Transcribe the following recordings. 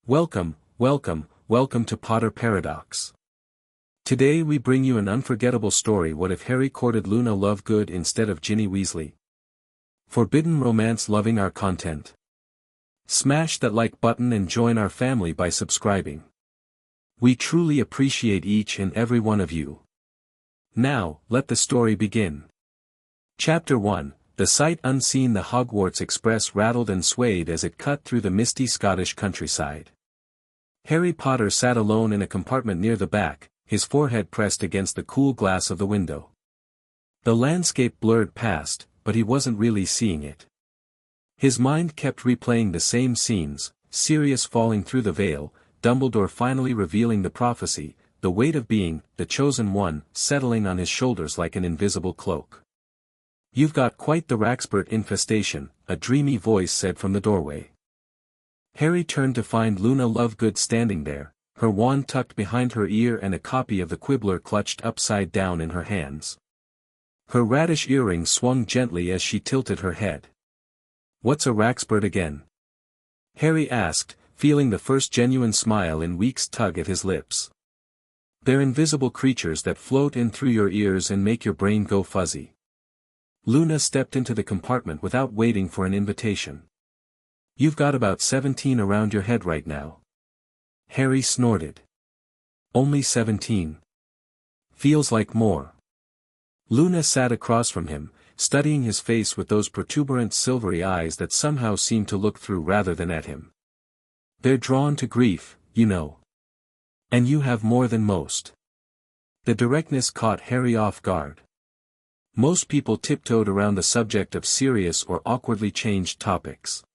Welcome to Potter Paradox. Today we bring you an unforgettable story. What if Harry courted Luna Lovegood instead of Ginny Weasley? Forbidden romance loving our content. Smash that like button and join our family by subscribing. We truly appreciate each and every one of you. Now, let the story begin. Chapter 1, The sight unseen. The Hogwarts Express rattled and swayed as it cut through the misty Scottish countryside. Harry Potter sat alone in a compartment near the back, his forehead pressed against the cool glass of the window. The landscape blurred past, but he wasn't really seeing it. His mind kept replaying the same scenes, Sirius falling through the veil, Dumbledore finally revealing the prophecy, the weight of being, the chosen one, settling on his shoulders like an invisible cloak. "You've got quite the Raxpert infestation," a dreamy voice said from the doorway. Harry turned to find Luna Lovegood standing there, her wand tucked behind her ear and a copy of the Quibbler clutched upside down in her hands. Her radish earring swung gently as she tilted her head. "What's a Raxpert again?" Harry asked, feeling the first genuine smile in weeks tug at his lips. "They're invisible creatures that float in through your ears and make your brain go fuzzy." Luna stepped into the compartment without waiting for an invitation. "You've got about 17 around your head right now." Harry snorted. "Only 17. Feels like more." Luna sat across from him, studying his face with those protuberant silvery eyes that somehow seemed to look through rather than at him. "They're drawn to grief, you know. And you have more than most." The directness caught Harry off guard. Most people tiptoed around the subject of serious or awkwardly changed topics.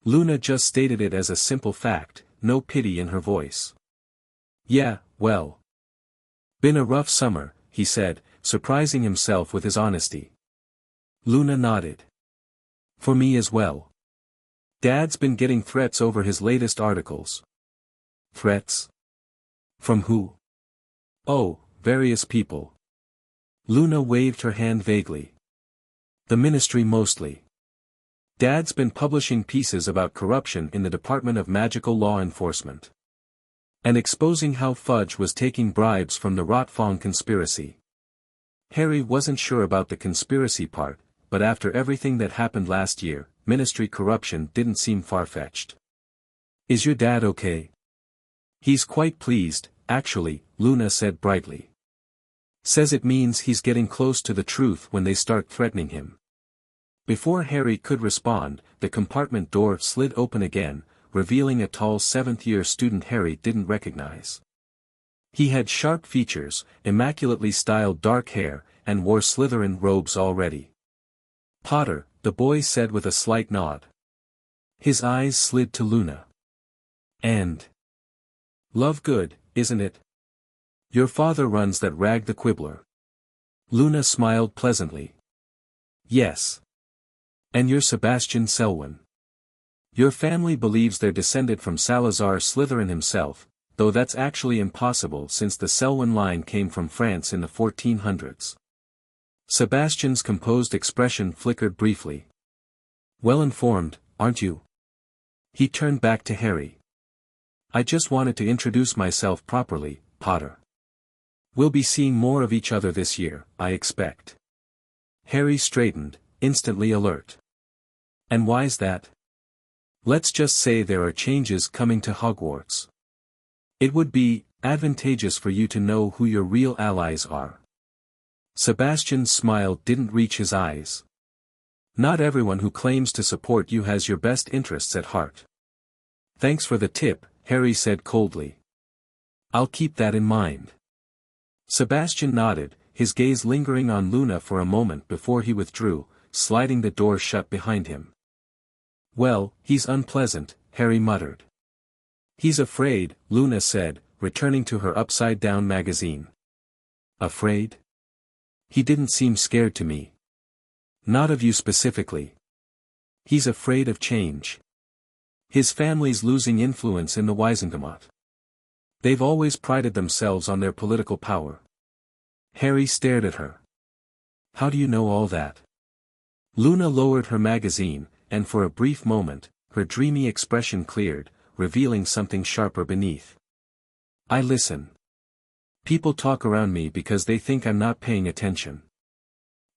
Luna just stated it as a simple fact, no pity in her voice. "Yeah, well. Been a rough summer," he said, surprising himself with his honesty. Luna nodded. "For me as well. Dad's been getting threats over his latest articles." "Threats? From who?" "Oh, various people." Luna waved her hand vaguely. "The Ministry mostly. Dad's been publishing pieces about corruption in the Department of Magical Law Enforcement. And exposing how Fudge was taking bribes from the Rotfong conspiracy." Harry wasn't sure about the conspiracy part, but after everything that happened last year, Ministry corruption didn't seem far-fetched. "Is your dad okay?" "He's quite pleased, actually," Luna said brightly. "Says it means he's getting close to the truth when they start threatening him." Before Harry could respond, the compartment door slid open again, revealing a tall seventh-year student Harry didn't recognize. He had sharp features, immaculately styled dark hair, and wore Slytherin robes already. "Potter," the boy said with a slight nod. His eyes slid to Luna. "And Lovegood, isn't it? Your father runs that rag the Quibbler." Luna smiled pleasantly. "Yes. And you're Sebastian Selwin. Your family believes they're descended from Salazar Slytherin himself, though that's actually impossible since the Selwyn line came from France in the 1400s. Sebastian's composed expression flickered briefly. "Well informed, aren't you?" He turned back to Harry. "I just wanted to introduce myself properly, Potter. We'll be seeing more of each other this year, I expect." Harry straightened, instantly alert. "And why's that?" "Let's just say there are changes coming to Hogwarts. It would be advantageous for you to know who your real allies are." Sebastian's smile didn't reach his eyes. "Not everyone who claims to support you has your best interests at heart." "Thanks for the tip," Harry said coldly. "I'll keep that in mind." Sebastian nodded, his gaze lingering on Luna for a moment before he withdrew, sliding the door shut behind him. "Well, he's unpleasant," Harry muttered. "He's afraid," Luna said, returning to her upside-down magazine. "Afraid? He didn't seem scared to me." "Not of you specifically. He's afraid of change. His family's losing influence in the Wisengamot. They've always prided themselves on their political power." Harry stared at her. "How do you know all that?" Luna lowered her magazine, and for a brief moment, her dreamy expression cleared, revealing something sharper beneath. I listen. People talk around me because they think I'm not paying attention.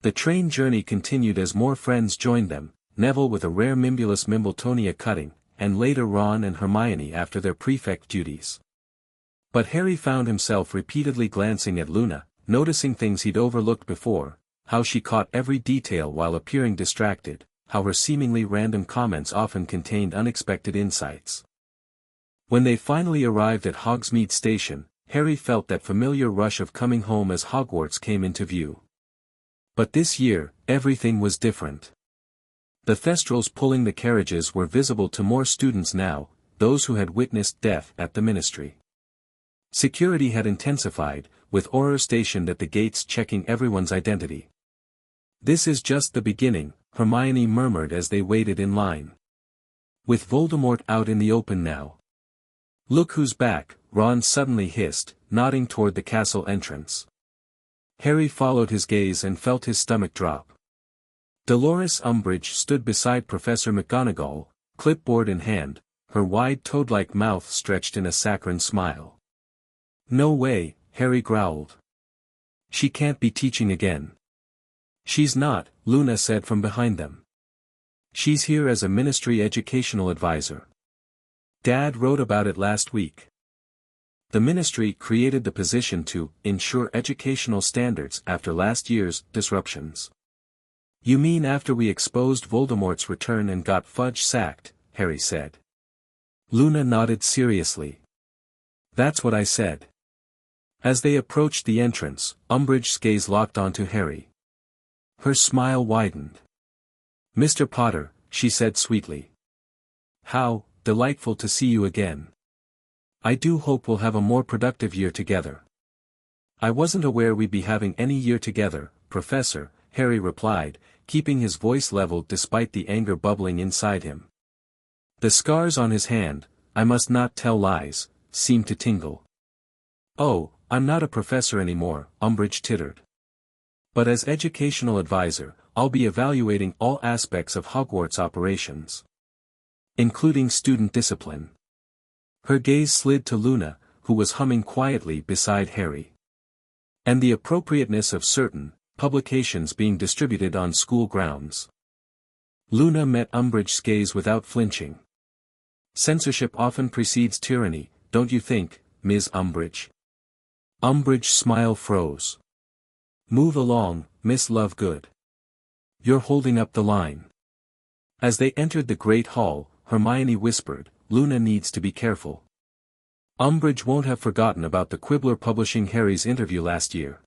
The train journey continued as more friends joined them, Neville with a rare Mimbulus Mimbletonia cutting, and later Ron and Hermione after their prefect duties. But Harry found himself repeatedly glancing at Luna, noticing things he'd overlooked before, how she caught every detail while appearing distracted, how her seemingly random comments often contained unexpected insights. When they finally arrived at Hogsmeade Station, Harry felt that familiar rush of coming home as Hogwarts came into view. But this year, everything was different. The Thestrals pulling the carriages were visible to more students now, those who had witnessed death at the Ministry. Security had intensified, with Auror stationed at the gates checking everyone's identity. "This is just the beginning," Hermione murmured as they waited in line. "With Voldemort out in the open now." "Look who's back," Ron suddenly hissed, nodding toward the castle entrance. Harry followed his gaze and felt his stomach drop. Dolores Umbridge stood beside Professor McGonagall, clipboard in hand, her wide toad-like mouth stretched in a saccharine smile. "No way," Harry growled. "She can't be teaching again." "She's not," Luna said from behind them. "She's here as a Ministry educational advisor. Dad wrote about it last week. The Ministry created the position to ensure educational standards after last year's disruptions." "You mean after we exposed Voldemort's return and got Fudge sacked?" Harry said. Luna nodded seriously. "That's what I said." As they approached the entrance, Umbridge's gaze locked onto Harry. Her smile widened. "Mr. Potter," she said sweetly. "How delightful to see you again. I do hope we'll have a more productive year together." "I wasn't aware we'd be having any year together, Professor," Harry replied, keeping his voice level despite the anger bubbling inside him. The scars on his hand, "I must not tell lies," seemed to tingle. "Oh, I'm not a professor anymore," Umbridge tittered. "But as educational advisor, I'll be evaluating all aspects of Hogwarts operations, including student discipline." Her gaze slid to Luna, who was humming quietly beside Harry. "And the appropriateness of certain publications being distributed on school grounds." Luna met Umbridge's gaze without flinching. "Censorship often precedes tyranny, don't you think, Ms. Umbridge?" Umbridge's smile froze. "Move along, Miss Lovegood. You're holding up the line." As they entered the Great Hall, Hermione whispered, "Luna needs to be careful. Umbridge won't have forgotten about the Quibbler publishing Harry's interview last year."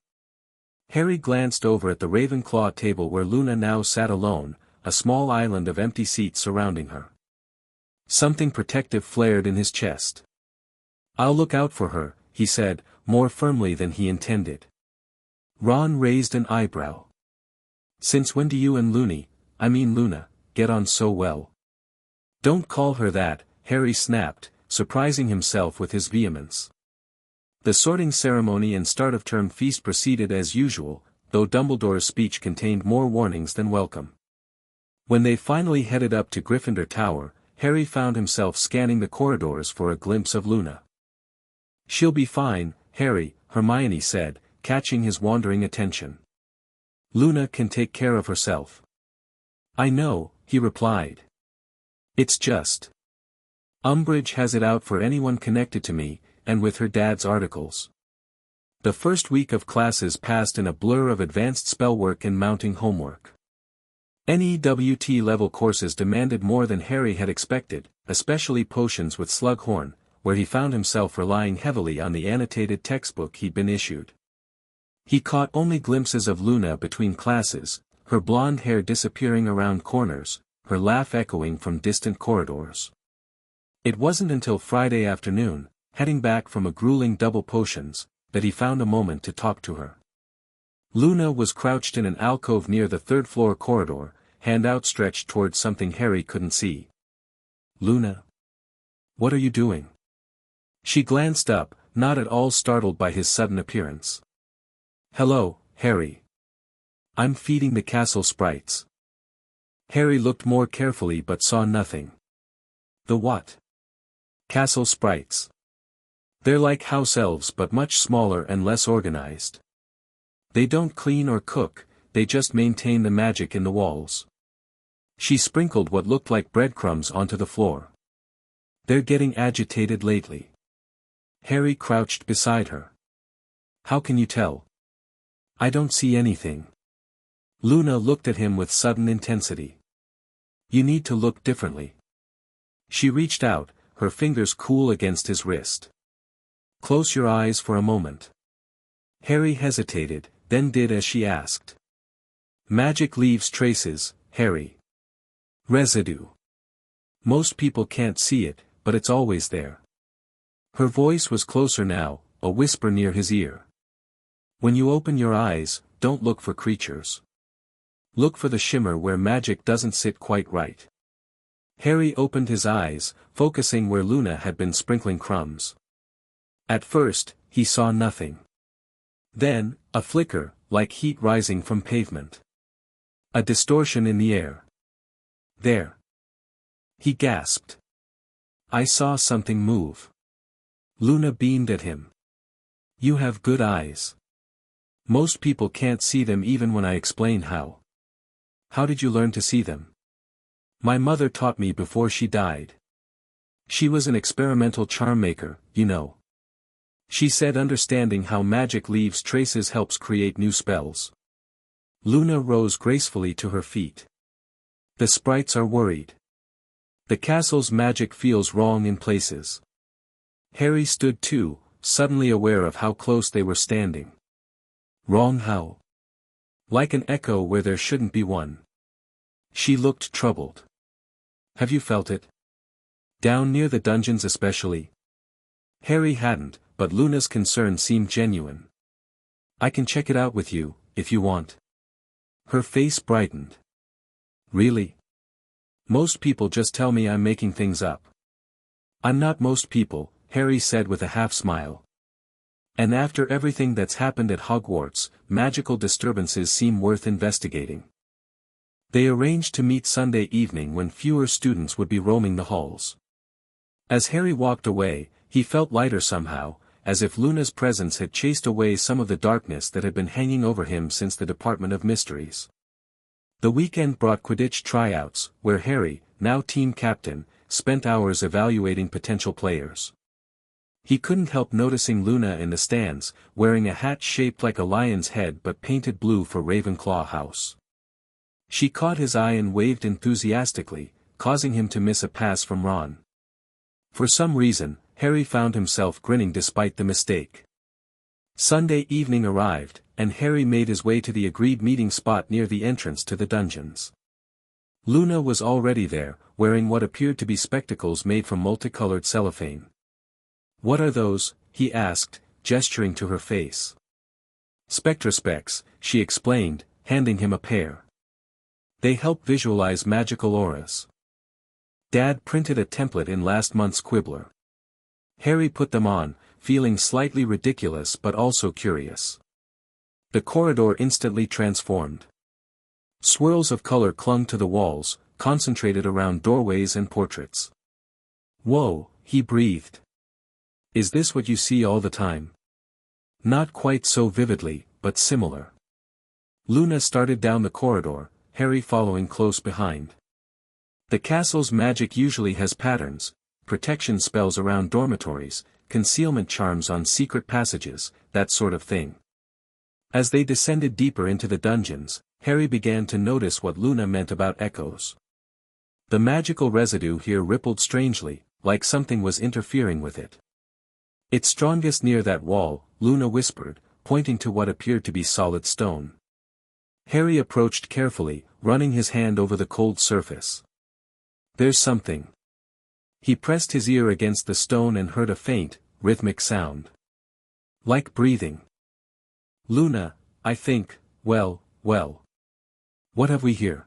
Harry glanced over at the Ravenclaw table where Luna now sat alone, a small island of empty seats surrounding her. Something protective flared in his chest. "I'll look out for her," he said, more firmly than he intended. Ron raised an eyebrow. "Since when do you and Luna, get on so well?" "Don't call her that," Harry snapped, surprising himself with his vehemence. The sorting ceremony and start-of-term feast proceeded as usual, though Dumbledore's speech contained more warnings than welcome. When they finally headed up to Gryffindor Tower, Harry found himself scanning the corridors for a glimpse of Luna. "She'll be fine, Harry," Hermione said, catching his wandering attention. "Luna can take care of herself." "I know," he replied. "It's just Umbridge has it out for anyone connected to me, and with her dad's articles." The first week of classes passed in a blur of advanced spellwork and mounting homework. NEWT-level courses demanded more than Harry had expected, especially potions with Slughorn, where he found himself relying heavily on the annotated textbook he'd been issued. He caught only glimpses of Luna between classes, her blonde hair disappearing around corners, her laugh echoing from distant corridors. It wasn't until Friday afternoon, heading back from a grueling double potions, that he found a moment to talk to her. Luna was crouched in an alcove near the third-floor corridor, hand outstretched towards something Harry couldn't see. "Luna? What are you doing?" She glanced up, not at all startled by his sudden appearance. "Hello, Harry. I'm feeding the castle sprites." Harry looked more carefully but saw nothing. "The what?" Castle sprites. They're like house elves but much smaller and less organized. They don't clean or cook, they just maintain the magic in the walls. She sprinkled what looked like breadcrumbs onto the floor. They're getting agitated lately. Harry crouched beside her. How can you tell? I don't see anything. Luna looked at him with sudden intensity. You need to look differently. She reached out, her fingers cool against his wrist. Close your eyes for a moment. Harry hesitated, then did as she asked. Magic leaves traces, Harry. Residue. Most people can't see it, but it's always there. Her voice was closer now, a whisper near his ear. When you open your eyes, don't look for creatures. Look for the shimmer where magic doesn't sit quite right. Harry opened his eyes, focusing where Luna had been sprinkling crumbs. At first, he saw nothing. Then, a flicker, like heat rising from pavement. A distortion in the air. There. He gasped. I saw something move. Luna beamed at him. You have good eyes. Most people can't see them even when I explain how. How did you learn to see them? My mother taught me before she died. She was an experimental charm maker, you know. She said understanding how magic leaves traces helps create new spells. Luna rose gracefully to her feet. The sprites are worried. The castle's magic feels wrong in places. Harry stood too, suddenly aware of how close they were standing. Wrong how? Like an echo where there shouldn't be one. She looked troubled. Have you felt it? Down near the dungeons especially? Harry hadn't, but Luna's concern seemed genuine. I can check it out with you, if you want. Her face brightened. Really? Most people just tell me I'm making things up. I'm not most people, Harry said with a half-smile. And after everything that's happened at Hogwarts, magical disturbances seem worth investigating. They arranged to meet Sunday evening when fewer students would be roaming the halls. As Harry walked away, he felt lighter somehow, as if Luna's presence had chased away some of the darkness that had been hanging over him since the Department of Mysteries. The weekend brought Quidditch tryouts, where Harry, now team captain, spent hours evaluating potential players. He couldn't help noticing Luna in the stands, wearing a hat shaped like a lion's head but painted blue for Ravenclaw House. She caught his eye and waved enthusiastically, causing him to miss a pass from Ron. For some reason, Harry found himself grinning despite the mistake. Sunday evening arrived, and Harry made his way to the agreed meeting spot near the entrance to the dungeons. Luna was already there, wearing what appeared to be spectacles made from multicolored cellophane. What are those? He asked, gesturing to her face. Spectrospecs, she explained, handing him a pair. They help visualize magical auras. Dad printed a template in last month's Quibbler. Harry put them on, feeling slightly ridiculous but also curious. The corridor instantly transformed. Swirls of color clung to the walls, concentrated around doorways and portraits. Whoa, he breathed. Is this what you see all the time? Not quite so vividly, but similar. Luna started down the corridor, Harry following close behind. The castle's magic usually has patterns, protection spells around dormitories, concealment charms on secret passages, that sort of thing. As they descended deeper into the dungeons, Harry began to notice what Luna meant about echoes. The magical residue here rippled strangely, like something was interfering with it. It's strongest near that wall, Luna whispered, pointing to what appeared to be solid stone. Harry approached carefully, running his hand over the cold surface. There's something. He pressed his ear against the stone and heard a faint, rhythmic sound. Like breathing. Luna, I think, well. What have we here?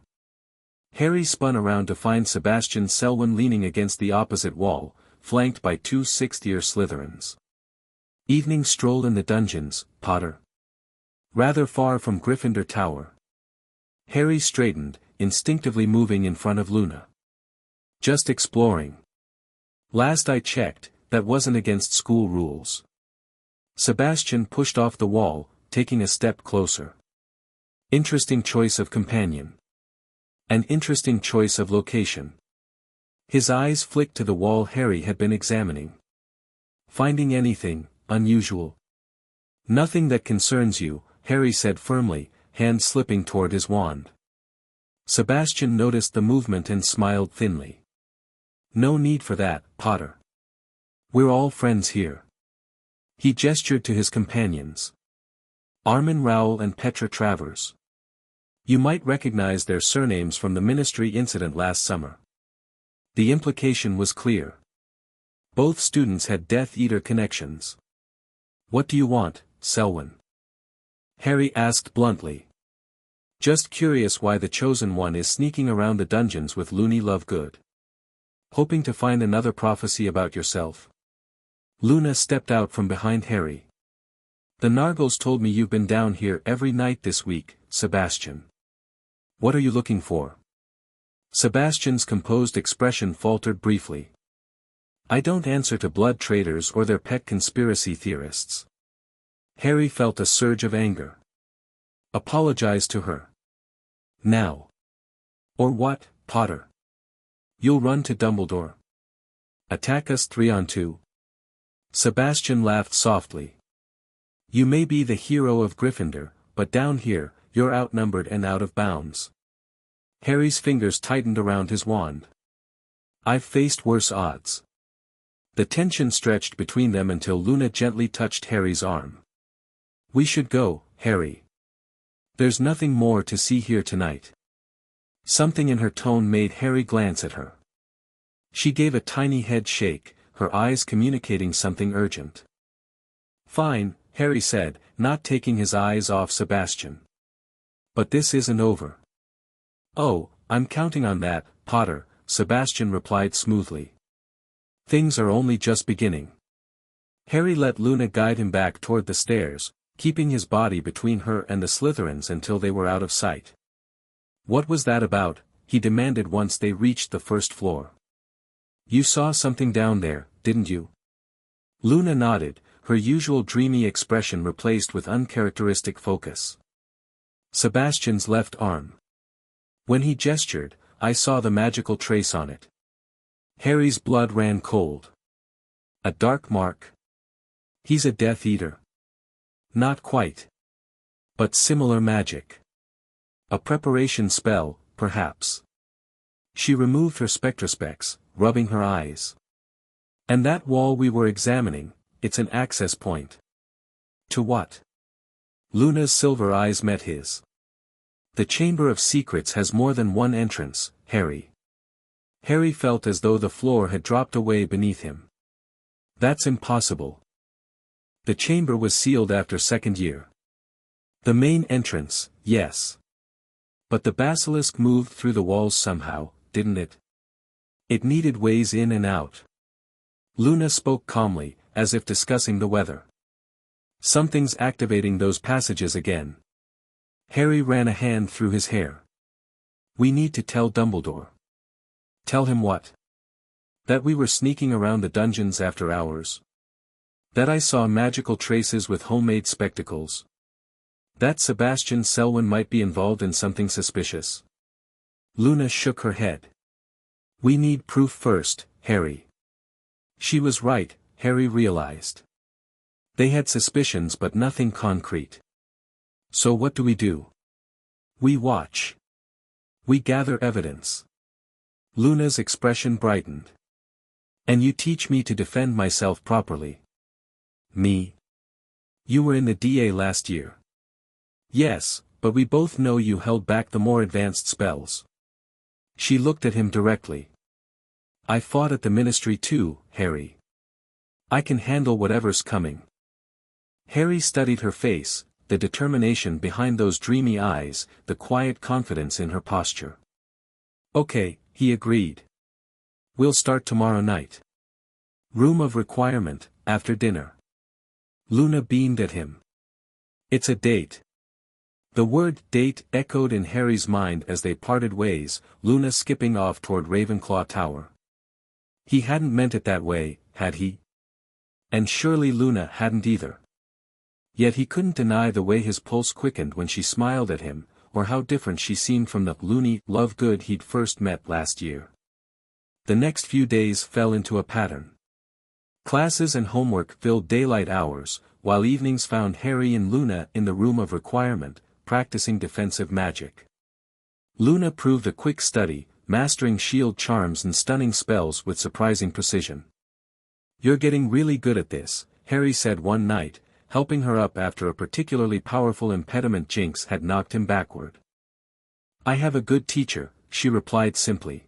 Harry spun around to find Sebastian Selwin leaning against the opposite wall, flanked by two sixth-year Slytherins. Evening stroll in the dungeons, Potter. Rather far from Gryffindor Tower. Harry straightened, instinctively moving in front of Luna. Just exploring. Last I checked, that wasn't against school rules. Sebastian pushed off the wall, taking a step closer. Interesting choice of companion. An interesting choice of location. His eyes flicked to the wall Harry had been examining. Finding anything unusual? Nothing that concerns you, Harry said firmly, hand slipping toward his wand. Sebastian noticed the movement and smiled thinly. No need for that, Potter. We're all friends here. He gestured to his companions. Armin Rowell and Petra Travers. You might recognize their surnames from the Ministry incident last summer. The implication was clear. Both students had Death Eater connections. What do you want, Selwyn? Harry asked bluntly. Just curious why the Chosen One is sneaking around the dungeons with Loony Lovegood. Hoping to find another prophecy about yourself? Luna stepped out from behind Harry. The Nargles told me you've been down here every night this week, Sebastian. What are you looking for? Sebastian's composed expression faltered briefly. I don't answer to blood traders or their pet conspiracy theorists. Harry felt a surge of anger. Apologize to her. Now. Or what, Potter? You'll run to Dumbledore? Attack us 3-on-2? Sebastian laughed softly. You may be the hero of Gryffindor, but down here, you're outnumbered and out of bounds. Harry's fingers tightened around his wand. I've faced worse odds. The tension stretched between them until Luna gently touched Harry's arm. We should go, Harry. There's nothing more to see here tonight. Something in her tone made Harry glance at her. She gave a tiny head shake, her eyes communicating something urgent. Fine, Harry said, not taking his eyes off Sebastian. But this isn't over. Oh, I'm counting on that, Potter, Sebastian replied smoothly. Things are only just beginning. Harry let Luna guide him back toward the stairs, keeping his body between her and the Slytherins until they were out of sight. What was that about? He demanded once they reached the first floor. You saw something down there, didn't you? Luna nodded, her usual dreamy expression replaced with uncharacteristic focus. Sebastian's left arm. When he gestured, I saw the magical trace on it. Harry's blood ran cold. A dark mark? He's a Death Eater. Not quite. But similar magic. A preparation spell, perhaps. She removed her spectrospecs, rubbing her eyes. And that wall we were examining, it's an access point. To what? Luna's silver eyes met his. The Chamber of Secrets has more than one entrance, Harry. Harry felt as though the floor had dropped away beneath him. That's impossible. The chamber was sealed after second year. The main entrance, yes. But the basilisk moved through the walls somehow, didn't it? It needed ways in and out. Luna spoke calmly, as if discussing the weather. Something's activating those passages again. Harry ran a hand through his hair. We need to tell Dumbledore. Tell him what? That we were sneaking around the dungeons after hours. That I saw magical traces with homemade spectacles. That Sebastian Selwyn might be involved in something suspicious. Luna shook her head. We need proof first, Harry. She was right, Harry realized. They had suspicions but nothing concrete. So what do? We watch. We gather evidence. Luna's expression brightened. And you teach me to defend myself properly. Me? You were in the DA last year. Yes, but we both know you held back the more advanced spells. She looked at him directly. I fought at the Ministry too, Harry. I can handle whatever's coming. Harry studied her face, the determination behind those dreamy eyes, the quiet confidence in her posture. Okay, he agreed. We'll start tomorrow night. Room of requirement, after dinner. Luna beamed at him. It's a date. The word date echoed in Harry's mind as they parted ways, Luna skipping off toward Ravenclaw Tower. He hadn't meant it that way, had he? And surely Luna hadn't either. Yet he couldn't deny the way his pulse quickened when she smiled at him, or how different she seemed from the loony Lovegood he'd first met last year. The next few days fell into a pattern. Classes and homework filled daylight hours, while evenings found Harry and Luna in the room of requirement, practicing defensive magic. Luna proved a quick study, mastering shield charms and stunning spells with surprising precision. "You're getting really good at this," Harry said one night, helping her up after a particularly powerful impediment Jinx had knocked him backward. "I have a good teacher," she replied simply.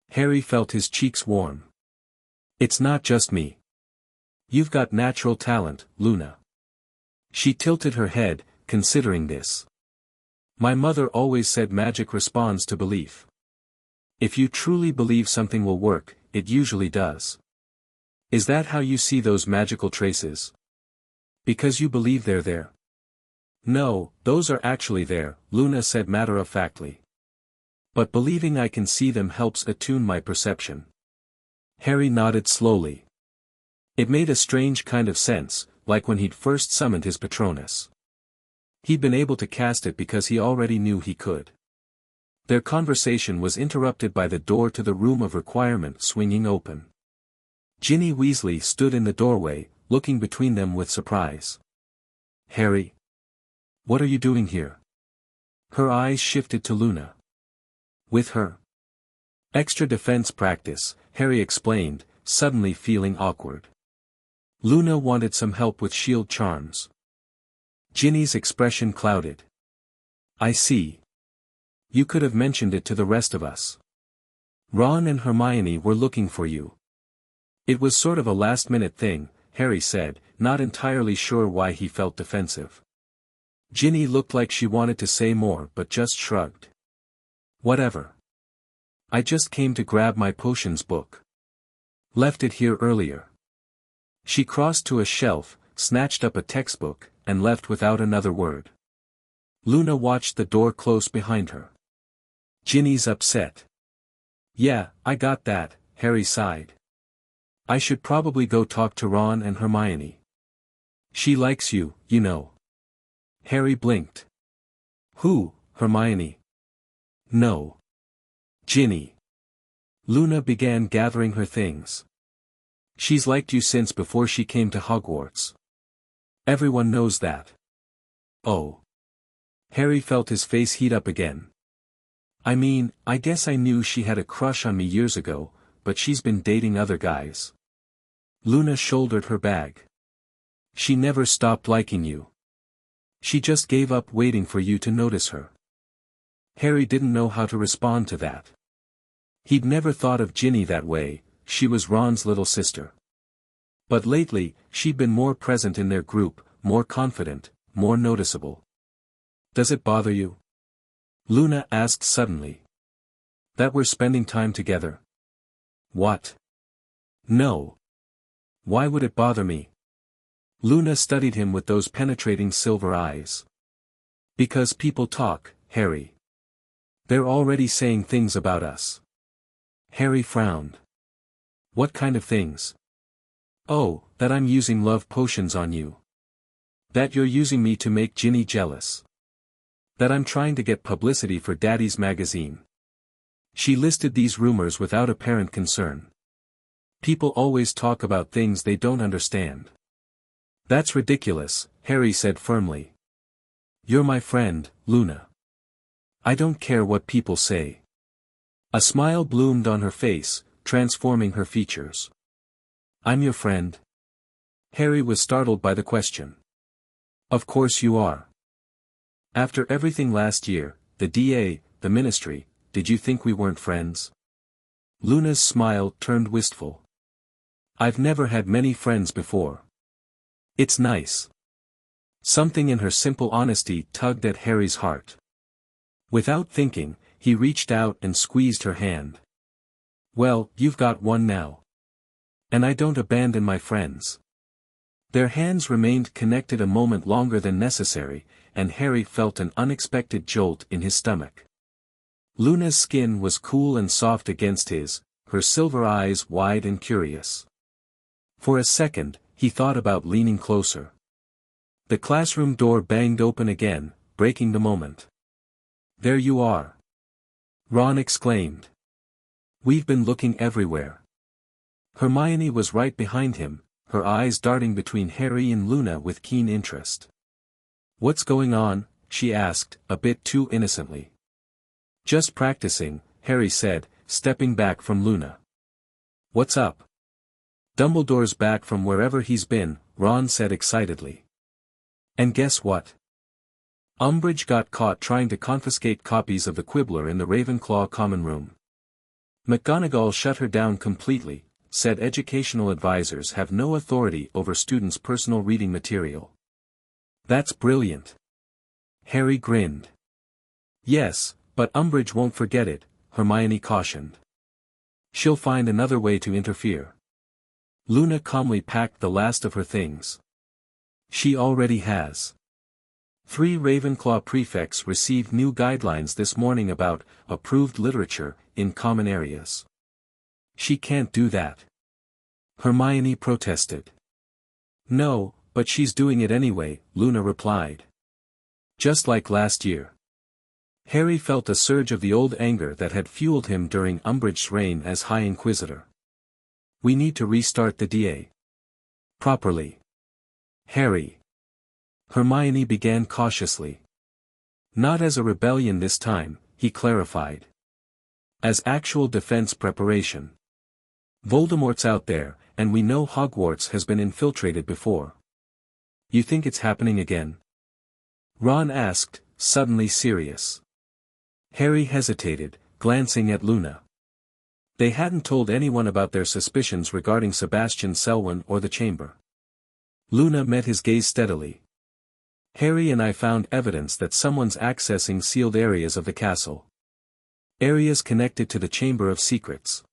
Harry felt his cheeks warm. "It's not just me. You've got natural talent, Luna." She tilted her head, considering this. "My mother always said magic responds to belief. If you truly believe something will work, it usually does. Is that how you see those magical traces? Because you believe they're there?" "No, those are actually there," Luna said matter-of-factly. "But believing I can see them helps attune my perception." Harry nodded slowly. It made a strange kind of sense, like when he'd first summoned his Patronus. He'd been able to cast it because he already knew he could. Their conversation was interrupted by the door to the room of requirement swinging open. Ginny Weasley stood in the doorway, looking between them with surprise. "Harry? What are you doing here?" Her eyes shifted to Luna. "With her?" "Extra defense practice," Harry explained, suddenly feeling awkward. Luna wanted some help with shield charms. Ginny's expression clouded. "I see. You could have mentioned it to the rest of us. Ron and Hermione were looking for you." "It was sort of a last-minute thing," Harry said, not entirely sure why he felt defensive. Ginny looked like she wanted to say more but just shrugged. "Whatever. I just came to grab my potions book. Left it here earlier." She crossed to a shelf, snatched up a textbook, and left without another word. Luna watched the door close behind her. "Ginny's upset." "Yeah, I got that," Harry sighed. "I should probably go talk to Ron and Hermione. She likes you, you know." Harry blinked. "Who, Hermione?" "No. Ginny." Luna began gathering her things. "She's liked you since before she came to Hogwarts. Everyone knows that." "Oh." Harry felt his face heat up again. "I mean, I guess I knew she had a crush on me years ago, but she's been dating other guys." Luna shouldered her bag. "She never stopped liking you. She just gave up waiting for you to notice her." Harry didn't know how to respond to that. He'd never thought of Ginny that way, she was Ron's little sister. But lately, she'd been more present in their group, more confident, more noticeable. "Does it bother you?" Luna asked suddenly. "That we're spending time together?" "What?" "No. Why would it bother me?" Luna studied him with those penetrating silver eyes. "Because people talk, Harry. They're already saying things about us." Harry frowned. "What kind of things?" "Oh, that I'm using love potions on you. That you're using me to make Ginny jealous. That I'm trying to get publicity for Daddy's magazine." She listed these rumors without apparent concern. "People always talk about things they don't understand." "That's ridiculous," Harry said firmly. "You're my friend, Luna. I don't care what people say." A smile bloomed on her face, transforming her features. "I'm your friend?" Harry was startled by the question. "Of course you are. After everything last year, the DA, the ministry, did you think we weren't friends?" Luna's smile turned wistful. "I've never had many friends before. It's nice." Something in her simple honesty tugged at Harry's heart. Without thinking, he reached out and squeezed her hand. "Well, you've got one now. And I don't abandon my friends." Their hands remained connected a moment longer than necessary, and Harry felt an unexpected jolt in his stomach. Luna's skin was cool and soft against his, her silver eyes wide and curious. For a second, he thought about leaning closer. The classroom door banged open again, breaking the moment. "There you are!" Ron exclaimed. "We've been looking everywhere." Hermione was right behind him, her eyes darting between Harry and Luna with keen interest. "What's going on?" she asked, a bit too innocently. "Just practicing," Harry said, stepping back from Luna. "What's up?" "Dumbledore's back from wherever he's been," Ron said excitedly. "And guess what? Umbridge got caught trying to confiscate copies of the Quibbler in the Ravenclaw common room. McGonagall shut her down completely, said educational advisors have no authority over students' personal reading material." "That's brilliant." Harry grinned. "Yes, but Umbridge won't forget it," Hermione cautioned. "She'll find another way to interfere." Luna calmly packed the last of her things. "She already has." 3 Ravenclaw prefects received new guidelines this morning about approved literature in common areas. "She can't do that." Hermione protested. "No, but she's doing it anyway," Luna replied. "Just like last year." Harry felt a surge of the old anger that had fueled him during Umbridge's reign as High Inquisitor. "We need to restart the DA. Properly." "Harry." Hermione began cautiously. "Not as a rebellion this time," he clarified. "As actual defense preparation. Voldemort's out there, and we know Hogwarts has been infiltrated before." "You think it's happening again?" Ron asked, suddenly serious. Harry hesitated, glancing at Luna. They hadn't told anyone about their suspicions regarding Sebastian Selwyn or the chamber. Luna met his gaze steadily. "Harry and I found evidence that someone's accessing sealed areas of the castle. Areas connected to the Chamber of Secrets."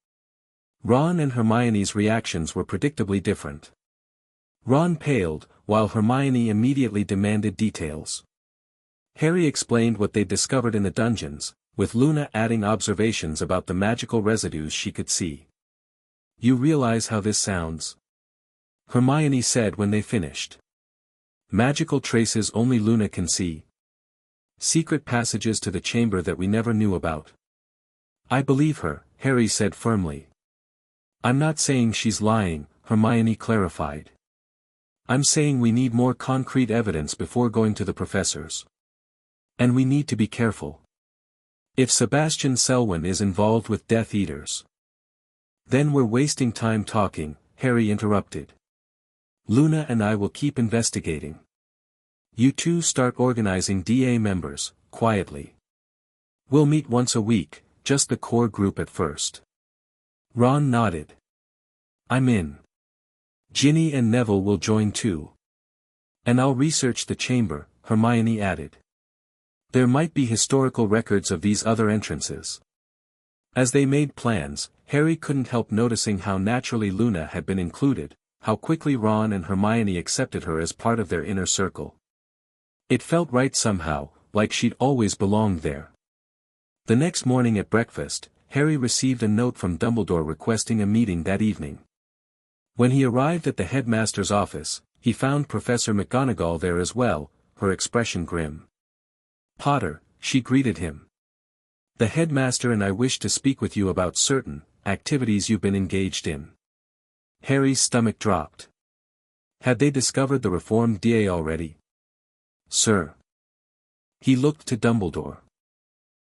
Ron and Hermione's reactions were predictably different. Ron paled, while Hermione immediately demanded details. Harry explained what they'd discovered in the dungeons, with Luna adding observations about the magical residues she could see. "You realize how this sounds?" Hermione said when they finished. "Magical traces only Luna can see. Secret passages to the chamber that we never knew about." "I believe her," Harry said firmly. "I'm not saying she's lying," Hermione clarified. "I'm saying we need more concrete evidence before going to the professors. And we need to be careful. If Sebastian Selwyn is involved with Death Eaters." "Then we're wasting time talking," Harry interrupted. "Luna and I will keep investigating. You two start organizing DA members, quietly. We'll meet once a week, just the core group at first." Ron nodded. "I'm in. Ginny and Neville will join too. And I'll research the chamber," Hermione added. "There might be historical records of these other entrances." As they made plans, Harry couldn't help noticing how naturally Luna had been included, how quickly Ron and Hermione accepted her as part of their inner circle. It felt right somehow, like she'd always belonged there. The next morning at breakfast, Harry received a note from Dumbledore requesting a meeting that evening. When he arrived at the headmaster's office, he found Professor McGonagall there as well, her expression grim. "Potter," she greeted him. "The headmaster and I wish to speak with you about certain activities you've been engaged in." Harry's stomach dropped. Had they discovered the reformed DA already? "Sir." He looked to Dumbledore.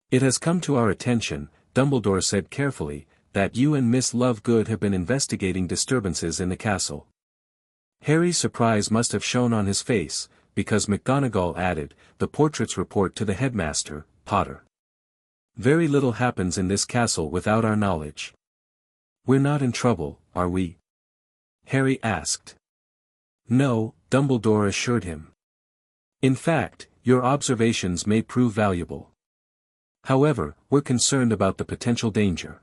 "It has come to our attention," Dumbledore said carefully, "that you and Miss Lovegood have been investigating disturbances in the castle." Harry's surprise must have shown on his face, because McGonagall added, "The portraits report to the headmaster, Potter. Very little happens in this castle without our knowledge." "We're not in trouble, are we?" Harry asked. "No," Dumbledore assured him. "In fact, your observations may prove valuable. However, we're concerned about the potential danger."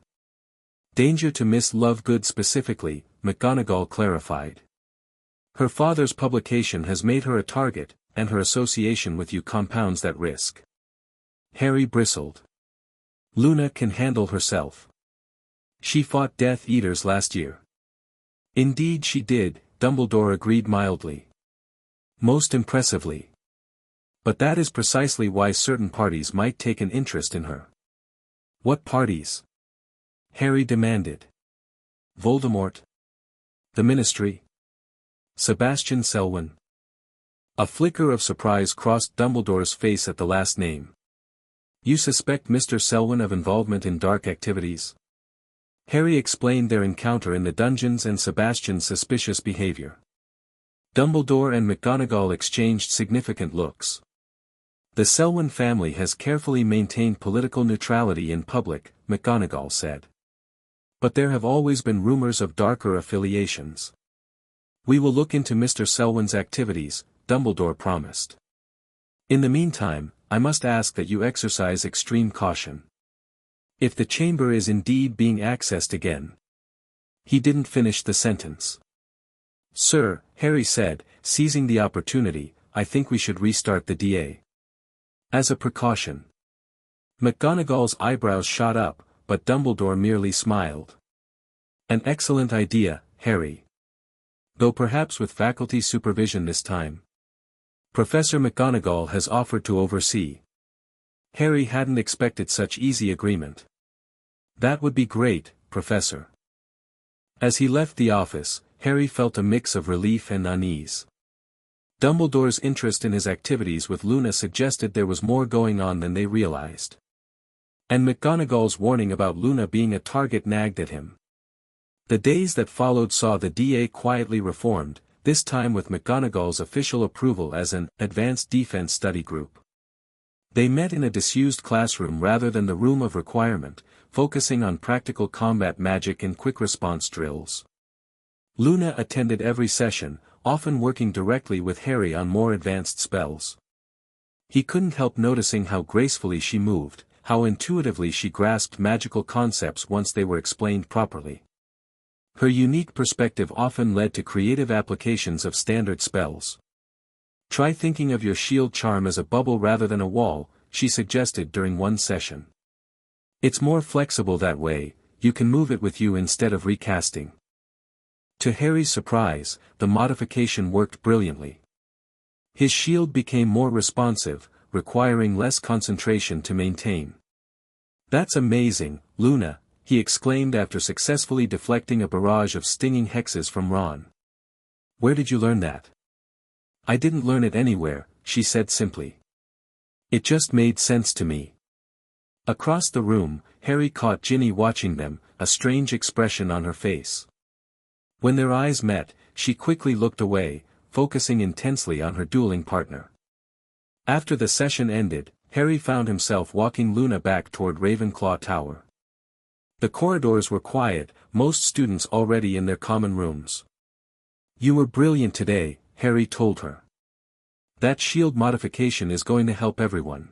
"Danger to Miss Lovegood specifically," McGonagall clarified. "Her father's publication has made her a target, and her association with you compounds that risk." Harry bristled. "Luna can handle herself." She fought Death Eaters last year. Indeed she did, Dumbledore agreed mildly. Most impressively. But that is precisely why certain parties might take an interest in her. What parties? Harry demanded. Voldemort? The Ministry? Sebastian Selwyn? A flicker of surprise crossed Dumbledore's face at the last name. You suspect Mr. Selwyn of involvement in dark activities? Harry explained their encounter in the dungeons and Sebastian's suspicious behavior. Dumbledore and McGonagall exchanged significant looks. The Selwyn family has carefully maintained political neutrality in public, McGonagall said. But there have always been rumors of darker affiliations. We will look into Mr. Selwyn's activities, Dumbledore promised. In the meantime, I must ask that you exercise extreme caution. If the chamber is indeed being accessed again. He didn't finish the sentence. Sir, Harry said, seizing the opportunity, I think we should restart the DA. As a precaution. McGonagall's eyebrows shot up, but Dumbledore merely smiled. An excellent idea, Harry. Though perhaps with faculty supervision this time. Professor McGonagall has offered to oversee. Harry hadn't expected such easy agreement. That would be great, Professor. As he left the office, Harry felt a mix of relief and unease. Dumbledore's interest in his activities with Luna suggested there was more going on than they realized. And McGonagall's warning about Luna being a target nagged at him. The days that followed saw the DA quietly reformed, this time with McGonagall's official approval as an advanced defense study group. They met in a disused classroom rather than the room of requirement, focusing on practical combat magic and quick response drills. Luna attended every session, often working directly with Harry on more advanced spells. He couldn't help noticing how gracefully she moved, how intuitively she grasped magical concepts once they were explained properly. Her unique perspective often led to creative applications of standard spells. Try thinking of your shield charm as a bubble rather than a wall, she suggested during one session. It's more flexible that way, you can move it with you instead of recasting. To Harry's surprise, the modification worked brilliantly. His shield became more responsive, requiring less concentration to maintain. That's amazing, Luna, he exclaimed after successfully deflecting a barrage of stinging hexes from Ron. Where did you learn that? I didn't learn it anywhere, she said simply. It just made sense to me. Across the room, Harry caught Ginny watching them, a strange expression on her face. When their eyes met, she quickly looked away, focusing intensely on her dueling partner. After the session ended, Harry found himself walking Luna back toward Ravenclaw Tower. The corridors were quiet, most students already in their common rooms. You were brilliant today, Harry told her. That shield modification is going to help everyone.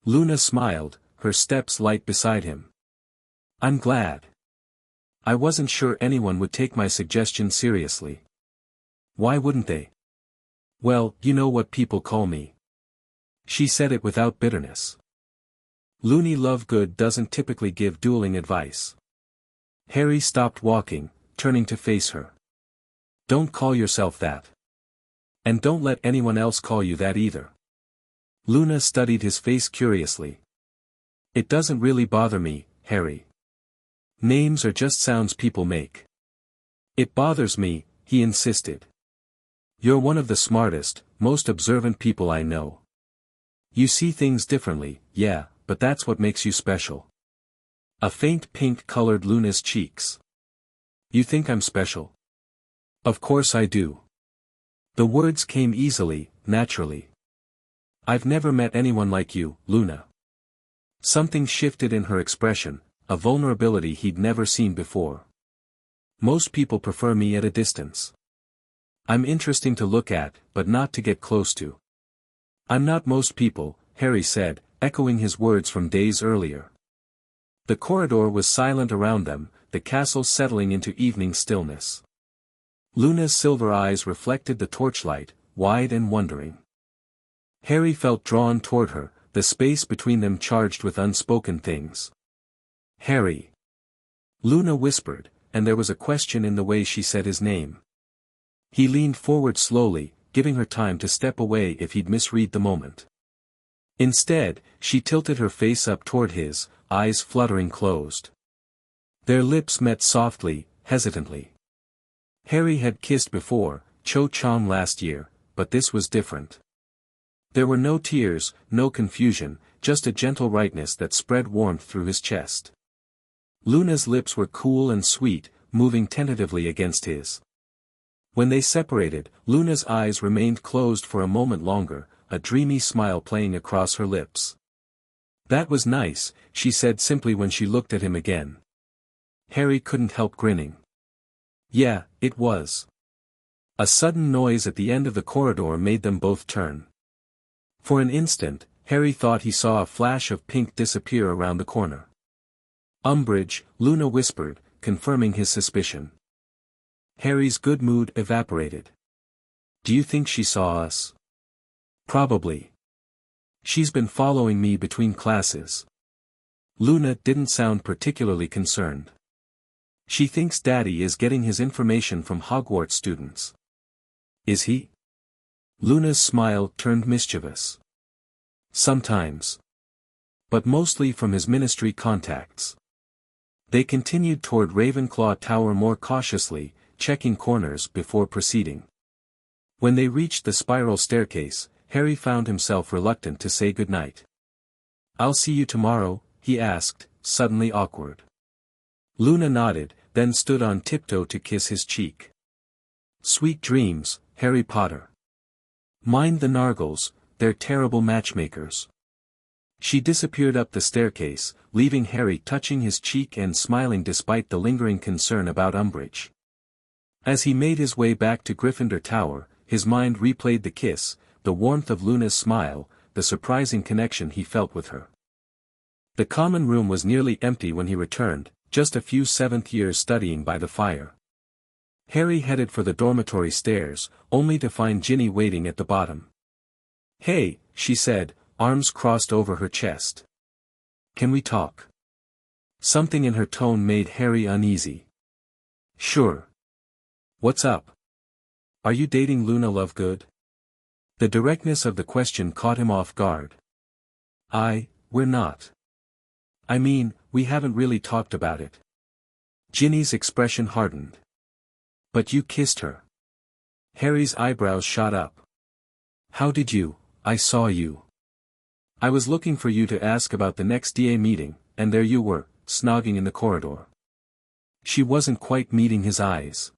Luna smiled, her steps light beside him. I'm glad. I wasn't sure anyone would take my suggestion seriously. Why wouldn't they? Well, you know what people call me. She said it without bitterness. Loony Lovegood doesn't typically give dueling advice. Harry stopped walking, turning to face her. Don't call yourself that. And don't let anyone else call you that either. Luna studied his face curiously. It doesn't really bother me, Harry. Names are just sounds people make. It bothers me, he insisted. You're one of the smartest, most observant people I know. You see things differently, yeah, but that's what makes you special. A faint pink colored Luna's cheeks. You think I'm special? Of course I do. The words came easily, naturally. I've never met anyone like you, Luna. Something shifted in her expression, a vulnerability he'd never seen before. Most people prefer me at a distance. I'm interesting to look at, but not to get close to. I'm not most people, Harry said, echoing his words from days earlier. The corridor was silent around them, the castle settling into evening stillness. Luna's silver eyes reflected the torchlight, wide and wondering. Harry felt drawn toward her, the space between them charged with unspoken things. Harry. Luna whispered, and there was a question in the way she said his name. He leaned forward slowly, giving her time to step away if he'd misread the moment. Instead, she tilted her face up toward his, eyes fluttering closed. Their lips met softly, hesitantly. Harry had kissed before, Cho-Chang last year, but this was different. There were no tears, no confusion, just a gentle rightness that spread warmth through his chest. Luna's lips were cool and sweet, moving tentatively against his. When they separated, Luna's eyes remained closed for a moment longer, a dreamy smile playing across her lips. "That was nice," she said simply when she looked at him again. Harry couldn't help grinning. "Yeah, it was." A sudden noise at the end of the corridor made them both turn. For an instant, Harry thought he saw a flash of pink disappear around the corner. "Umbridge," Luna whispered, confirming his suspicion. Harry's good mood evaporated. "Do you think she saw us?" "Probably. She's been following me between classes." Luna didn't sound particularly concerned. "She thinks Daddy is getting his information from Hogwarts students." "Is he?" Luna's smile turned mischievous. "Sometimes. But mostly from his ministry contacts." They continued toward Ravenclaw Tower more cautiously, checking corners before proceeding. When they reached the spiral staircase, Harry found himself reluctant to say goodnight. "I'll see you tomorrow," he asked, suddenly awkward. Luna nodded, then stood on tiptoe to kiss his cheek. "Sweet dreams, Harry Potter. Mind the Nargles, they're terrible matchmakers." She disappeared up the staircase, leaving Harry touching his cheek and smiling despite the lingering concern about Umbridge. As he made his way back to Gryffindor Tower, his mind replayed the kiss, the warmth of Luna's smile, the surprising connection he felt with her. The common room was nearly empty when he returned, just a few seventh years studying by the fire. Harry headed for the dormitory stairs, only to find Ginny waiting at the bottom. "Hey," she said, arms crossed over her chest. "Can we talk?" Something in her tone made Harry uneasy. "Sure. What's up? Are you dating Luna Lovegood?" The directness of the question caught him off guard. We're not. I mean, we haven't really talked about it." Ginny's expression hardened. "But you kissed her." Harry's eyebrows shot up. "How did you? I saw you. I was looking for you to ask about the next DA meeting, and there you were, snogging in the corridor." She wasn't quite meeting his eyes.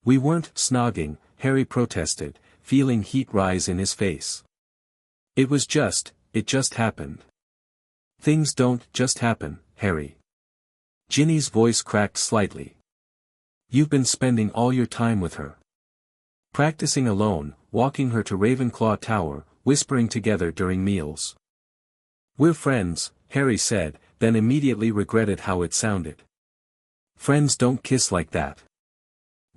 "We weren't snogging," Harry protested, feeling heat rise in his face. It just happened." "Things don't just happen, Harry." Ginny's voice cracked slightly. "You've been spending all your time with her. Practicing alone, walking her to Ravenclaw Tower, whispering together during meals." "We're friends," Harry said, then immediately regretted how it sounded. "Friends don't kiss like that."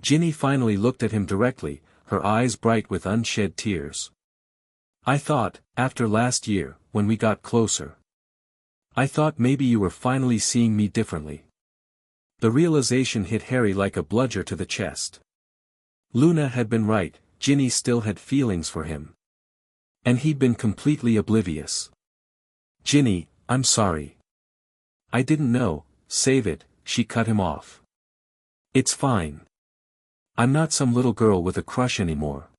Ginny finally looked at him directly, her eyes bright with unshed tears. "I thought, after last year, when we got closer. I thought maybe you were finally seeing me differently." The realization hit Harry like a bludgeon to the chest. Luna had been right, Ginny still had feelings for him. And he'd been completely oblivious. "Ginny, I'm sorry. I didn't know, save it," she cut him off. "It's fine. I'm not some little girl with a crush anymore.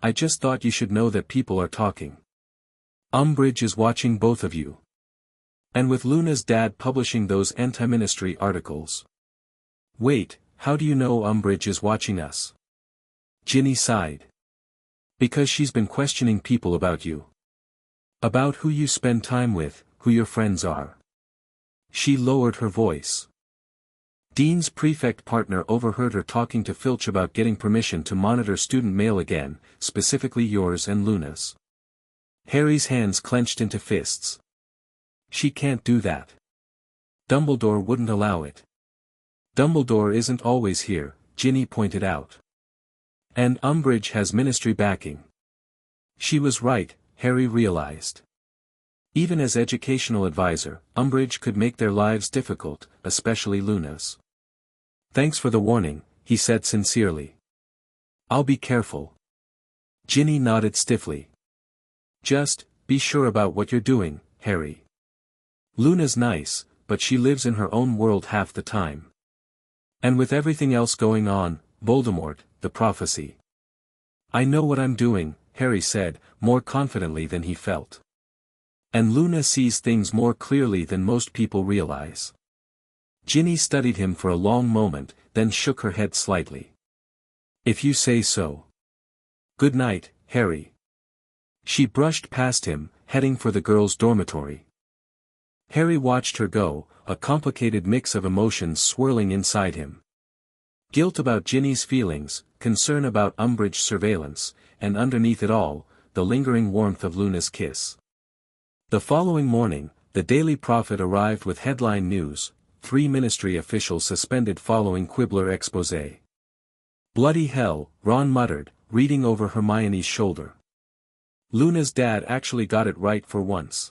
I just thought you should know that people are talking. Umbridge is watching both of you. And with Luna's dad publishing those anti-ministry articles." "Wait, how do you know Umbridge is watching us?" Ginny sighed. "Because she's been questioning people about you. About who you spend time with, who your friends are." She lowered her voice. Dean's prefect partner overheard her talking to Filch about getting permission to monitor student mail again, specifically yours and Luna's. Harry's hands clenched into fists. "She can't do that. Dumbledore wouldn't allow it." "Dumbledore isn't always here," Ginny pointed out. "And Umbridge has ministry backing." She was right, Harry realized. Even as educational advisor, Umbridge could make their lives difficult, especially Luna's. "Thanks for the warning," he said sincerely. "I'll be careful." Ginny nodded stiffly. "Just, be sure about what you're doing, Harry. Luna's nice, but she lives in her own world half the time. And with everything else going on, Voldemort, the prophecy." "I know what I'm doing," Harry said, more confidently than he felt. "And Luna sees things more clearly than most people realize." Ginny studied him for a long moment, then shook her head slightly. "If you say so. Good night, Harry." She brushed past him, heading for the girls' dormitory. Harry watched her go, a complicated mix of emotions swirling inside him. Guilt about Ginny's feelings, concern about Umbridge's surveillance, and underneath it all, the lingering warmth of Luna's kiss. The following morning, the Daily Prophet arrived with headline news: 3 ministry officials suspended following Quibbler exposé. "Bloody hell," Ron muttered, reading over Hermione's shoulder. "Luna's dad actually got it right for once."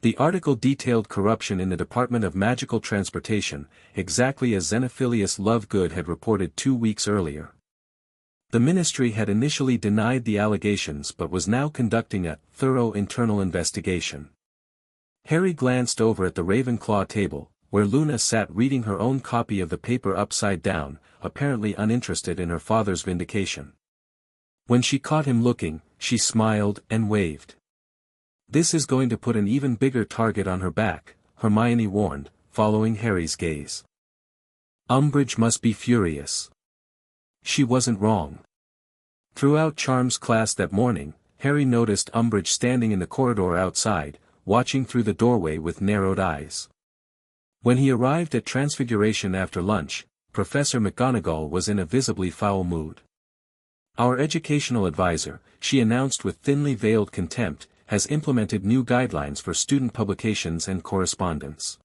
The article detailed corruption in the Department of Magical Transportation, exactly as Xenophilius Lovegood had reported 2 weeks earlier. The ministry had initially denied the allegations but was now conducting a thorough internal investigation. Harry glanced over at the Ravenclaw table, where Luna sat reading her own copy of the paper upside down, apparently uninterested in her father's vindication. When she caught him looking, she smiled and waved. "This is going to put an even bigger target on her back," Hermione warned, following Harry's gaze. "Umbridge must be furious." She wasn't wrong. Throughout Charms class that morning, Harry noticed Umbridge standing in the corridor outside, watching through the doorway with narrowed eyes. When he arrived at Transfiguration after lunch, Professor McGonagall was in a visibly foul mood. "Our educational advisor," she announced with thinly veiled contempt, "has implemented new guidelines for student publications and correspondence.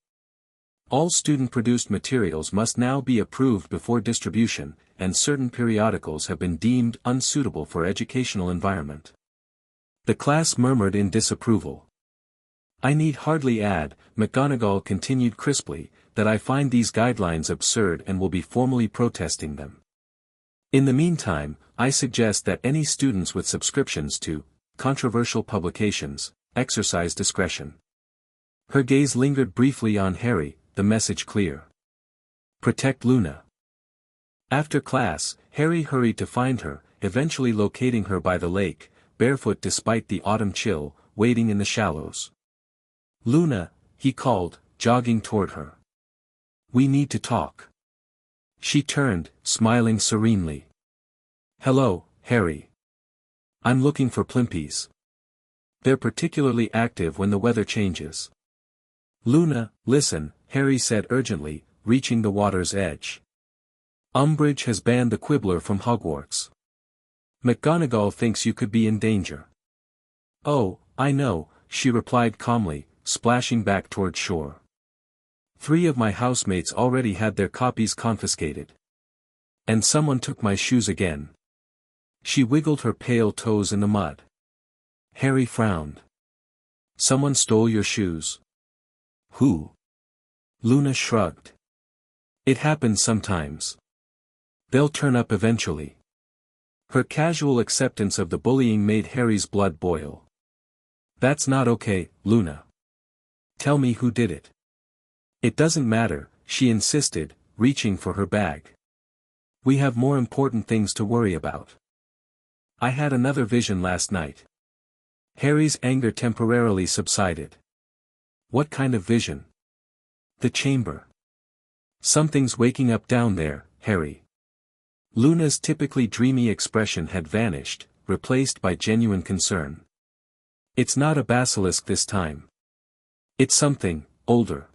All student-produced materials must now be approved before distribution, and certain periodicals have been deemed unsuitable for educational environment." The class murmured in disapproval. "I need hardly add," McGonagall continued crisply, "that I find these guidelines absurd and will be formally protesting them. In the meantime, I suggest that any students with subscriptions to controversial publications exercise discretion." Her gaze lingered briefly on Harry, the message clear. "Protect Luna." After class, Harry hurried to find her, eventually locating her by the lake, barefoot despite the autumn chill, wading in the shallows. "Luna," he called, jogging toward her. "We need to talk." She turned, smiling serenely. "Hello, Harry. I'm looking for plimpies. They're particularly active when the weather changes." "Luna, listen," Harry said urgently, reaching the water's edge. "Umbridge has banned the Quibbler from Hogwarts. McGonagall thinks you could be in danger." "Oh, I know," she replied calmly, splashing back toward shore. 3 of my housemates already had their copies confiscated. And someone took my shoes again." She wiggled her pale toes in the mud. Harry frowned. "Someone stole your shoes?" "Who?" Luna shrugged. "It happens sometimes. They'll turn up eventually." Her casual acceptance of the bullying made Harry's blood boil. "That's not okay, Luna. Tell me who did it." "It doesn't matter," she insisted, reaching for her bag. "We have more important things to worry about. I had another vision last night." Harry's anger temporarily subsided. "What kind of vision?" "The chamber. Something's waking up down there, Harry." Luna's typically dreamy expression had vanished, replaced by genuine concern. "It's not a basilisk this time. It's something older."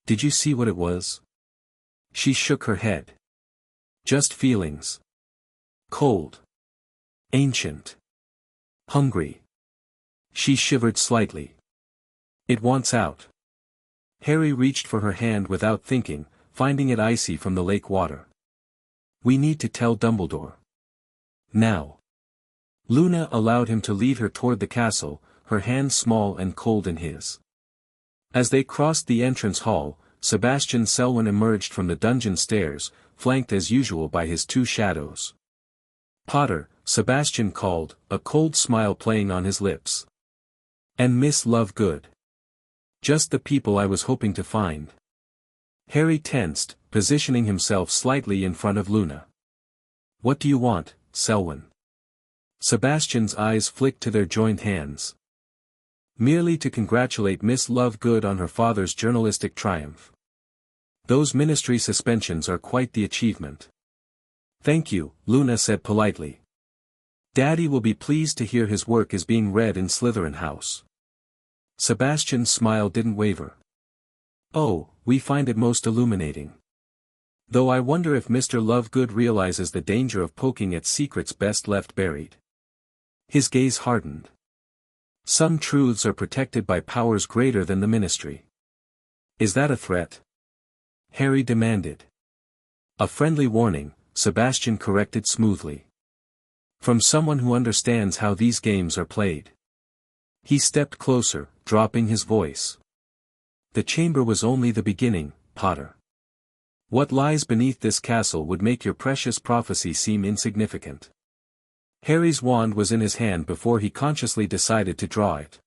"Did you see what it was?" She shook her head. "Just feelings. Cold. Ancient. Hungry." She shivered slightly. "It wants out." Harry reached for her hand without thinking, finding it icy from the lake water. "We need to tell Dumbledore. Now." Luna allowed him to lead her toward the castle, her hand small and cold in his. As they crossed the entrance hall, Sebastian Selwyn emerged from the dungeon stairs, flanked as usual by his two shadows. "Potter," Sebastian called, a cold smile playing on his lips. "And Miss Lovegood. Just the people I was hoping to find." Harry tensed, positioning himself slightly in front of Luna. "What do you want, Selwyn?" Sebastian's eyes flicked to their joined hands. "Merely to congratulate Miss Lovegood on her father's journalistic triumph. Those ministry suspensions are quite the achievement." "Thank you," Luna said politely. "Daddy will be pleased to hear his work is being read in Slytherin House." Sebastian's smile didn't waver. "Oh, we find it most illuminating. Though I wonder if Mr. Lovegood realizes the danger of poking at secrets best left buried." His gaze hardened. "Some truths are protected by powers greater than the ministry." "Is that a threat?" Harry demanded. "A friendly warning," Sebastian corrected smoothly. "From someone who understands how these games are played." He stepped closer, dropping his voice. "The chamber was only the beginning, Potter. What lies beneath this castle would make your precious prophecy seem insignificant." Harry's wand was in his hand before he consciously decided to draw it.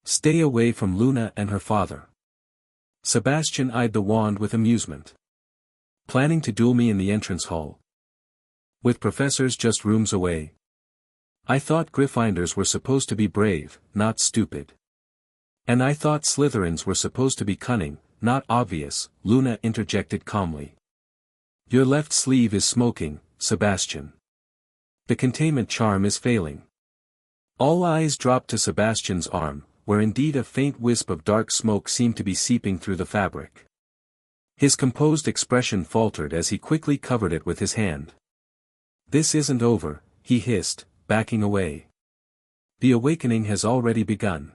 "Stay away from Luna and her father." Sebastian eyed the wand with amusement. "Planning to duel me in the entrance hall? With professors just rooms away? I thought Gryffindors were supposed to be brave, not stupid. And I thought Slytherins were supposed to be cunning, not obvious," Luna interjected calmly. "Your left sleeve is smoking, Sebastian. The containment charm is failing." All eyes dropped to Sebastian's arm, where indeed a faint wisp of dark smoke seemed to be seeping through the fabric. His composed expression faltered as he quickly covered it with his hand. "This isn't over," he hissed, backing away. "The awakening has already begun."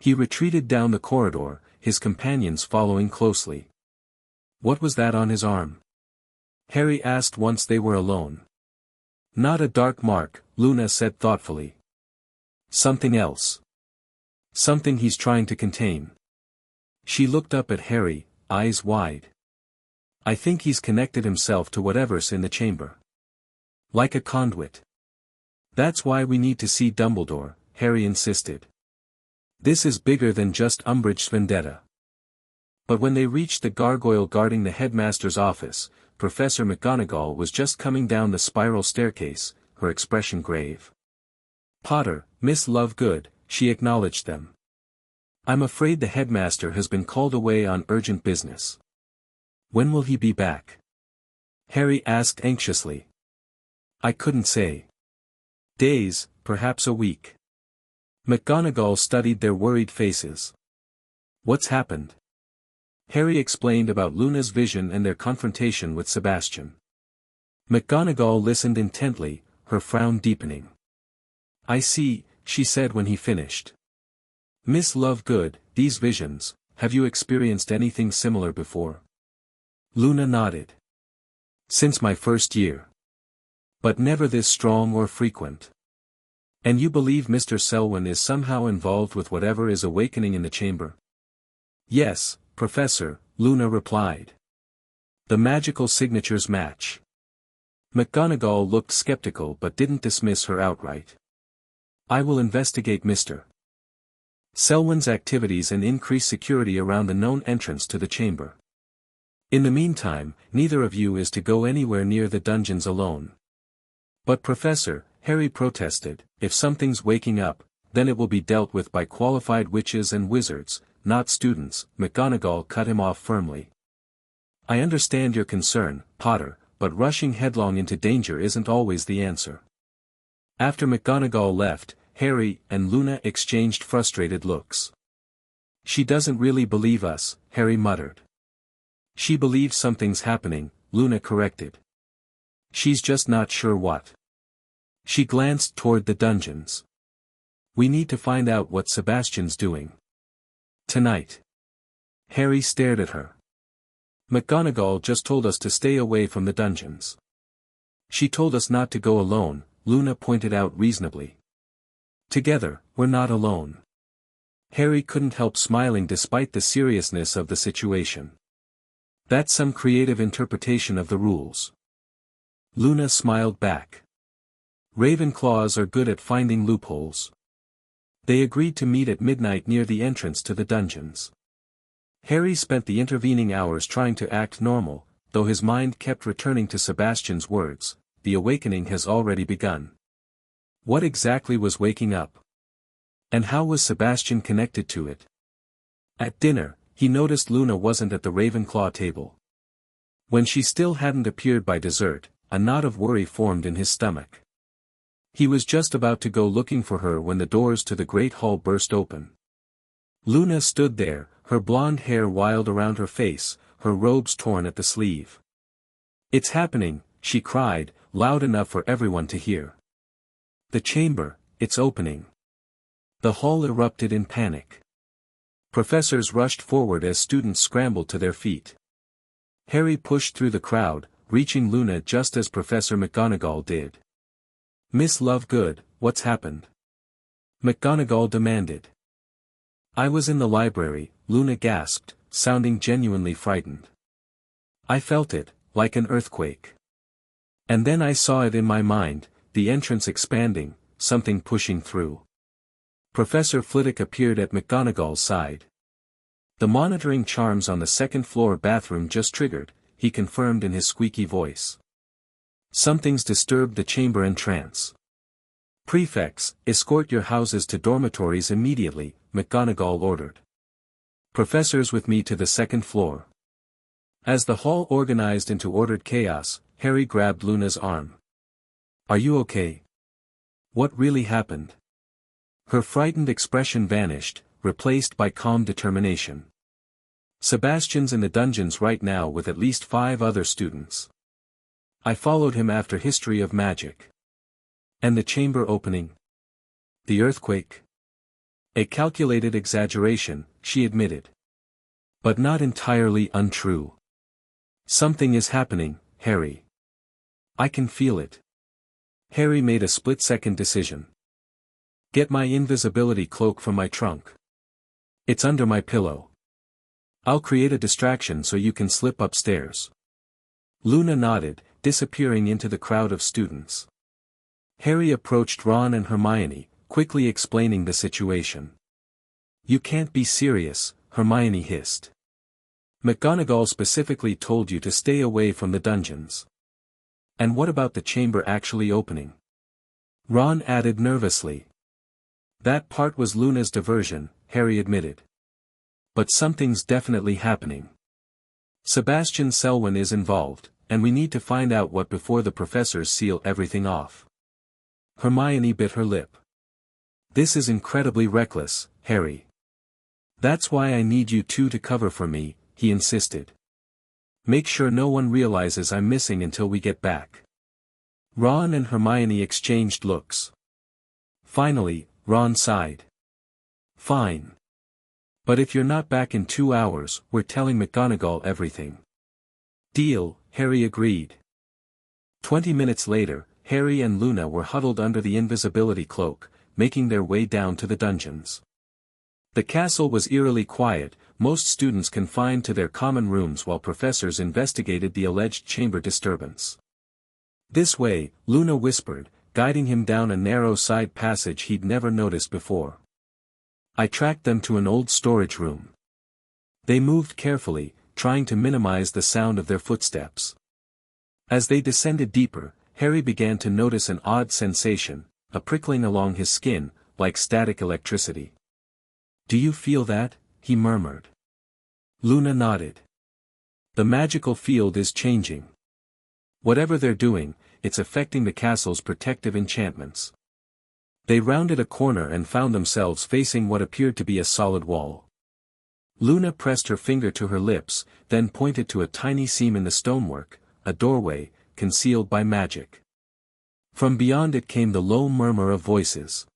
He retreated down the corridor, his companions following closely. "What was that on his arm?" Harry asked once they were alone. "Not a dark mark," Luna said thoughtfully. "Something else. Something he's trying to contain." She looked up at Harry, eyes wide. "I think he's connected himself to whatever's in the chamber. Like a conduit. That's why we need to see Dumbledore," Harry insisted. "This is bigger than just Umbridge's vendetta." But when they reached the gargoyle guarding the headmaster's office, Professor McGonagall was just coming down the spiral staircase, her expression grave. "Potter, Miss Lovegood," she acknowledged them. "I'm afraid the headmaster has been called away on urgent business." "When will he be back?" Harry asked anxiously. "I couldn't say. Days, perhaps a week." McGonagall studied their worried faces. "What's happened?" Harry explained about Luna's vision and their confrontation with Sebastian. McGonagall listened intently, her frown deepening. "I see," she said when he finished. "Miss Lovegood, these visions, have you experienced anything similar before?" Luna nodded. "Since my first year. But never this strong or frequent." "And you believe Mr. Selwyn is somehow involved with whatever is awakening in the chamber?" "Yes, Professor," Luna replied. "The magical signatures match." McGonagall looked skeptical but didn't dismiss her outright. "I will investigate Mr. Selwyn's activities and increase security around the known entrance to the chamber. In the meantime, neither of you is to go anywhere near the dungeons alone." "But Professor," Harry protested, "if something's waking up, then it will be dealt with by qualified witches and wizards, not students." McGonagall cut him off firmly. "I understand your concern, Potter, but rushing headlong into danger isn't always the answer." After McGonagall left, Harry and Luna exchanged frustrated looks. "She doesn't really believe us," Harry muttered. "She believes something's happening," Luna corrected. "She's just not sure what." She glanced toward the dungeons. "We need to find out what Sebastian's doing. Tonight." Harry stared at her. "McGonagall just told us to stay away from the dungeons." "She told us not to go alone," Luna pointed out reasonably. Together, we're not alone. Harry couldn't help smiling despite the seriousness of the situation. That's some creative interpretation of the rules. Luna smiled back. Ravenclaws are good at finding loopholes. They agreed to meet at midnight near the entrance to the dungeons. Harry spent the intervening hours trying to act normal, though his mind kept returning to Sebastian's words, "The awakening has already begun." What exactly was waking up? And how was Sebastian connected to it? At dinner, he noticed Luna wasn't at the Ravenclaw table. When she still hadn't appeared by dessert, a knot of worry formed in his stomach. He was just about to go looking for her when the doors to the great hall burst open. Luna stood there, her blonde hair wild around her face, her robes torn at the sleeve. "It's happening," she cried, loud enough for everyone to hear. "The chamber, it's opening." The hall erupted in panic. Professors rushed forward as students scrambled to their feet. Harry pushed through the crowd, reaching Luna just as Professor McGonagall did. "Miss Lovegood, what's happened?" McGonagall demanded. "I was in the library," Luna gasped, sounding genuinely frightened. "I felt it, like an earthquake. And then I saw it in my mind, the entrance expanding, something pushing through." Professor Flitwick appeared at McGonagall's side. "The monitoring charms on the second-floor bathroom just triggered," he confirmed in his squeaky voice. "Something's disturbed the chamber entrance. Prefects, escort your houses to dormitories immediately," McGonagall ordered. "Professors with me to the second floor." As the hall organized into ordered chaos, Harry grabbed Luna's arm. "Are you okay? What really happened?" Her frightened expression vanished, replaced by calm determination. "Sebastian's in the dungeons right now with at least 5 other students. I followed him after History of Magic. And the chamber opening? The earthquake?" "A calculated exaggeration," she admitted. "But not entirely untrue. Something is happening, Harry. I can feel it." Harry made a split-second decision. "Get my invisibility cloak from my trunk. It's under my pillow. I'll create a distraction so you can slip upstairs." Luna nodded, disappearing into the crowd of students. Harry approached Ron and Hermione, quickly explaining the situation. "You can't be serious," Hermione hissed. "McGonagall specifically told you to stay away from the dungeons." "And what about the chamber actually opening?" Ron added nervously. "That part was Luna's diversion," Harry admitted. "But something's definitely happening. Sebastian Selwyn is involved, and we need to find out what before the professors seal everything off." Hermione bit her lip. "This is incredibly reckless, Harry. That's why I need you two to cover for me," he insisted. "Make sure no one realizes I'm missing until we get back." Ron and Hermione exchanged looks. Finally, Ron sighed. "Fine. But if you're not back in 2 hours, we're telling McGonagall everything." "Deal," Harry agreed. 20 minutes later, Harry and Luna were huddled under the invisibility cloak, making their way down to the dungeons. The castle was eerily quiet, most students confined to their common rooms while professors investigated the alleged chamber disturbance. "This way," Luna whispered, guiding him down a narrow side passage he'd never noticed before. I tracked them to an old storage room. They moved carefully, trying to minimize the sound of their footsteps. As they descended deeper, Harry began to notice an odd sensation, a prickling along his skin, like static electricity. "Do you feel that?" he murmured. Luna nodded. "The magical field is changing. Whatever they're doing, it's affecting the castle's protective enchantments." They rounded a corner and found themselves facing what appeared to be a solid wall. Luna pressed her finger to her lips, then pointed to a tiny seam in the stonework, a doorway, concealed by magic. From beyond it came the low murmur of voices.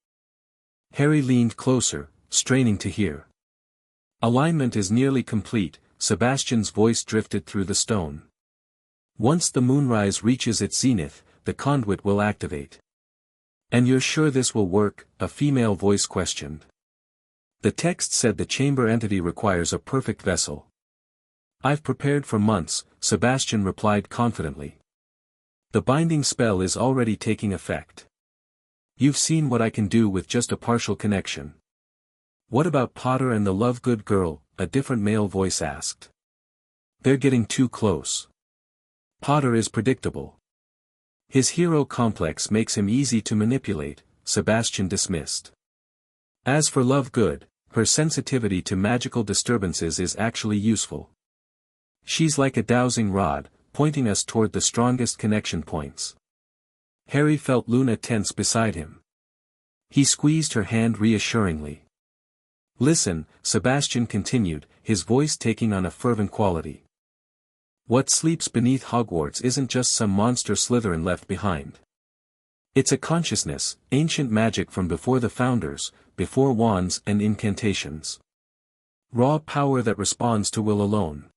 Harry leaned closer, straining to hear. "Alignment is nearly complete," Sebastian's voice drifted through the stone. "Once the moonrise reaches its zenith, the conduit will activate." "And you're sure this will work?" a female voice questioned. The text said the chamber entity requires a perfect vessel. "I've prepared for months," Sebastian replied confidently. "The binding spell is already taking effect. You've seen what I can do with just a partial connection." "What about Potter and the Lovegood girl?" a different male voice asked. "They're getting too close. Potter is predictable. His hero complex makes him easy to manipulate," Sebastian dismissed. "As for Lovegood, her sensitivity to magical disturbances is actually useful. She's like a dowsing rod, pointing us toward the strongest connection points." Harry felt Luna tense beside him. He squeezed her hand reassuringly. "Listen," Sebastian continued, his voice taking on a fervent quality. "What sleeps beneath Hogwarts isn't just some monster Slytherin left behind. It's a consciousness, ancient magic from before the Founders, before wands and incantations. Raw power that responds to will alone.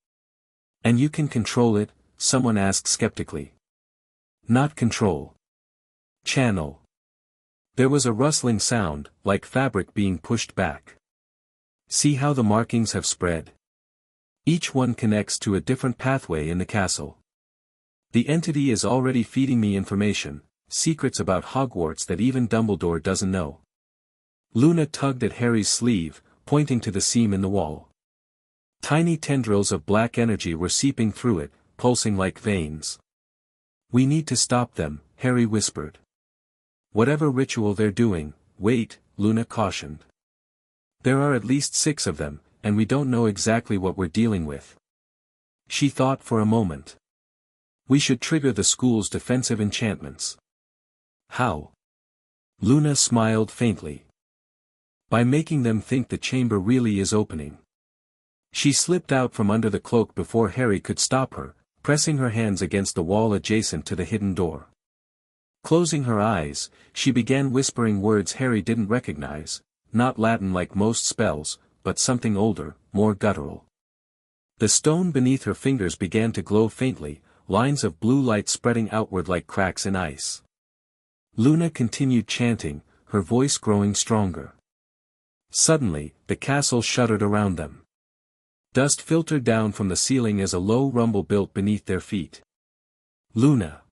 And you can control it?" someone asked skeptically. "Not control. Channel." There was a rustling sound, like fabric being pushed back. "See how the markings have spread? Each one connects to a different pathway in the castle. The entity is already feeding me information, secrets about Hogwarts that even Dumbledore doesn't know." Luna tugged at Harry's sleeve, pointing to the seam in the wall. Tiny tendrils of black energy were seeping through it, pulsing like veins. "We need to stop them," Harry whispered. "Whatever ritual they're doing, wait," Luna cautioned. "There are at least 6 of them, and we don't know exactly what we're dealing with." She thought for a moment. "We should trigger the school's defensive enchantments." "How?" Luna smiled faintly. "By making them think the chamber really is opening." She slipped out from under the cloak before Harry could stop her, pressing her hands against the wall adjacent to the hidden door. Closing her eyes, she began whispering words Harry didn't recognize, not Latin like most spells, but something older, more guttural. The stone beneath her fingers began to glow faintly, lines of blue light spreading outward like cracks in ice. Luna continued chanting, her voice growing stronger. Suddenly, the castle shuddered around them. Dust filtered down from the ceiling as a low rumble built beneath their feet. "Luna!"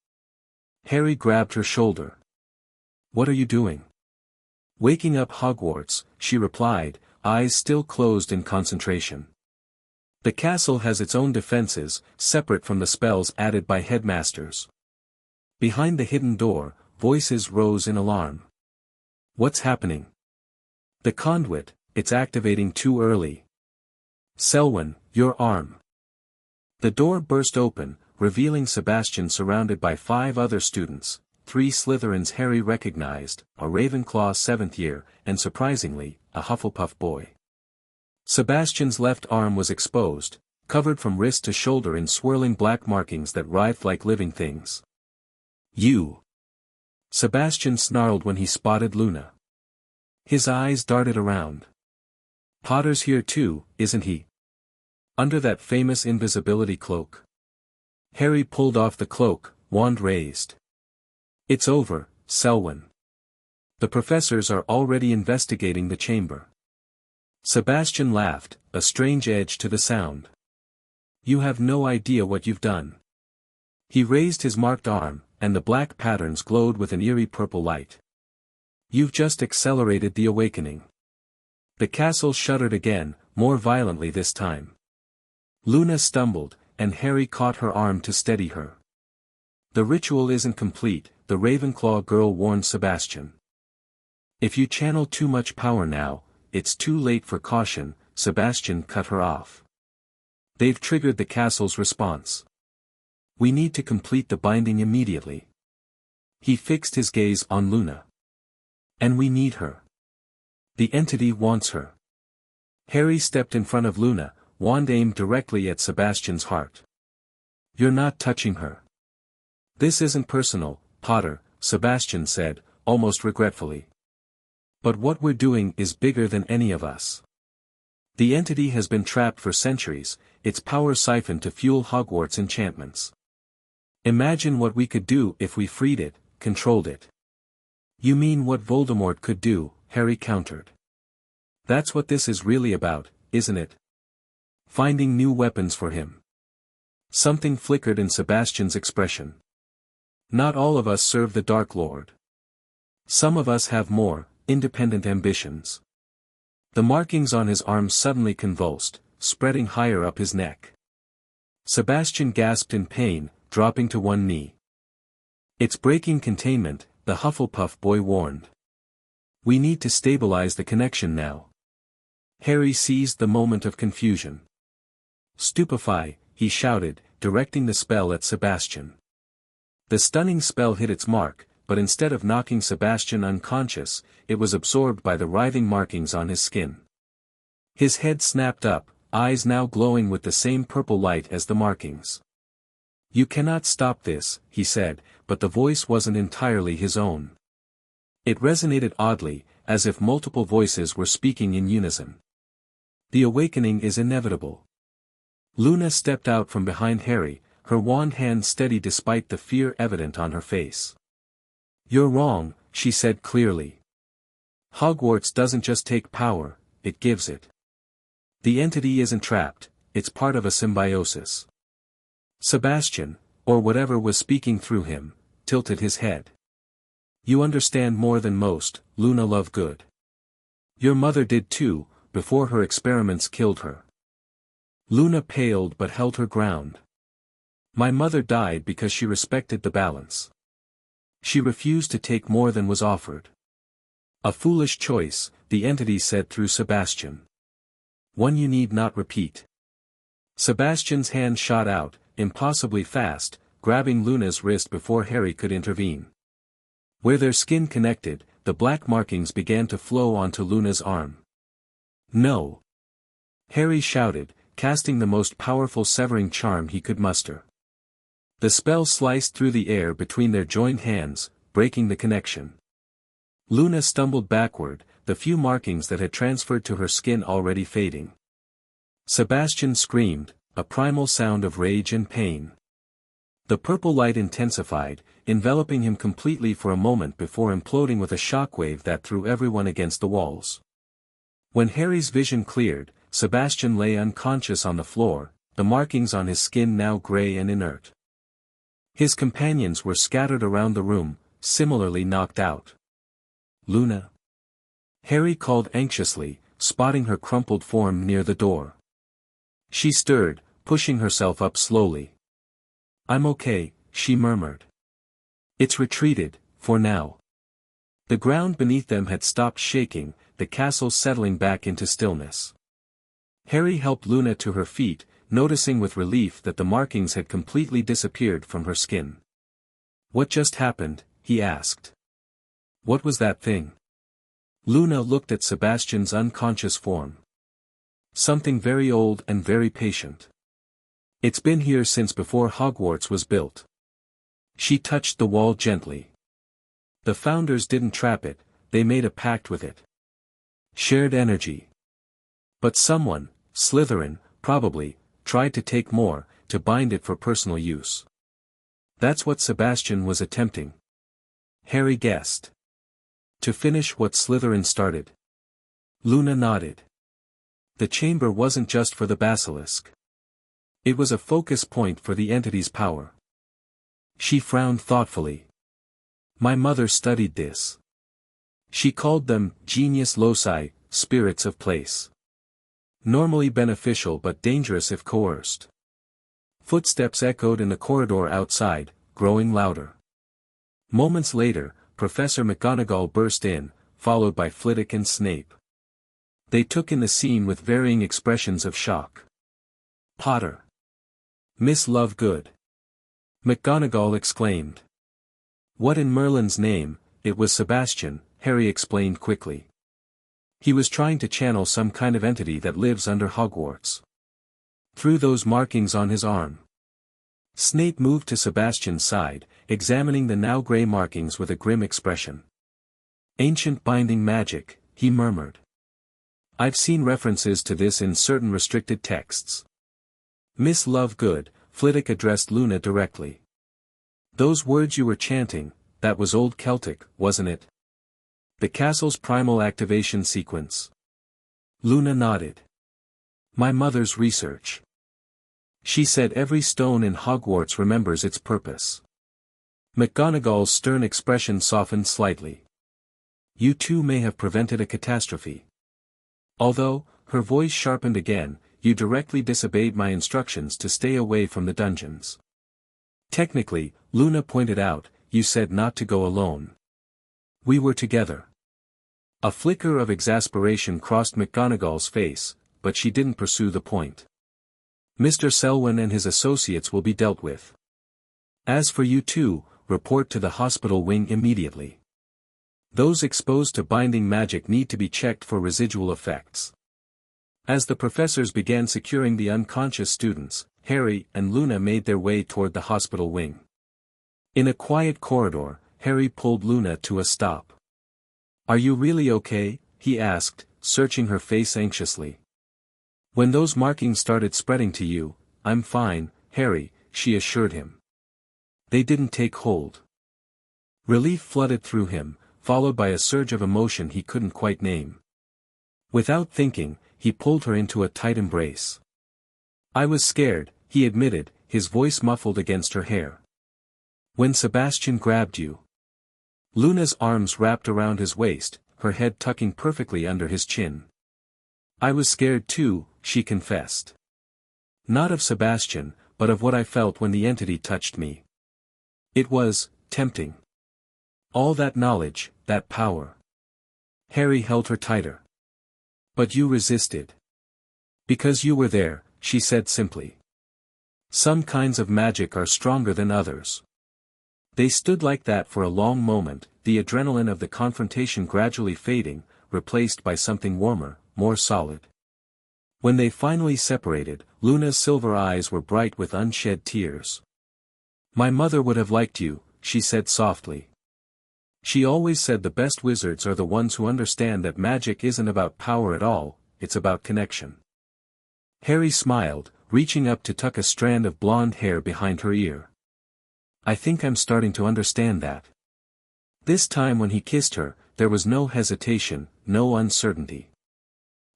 Harry grabbed her shoulder. "What are you doing?" "Waking up Hogwarts," she replied, eyes still closed in concentration. "The castle has its own defenses, separate from the spells added by headmasters." Behind the hidden door, voices rose in alarm. "What's happening?" "The conduit, it's activating too early." "Selwyn, your arm." The door burst open, revealing Sebastian surrounded by 5 other students, 3 Slytherins Harry recognized, a Ravenclaw 7th year, and surprisingly, a Hufflepuff boy. Sebastian's left arm was exposed, covered from wrist to shoulder in swirling black markings that writhed like living things. "You!" Sebastian snarled when he spotted Luna. His eyes darted around. "Potter's here too, isn't he? Under that famous invisibility cloak." Harry pulled off the cloak, wand raised. "It's over, Selwyn. The professors are already investigating the chamber." Sebastian laughed, a strange edge to the sound. "You have no idea what you've done." He raised his marked arm, and the black patterns glowed with an eerie purple light. "You've just accelerated the awakening." The castle shuddered again, more violently this time. Luna stumbled, and Harry caught her arm to steady her. "The ritual isn't complete," the Ravenclaw girl warned Sebastian. "If you channel too much power now, it's too late for caution," Sebastian cut her off. "They've triggered the castle's response. We need to complete the binding immediately." He fixed his gaze on Luna. "And we need her. The entity wants her." Harry stepped in front of Luna, wand aimed directly at Sebastian's heart. "You're not touching her." "This isn't personal, Potter," Sebastian said, almost regretfully. "But what we're doing is bigger than any of us. The entity has been trapped for centuries, its power siphoned to fuel Hogwarts enchantments. Imagine what we could do if we freed it, controlled it." You mean what Voldemort could do, Harry countered. That's what this is really about, isn't it? Finding new weapons for him. Something flickered in Sebastian's expression. Not all of us serve the Dark Lord. Some of us have more, independent ambitions. The markings on his arms suddenly convulsed, spreading higher up his neck. Sebastian gasped in pain, dropping to one knee. It's breaking containment, the Hufflepuff boy warned. We need to stabilize the connection now. Harry seized the moment of confusion. Stupefy, he shouted, directing the spell at Sebastian. The stunning spell hit its mark, but instead of knocking Sebastian unconscious, it was absorbed by the writhing markings on his skin. His head snapped up, eyes now glowing with the same purple light as the markings. You cannot stop this, he said, but the voice wasn't entirely his own. It resonated oddly, as if multiple voices were speaking in unison. The awakening is inevitable. Luna stepped out from behind Harry, her wand hand steady despite the fear evident on her face. You're wrong, she said clearly. Hogwarts doesn't just take power, it gives it. The entity isn't trapped, it's part of a symbiosis. Sebastian, or whatever was speaking through him, tilted his head. You understand more than most, Luna Lovegood. Your mother did too, before her experiments killed her. Luna paled but held her ground. My mother died because she respected the balance. She refused to take more than was offered. A foolish choice, the entity said through Sebastian. One you need not repeat. Sebastian's hand shot out, impossibly fast, grabbing Luna's wrist before Harry could intervene. Where their skin connected, the black markings began to flow onto Luna's arm. No! Harry shouted, casting the most powerful severing charm he could muster. The spell sliced through the air between their joined hands, breaking the connection. Luna stumbled backward, the few markings that had transferred to her skin already fading. Sebastian screamed, a primal sound of rage and pain. The purple light intensified, enveloping him completely for a moment before imploding with a shockwave that threw everyone against the walls. When Harry's vision cleared, Sebastian lay unconscious on the floor, the markings on his skin now gray and inert. His companions were scattered around the room, similarly knocked out. Luna? Harry called anxiously, spotting her crumpled form near the door. She stirred, pushing herself up slowly. I'm okay, she murmured. It's retreated, for now. The ground beneath them had stopped shaking, the castle settling back into stillness. Harry helped Luna to her feet, noticing with relief that the markings had completely disappeared from her skin. What just happened? He asked. What was that thing? Luna looked at Sebastian's unconscious form. Something very old and very patient. It's been here since before Hogwarts was built. She touched the wall gently. The founders didn't trap it, they made a pact with it. Shared energy. But someone, Slytherin, probably, tried to take more, to bind it for personal use. That's what Sebastian was attempting. Harry guessed. To finish what Slytherin started. Luna nodded. The chamber wasn't just for the basilisk. It was a focus point for the entity's power. She frowned thoughtfully. My mother studied this. She called them genius loci, spirits of place. Normally beneficial but dangerous if coerced. Footsteps echoed in the corridor outside, growing louder. Moments later, Professor McGonagall burst in, followed by Flitwick and Snape. They took in the scene with varying expressions of shock. Potter. Miss Lovegood. McGonagall exclaimed. What in Merlin's name? It was Sebastian, Harry explained quickly. He was trying to channel some kind of entity that lives under Hogwarts. Through those markings on his arm. Snape moved to Sebastian's side, examining the now grey markings with a grim expression. Ancient binding magic, he murmured. I've seen references to this in certain restricted texts. Miss Lovegood, Flitwick addressed Luna directly. Those words you were chanting, that was Old Celtic, wasn't it? The castle's primal activation sequence. Luna nodded. My mother's research. She said every stone in Hogwarts remembers its purpose. McGonagall's stern expression softened slightly. You two may have prevented a catastrophe. Although, her voice sharpened again, you directly disobeyed my instructions to stay away from the dungeons. Technically, Luna pointed out, you said not to go alone. We were together. A flicker of exasperation crossed McGonagall's face, but she didn't pursue the point. Mr. Selwyn and his associates will be dealt with. As for you two, report to the hospital wing immediately. Those exposed to binding magic need to be checked for residual effects. As the professors began securing the unconscious students, Harry and Luna made their way toward the hospital wing. In a quiet corridor, Harry pulled Luna to a stop. Are you really okay? He asked, searching her face anxiously. When those markings started spreading to you, I'm fine, Harry, she assured him. They didn't take hold. Relief flooded through him, followed by a surge of emotion he couldn't quite name. Without thinking, he pulled her into a tight embrace. I was scared, he admitted, his voice muffled against her hair. When Sebastian grabbed you. Luna's arms wrapped around his waist, her head tucking perfectly under his chin. I was scared too, she confessed. Not of Sebastian, but of what I felt when the entity touched me. It was tempting. All that knowledge, that power. Harry held her tighter. But you resisted. Because you were there, she said simply. Some kinds of magic are stronger than others. They stood like that for a long moment, the adrenaline of the confrontation gradually fading, replaced by something warmer, more solid. When they finally separated, Luna's silver eyes were bright with unshed tears. My mother would have liked you, she said softly. She always said the best wizards are the ones who understand that magic isn't about power at all, it's about connection. Harry smiled, reaching up to tuck a strand of blonde hair behind her ear. I think I'm starting to understand that. This time when he kissed her, there was no hesitation, no uncertainty.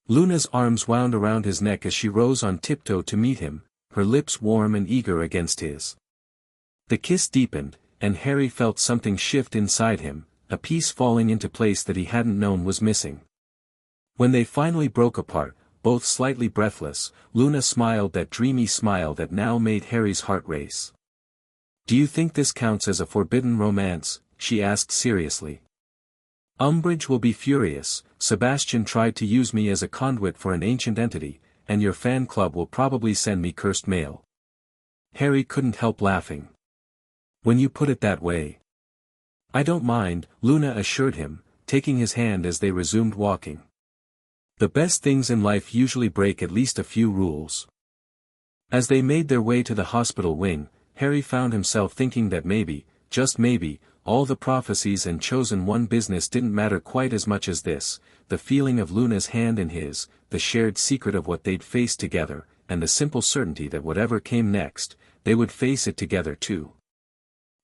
Luna's arms wound around his neck as she rose on tiptoe to meet him, her lips warm and eager against his. The kiss deepened, and Harry felt something shift inside him, a piece falling into place that he hadn't known was missing. When they finally broke apart, both slightly breathless, Luna smiled that dreamy smile that now made Harry's heart race. Do you think this counts as a forbidden romance? She asked seriously. Umbridge will be furious. Sebastian tried to use me as a conduit for an ancient entity, and your fan club will probably send me cursed mail. Harry couldn't help laughing. When you put it that way. I don't mind, Luna assured him, taking his hand as they resumed walking. The best things in life usually break at least a few rules. As they made their way to the hospital wing, Harry found himself thinking that maybe, just maybe, all the prophecies and chosen one business didn't matter quite as much as this, the feeling of Luna's hand in his, the shared secret of what they'd face together, and the simple certainty that whatever came next, they would face it together too.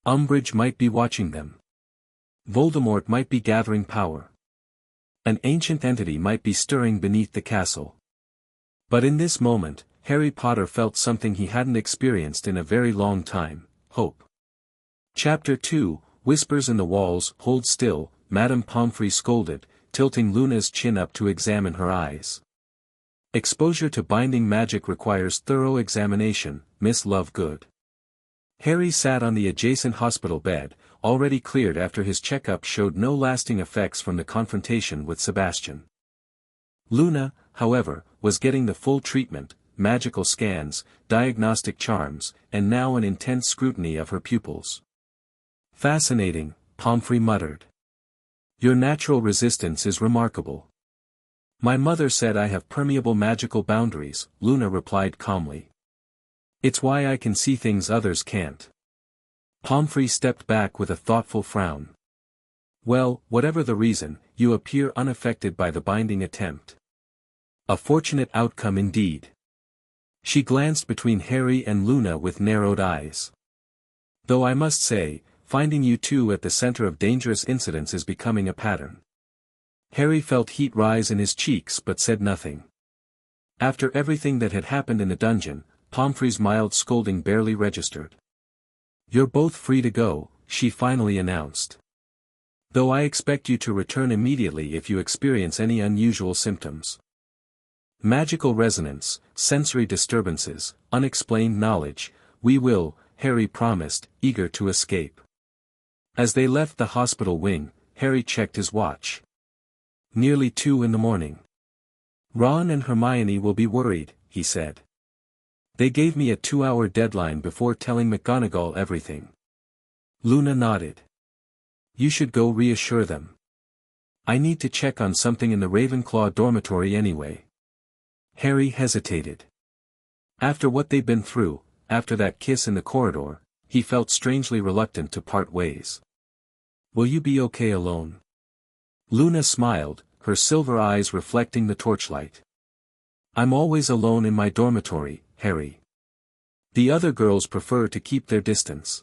Umbridge might be watching them. Voldemort might be gathering power. An ancient entity might be stirring beneath the castle. But in this moment, Harry Potter felt something he hadn't experienced in a very long time, hope. Chapter 2, Whispers in the Walls. Hold still, Madame Pomfrey scolded, tilting Luna's chin up to examine her eyes. Exposure to binding magic requires thorough examination, Miss Lovegood. Harry sat on the adjacent hospital bed, already cleared after his checkup showed no lasting effects from the confrontation with Sebastian. Luna, however, was getting the full treatment, magical scans, diagnostic charms, and now an intense scrutiny of her pupils. Fascinating, Pomfrey muttered. Your natural resistance is remarkable. My mother said I have permeable magical boundaries, Luna replied calmly. It's why I can see things others can't. Pomfrey stepped back with a thoughtful frown. Well, whatever the reason, you appear unaffected by the binding attempt. A fortunate outcome indeed. She glanced between Harry and Luna with narrowed eyes. Though I must say, finding you two at the center of dangerous incidents is becoming a pattern. Harry felt heat rise in his cheeks but said nothing. After everything that had happened in the dungeon, Pomfrey's mild scolding barely registered. "You're both free to go," she finally announced. "Though I expect you to return immediately if you experience any unusual symptoms. Magical resonance, sensory disturbances, unexplained knowledge, we will," Harry promised, eager to escape. As they left the hospital wing, Harry checked his watch. Nearly 2 a.m. "Ron and Hermione will be worried," he said. "They gave me a 2-hour deadline before telling McGonagall everything." Luna nodded. "You should go reassure them. I need to check on something in the Ravenclaw dormitory anyway." Harry hesitated. After what they'd been through, after that kiss in the corridor, he felt strangely reluctant to part ways. "Will you be okay alone?" Luna smiled, her silver eyes reflecting the torchlight. "I'm always alone in my dormitory, Harry. The other girls prefer to keep their distance."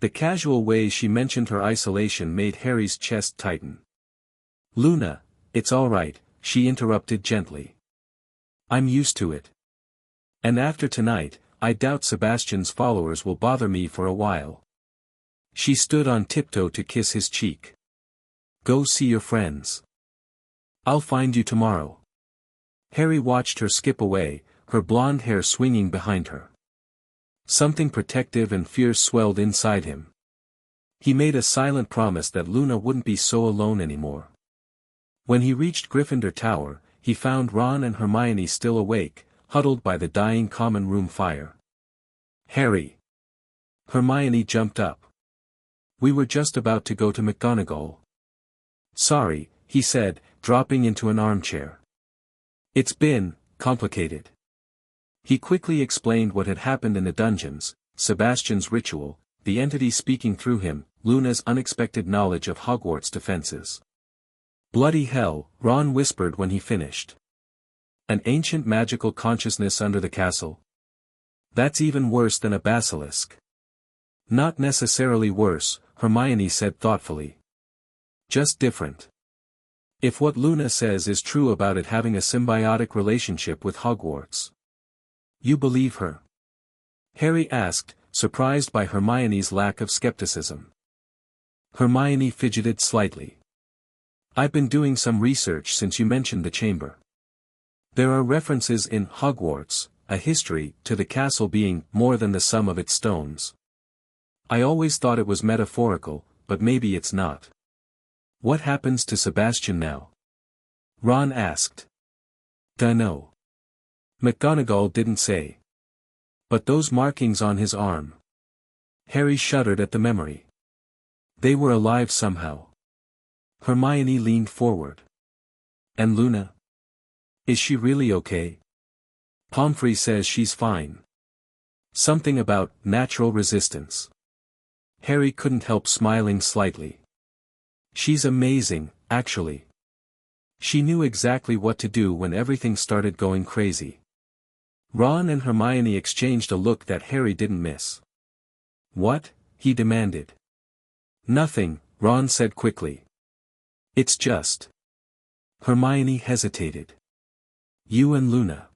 The casual way she mentioned her isolation made Harry's chest tighten. "Luna, it's all right," she interrupted gently. "I'm used to it. And after tonight, I doubt Sebastian's followers will bother me for a while." She stood on tiptoe to kiss his cheek. "Go see your friends. I'll find you tomorrow." Harry watched her skip away, her blonde hair swinging behind her. Something protective and fierce swelled inside him. He made a silent promise that Luna wouldn't be so alone anymore. When he reached Gryffindor Tower, he found Ron and Hermione still awake, huddled by the dying common room fire. "Harry!" Hermione jumped up. "We were just about to go to McGonagall." "Sorry," he said, dropping into an armchair. "It's been complicated." He quickly explained what had happened in the dungeons, Sebastian's ritual, the entity speaking through him, Luna's unexpected knowledge of Hogwarts defenses. "Bloody hell," Ron whispered when he finished. "An ancient magical consciousness under the castle? That's even worse than a basilisk." "Not necessarily worse," Hermione said thoughtfully. "Just different. If what Luna says is true about it having a symbiotic relationship with Hogwarts." "You believe her?" Harry asked, surprised by Hermione's lack of skepticism. Hermione fidgeted slightly. "I've been doing some research since you mentioned the chamber. There are references in Hogwarts, a history, to the castle being more than the sum of its stones. I always thought it was metaphorical, but maybe it's not." "What happens to Sebastian now?" Ron asked. "Dunno. McGonagall didn't say. But those markings on his arm." Harry shuddered at the memory. They were alive somehow. Hermione leaned forward. "And Luna? Is she really okay?" "Pomfrey says she's fine. Something about natural resistance." Harry couldn't help smiling slightly. "She's amazing, actually. She knew exactly what to do when everything started going crazy." Ron and Hermione exchanged a look that Harry didn't miss. "What?" he demanded. "Nothing," Ron said quickly. "It's just." Hermione hesitated. "You and Luna.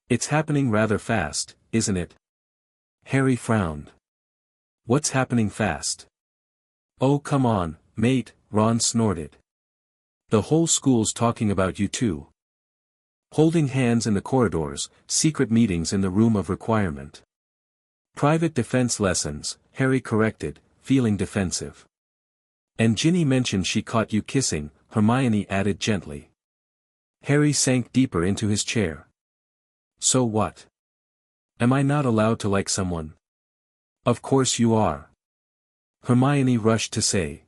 It's happening rather fast, isn't it?" Harry frowned. "What's happening fast?" "Oh come on, mate," Ron snorted. "The whole school's talking about you two. Holding hands in the corridors, secret meetings in the room of requirement. Private defense lessons," Harry corrected, feeling defensive. "And Ginny mentioned she caught you kissing," Hermione added gently. Harry sank deeper into his chair. "So what? Am I not allowed to like someone?" "Of course you are." Hermione rushed to say.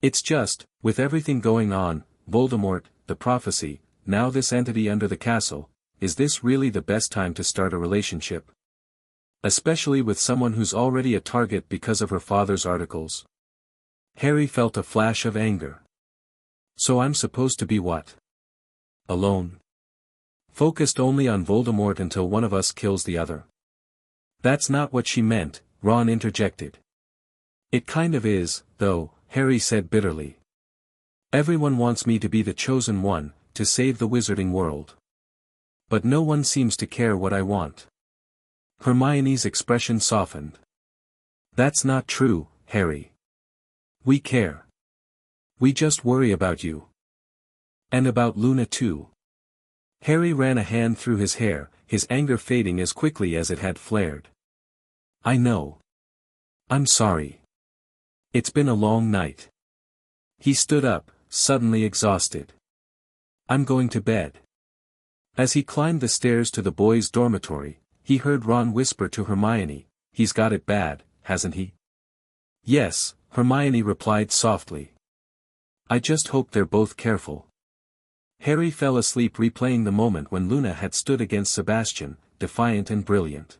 "It's just, with everything going on, Voldemort, the prophecy, now this entity under the castle, is this really the best time to start a relationship? Especially with someone who's already a target because of her father's articles." Harry felt a flash of anger. "So I'm supposed to be what? Alone? Focused only on Voldemort until one of us kills the other?" "That's not what she meant," Ron interjected. "It kind of is, though," Harry said bitterly. Everyone wants me to be the chosen one, to save the wizarding world. But no one seems to care what I want. Hermione's expression softened. That's not true, Harry. We care. We just worry about you. And about Luna too. Harry ran a hand through his hair, his anger fading as quickly as it had flared. I know. I'm sorry. It's been a long night. He stood up, suddenly exhausted. I'm going to bed. As he climbed the stairs to the boys' dormitory, he heard Ron whisper to Hermione, "He's got it bad, hasn't he?" "Yes," Hermione replied softly. "I just hope they're both careful." Harry fell asleep replaying the moment when Luna had stood against Sebastian, defiant and brilliant.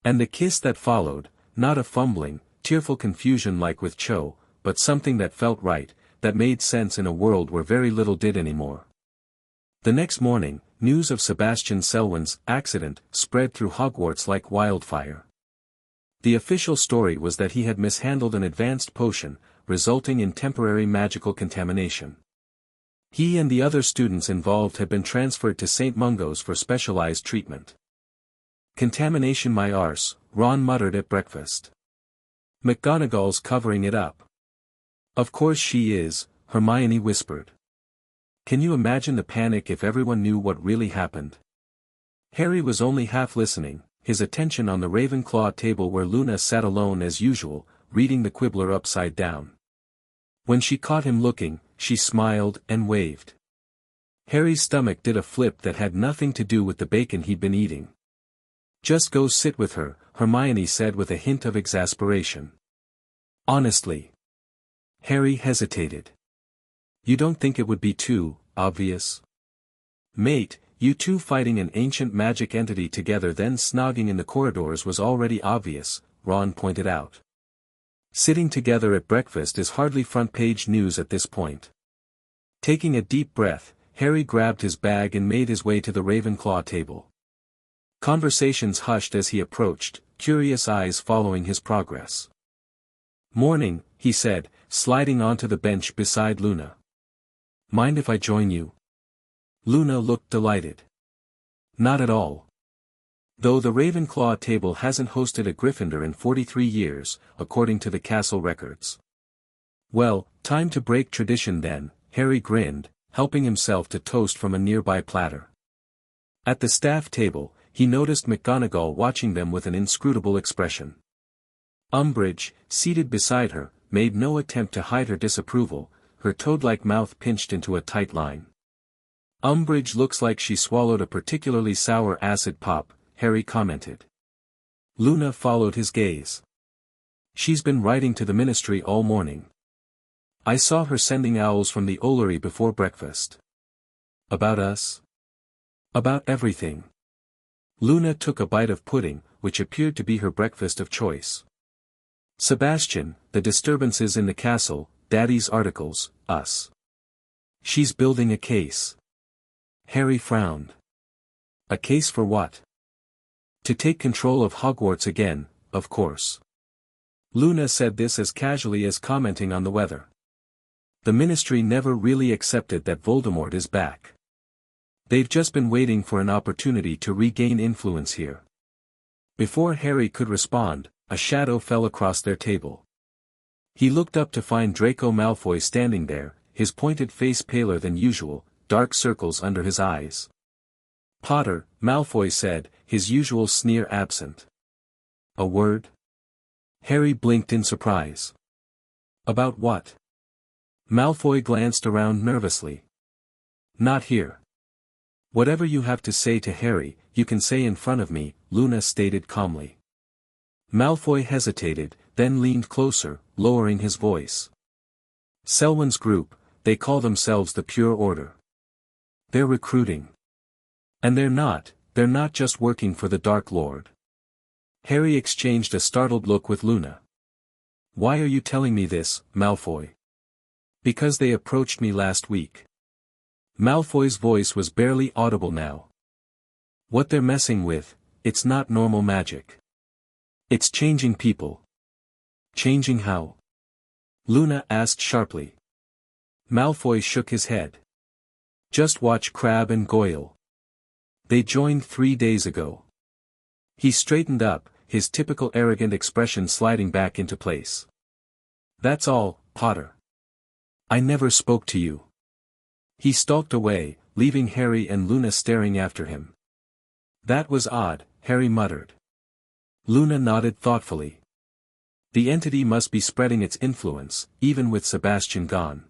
And the kiss that followed, not a fumbling, tearful confusion like with Cho, but something that felt right, that made sense in a world where very little did anymore. The next morning, news of Sebastian Selwyn's accident spread through Hogwarts like wildfire. The official story was that he had mishandled an advanced potion, resulting in temporary magical contamination. He and the other students involved had been transferred to St. Mungo's for specialized treatment. "Contamination my arse," Ron muttered at breakfast. "McGonagall's covering it up." "Of course she is," Hermione whispered. "Can you imagine the panic if everyone knew what really happened?" Harry was only half listening, his attention on the Ravenclaw table where Luna sat alone as usual, reading the Quibbler upside down. When she caught him looking, she smiled and waved. Harry's stomach did a flip that had nothing to do with the bacon he'd been eating. "Just go sit with her," Hermione said with a hint of exasperation. "Honestly." Harry hesitated. "You don't think it would be too obvious?" "Mate, you two fighting an ancient magic entity together then snogging in the corridors was already obvious," Ron pointed out. "Sitting together at breakfast is hardly front-page news at this point." Taking a deep breath, Harry grabbed his bag and made his way to the Ravenclaw table. Conversations hushed as he approached, curious eyes following his progress. "Morning," he said, sliding onto the bench beside Luna. "Mind if I join you?" Luna looked delighted. "Not at all. Though the Ravenclaw table hasn't hosted a Gryffindor in 43 years, according to the castle records." "Well, time to break tradition then," Harry grinned, helping himself to toast from a nearby platter. At the staff table, he noticed McGonagall watching them with an inscrutable expression. Umbridge, seated beside her, made no attempt to hide her disapproval, her toad-like mouth pinched into a tight line. "Umbridge looks like she swallowed a particularly sour acid pop," Harry commented. Luna followed his gaze. "She's been writing to the ministry all morning. I saw her sending owls from the Ollery before breakfast." "About us?" "About everything." Luna took a bite of pudding, which appeared to be her breakfast of choice. "Sebastian, the disturbances in the castle, Daddy's articles, us. She's building a case." Harry frowned. "A case for what?" "To take control of Hogwarts again, of course." Luna said this as casually as commenting on the weather. "The ministry never really accepted that Voldemort is back. They've just been waiting for an opportunity to regain influence here." Before Harry could respond, a shadow fell across their table. He looked up to find Draco Malfoy standing there, his pointed face paler than usual, dark circles under his eyes. "Potter," Malfoy said, his usual sneer absent. "A word?" Harry blinked in surprise. "About what?" Malfoy glanced around nervously. "Not here." "Whatever you have to say to Harry, you can say in front of me," Luna stated calmly. Malfoy hesitated, then leaned closer, lowering his voice. "Selwyn's group, they call themselves the Pure Order. They're recruiting. And they're not just working for the Dark Lord." Harry exchanged a startled look with Luna. "Why are you telling me this, Malfoy?" "Because they approached me last week." Malfoy's voice was barely audible now. "What they're messing with, it's not normal magic. It's changing people." "Changing how?" Luna asked sharply. Malfoy shook his head. Just watch Crabbe and Goyle. They joined 3 days ago. He straightened up, his typical arrogant expression sliding back into place. That's all, Potter. I never spoke to you. He stalked away, leaving Harry and Luna staring after him. That was odd, Harry muttered. Luna nodded thoughtfully. The entity must be spreading its influence, even with Sebastian gone.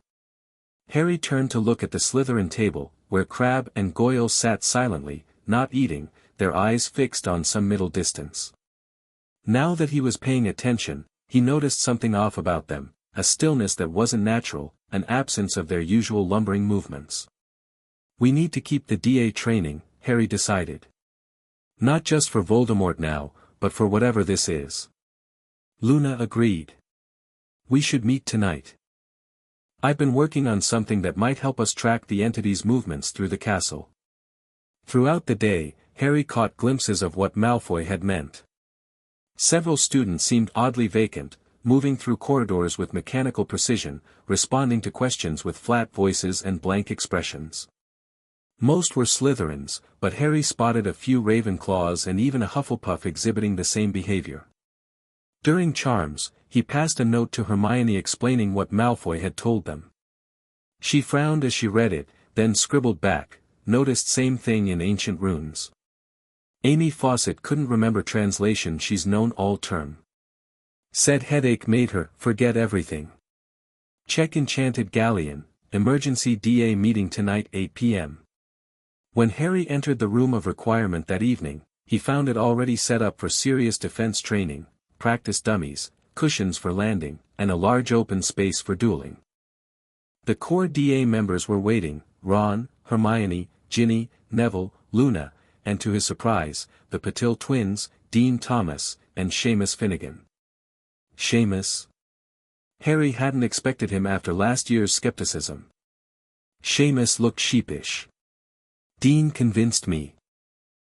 Harry turned to look at the Slytherin table, where Crabbe and Goyle sat silently, not eating, their eyes fixed on some middle distance. Now that he was paying attention, he noticed something off about them, a stillness that wasn't natural, an absence of their usual lumbering movements. We need to keep the DA training, Harry decided. Not just for Voldemort now, but for whatever this is. Luna agreed. We should meet tonight. I've been working on something that might help us track the entity's movements through the castle. Throughout the day, Harry caught glimpses of what Malfoy had meant. Several students seemed oddly vacant, moving through corridors with mechanical precision, responding to questions with flat voices and blank expressions. Most were Slytherins, but Harry spotted a few Ravenclaws and even a Hufflepuff exhibiting the same behavior. During charms, he passed a note to Hermione explaining what Malfoy had told them. She frowned as she read it, then scribbled back, noticed same thing in ancient runes. Amy Fawcett couldn't remember translation she's known all term. Said headache made her forget everything. Check Enchanted Galleon, emergency DA meeting tonight 8 p.m. When Harry entered the room of requirement that evening, he found it already set up for serious defense training, practice dummies, cushions for landing, and a large open space for dueling. The core DA members were waiting, Ron, Hermione, Ginny, Neville, Luna, and to his surprise, the Patil twins, Dean Thomas, and Seamus Finnegan. Seamus? Harry hadn't expected him after last year's skepticism. Seamus looked sheepish. Dean convinced me.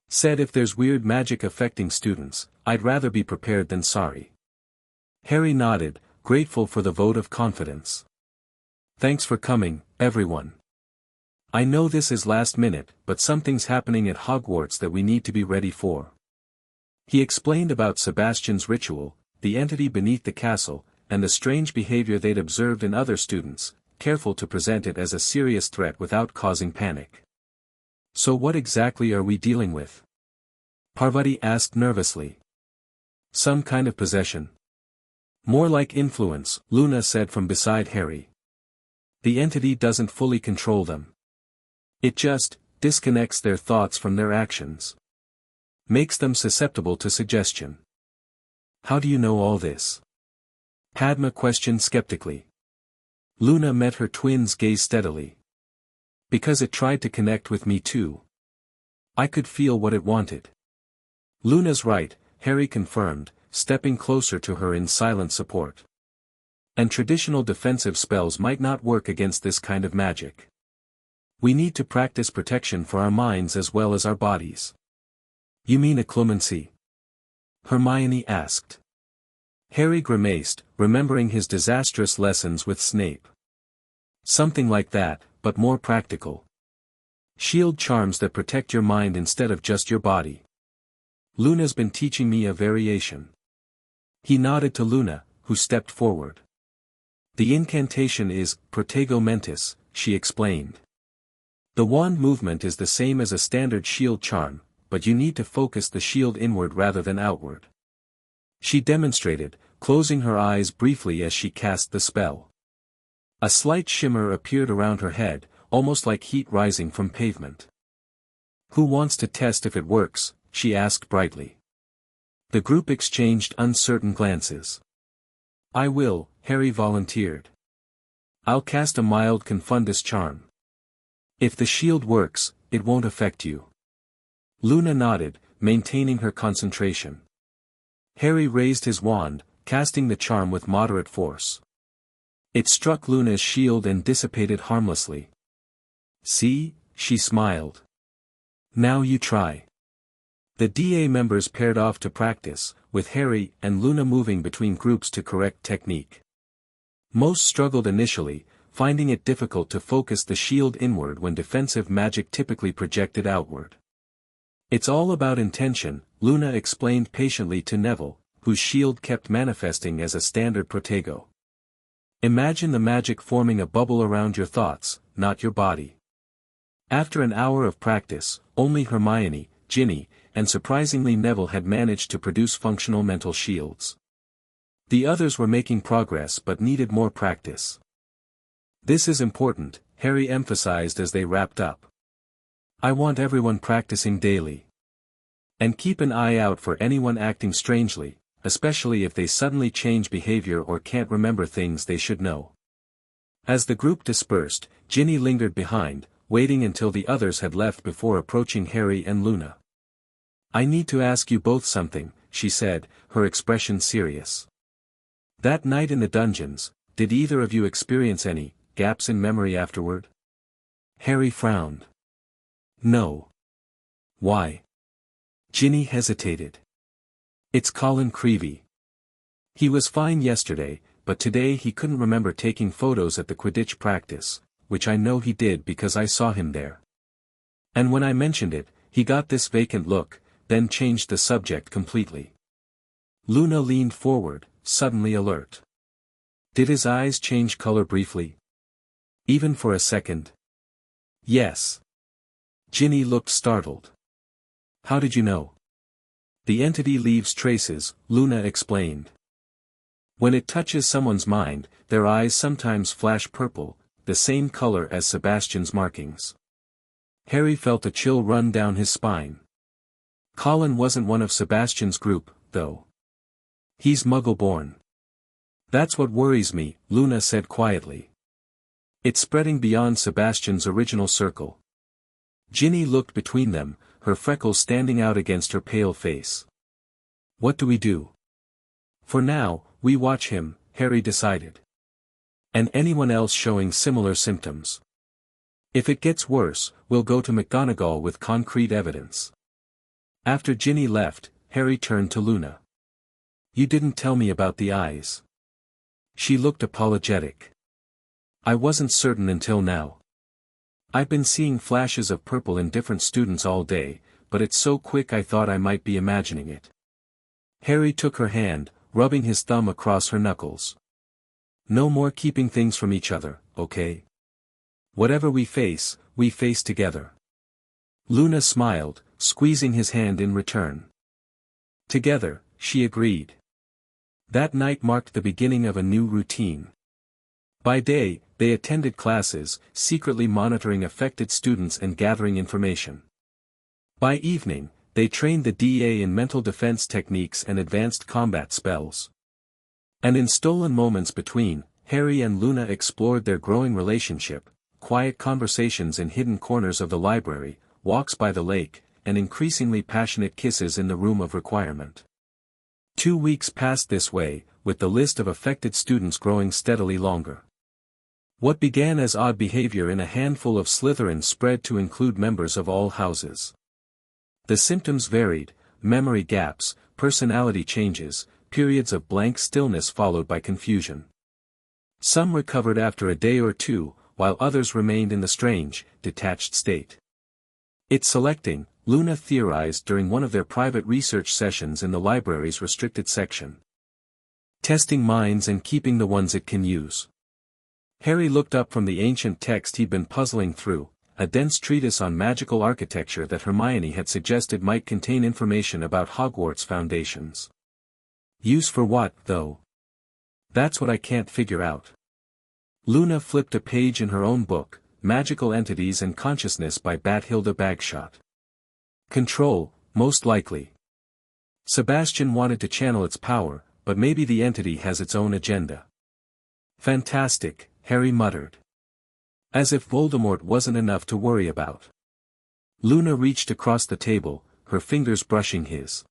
Said if there's weird magic affecting students, I'd rather be prepared than sorry. Harry nodded, grateful for the vote of confidence. Thanks for coming, everyone. I know this is last minute, but something's happening at Hogwarts that we need to be ready for. He explained about Sebastian's ritual, the entity beneath the castle, and the strange behavior they'd observed in other students, careful to present it as a serious threat without causing panic. So what exactly are we dealing with? Parvati asked nervously. Some kind of possession. More like influence, Luna said from beside Harry. The entity doesn't fully control them. It just disconnects their thoughts from their actions. Makes them susceptible to suggestion. How do you know all this? Padma questioned skeptically. Luna met her twin's gaze steadily. Because it tried to connect with me too. I could feel what it wanted. Luna's right, Harry confirmed, stepping closer to her in silent support. And traditional defensive spells might not work against this kind of magic. We need to practice protection for our minds as well as our bodies. You mean a clemency? Hermione asked. Harry grimaced, remembering his disastrous lessons with Snape. Something like that, but more practical. Shield charms that protect your mind instead of just your body. Luna's been teaching me a variation. He nodded to Luna, who stepped forward. The incantation is Protego Mentis, she explained. The wand movement is the same as a standard shield charm, but you need to focus the shield inward rather than outward. She demonstrated, closing her eyes briefly as she cast the spell. A slight shimmer appeared around her head, almost like heat rising from pavement. Who wants to test if it works? She asked brightly. The group exchanged uncertain glances. I will, Harry volunteered. I'll cast a mild Confundus charm. If the shield works, it won't affect you. Luna nodded, maintaining her concentration. Harry raised his wand, casting the charm with moderate force. It struck Luna's shield and dissipated harmlessly. See, she smiled. Now you try. The DA members paired off to practice, with Harry and Luna moving between groups to correct technique. Most struggled initially, finding it difficult to focus the shield inward when defensive magic typically projected outward. "It's all about intention," Luna explained patiently to Neville, whose shield kept manifesting as a standard protego. "Imagine the magic forming a bubble around your thoughts, not your body." After an hour of practice, only Hermione, Ginny, and surprisingly Neville had managed to produce functional mental shields. The others were making progress but needed more practice. "This is important," Harry emphasized as they wrapped up. "I want everyone practicing daily. And keep an eye out for anyone acting strangely, especially if they suddenly change behavior or can't remember things they should know." As the group dispersed, Ginny lingered behind, waiting until the others had left before approaching Harry and Luna. "I need to ask you both something," she said, her expression serious. "That night in the dungeons, did either of you experience any gaps in memory afterward?" Harry frowned. "No." "Why?" Ginny hesitated. "It's Colin Creevey. He was fine yesterday, but today he couldn't remember taking photos at the Quidditch practice, which I know he did because I saw him there. And when I mentioned it, he got this vacant look, then changed the subject completely." Luna leaned forward, suddenly alert. "Did his eyes change color briefly? Even for a second?" "Yes." Ginny looked startled. "How did you know?" "The entity leaves traces," Luna explained. "When it touches someone's mind, their eyes sometimes flash purple, the same color as Sebastian's markings." Harry felt a chill run down his spine. Colin wasn't one of Sebastian's group, though. "He's Muggle-born." "That's what worries me," Luna said quietly. "It's spreading beyond Sebastian's original circle." Ginny looked between them, her freckles standing out against her pale face. "What do we do?" "For now, we watch him," Harry decided. "And anyone else showing similar symptoms. If it gets worse, we'll go to McGonagall with concrete evidence." After Ginny left, Harry turned to Luna. "You didn't tell me about the eyes." She looked apologetic. "I wasn't certain until now. I've been seeing flashes of purple in different students all day, but it's so quick I thought I might be imagining it." Harry took her hand, rubbing his thumb across her knuckles. "No more keeping things from each other, okay? Whatever we face together." Luna smiled, squeezing his hand in return. "Together," she agreed. That night marked the beginning of a new routine. By day, they attended classes, secretly monitoring affected students and gathering information. By evening, they trained the DA in mental defense techniques and advanced combat spells. And in stolen moments between, Harry and Luna explored their growing relationship, quiet conversations in hidden corners of the library, walks by the lake, and increasingly passionate kisses in the room of requirement. 2 weeks passed this way, with the list of affected students growing steadily longer. What began as odd behavior in a handful of Slytherins spread to include members of all houses. The symptoms varied: memory gaps, personality changes, periods of blank stillness followed by confusion. Some recovered after a day or two, while others remained in the strange, detached state. "It's selecting," Luna theorized during one of their private research sessions in the library's restricted section. "Testing minds and keeping the ones it can use." Harry looked up from the ancient text he'd been puzzling through, a dense treatise on magical architecture that Hermione had suggested might contain information about Hogwarts foundations. "Use for what, though? That's what I can't figure out." Luna flipped a page in her own book, Magical Entities and Consciousness by Bathilda Bagshot. "Control, most likely. Sebastian wanted to channel its power, but maybe the entity has its own agenda." "Fantastic," Harry muttered. As if Voldemort wasn't enough to worry about. Luna reached across the table, her fingers brushing his.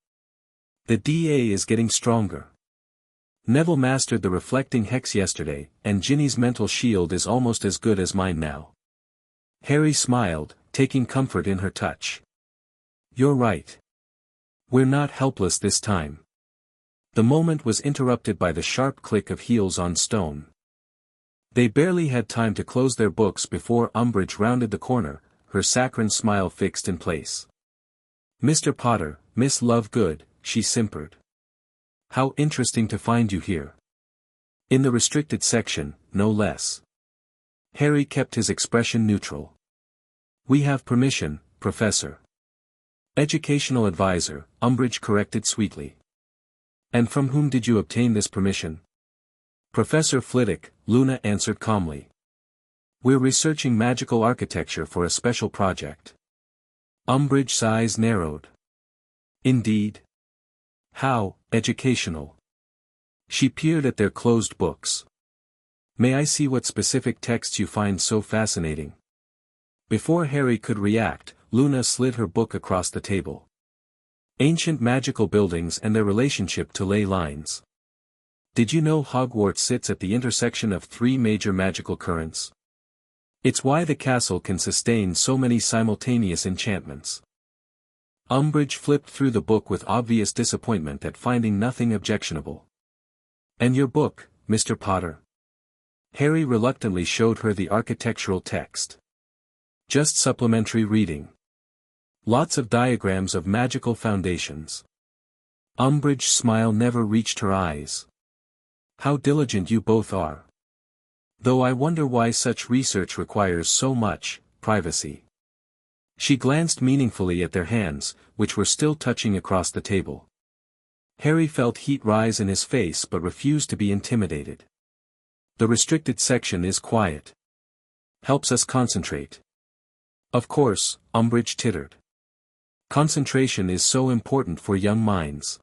"The DA is getting stronger. Neville mastered the reflecting hex yesterday, and Ginny's mental shield is almost as good as mine now." Harry smiled, taking comfort in her touch. "You're right. We're not helpless this time." The moment was interrupted by the sharp click of heels on stone. They barely had time to close their books before Umbridge rounded the corner, her saccharine smile fixed in place. "Mr. Potter, Miss Lovegood," she simpered. "How interesting to find you here. In the restricted section, no less." Harry kept his expression neutral. "We have permission, Professor." "Educational advisor," Umbridge corrected sweetly. "And from whom did you obtain this permission?" "Professor Flitwick," Luna answered calmly. "We're researching magical architecture for a special project." Umbridge's eyes narrowed. "Indeed? How educational?" She peered at their closed books. "May I see what specific texts you find so fascinating?" Before Harry could react, Luna slid her book across the table. "Ancient magical buildings and their relationship to ley lines. Did you know Hogwarts sits at the intersection of 3 major magical currents? It's why the castle can sustain so many simultaneous enchantments." Umbridge flipped through the book with obvious disappointment at finding nothing objectionable. "And your book, Mr. Potter?" Harry reluctantly showed her the architectural text. "Just supplementary reading. Lots of diagrams of magical foundations." Umbridge's smile never reached her eyes. "How diligent you both are. Though I wonder why such research requires so much privacy." She glanced meaningfully at their hands, which were still touching across the table. Harry felt heat rise in his face but refused to be intimidated. "The restricted section is quiet. Helps us concentrate." "Of course," Umbridge tittered. "Concentration is so important for young minds."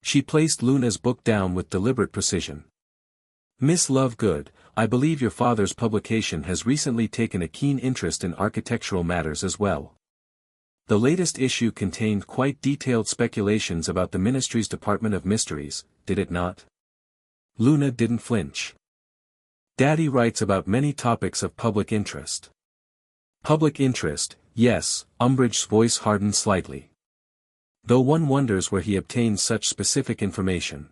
She placed Luna's book down with deliberate precision. "Miss Lovegood, I believe your father's publication has recently taken a keen interest in architectural matters as well. The latest issue contained quite detailed speculations about the Ministry's Department of Mysteries, did it not?" Luna didn't flinch. "Daddy writes about many topics of public interest." "Public interest, yes," Umbridge's voice hardened slightly. "Though one wonders where he obtains such specific information.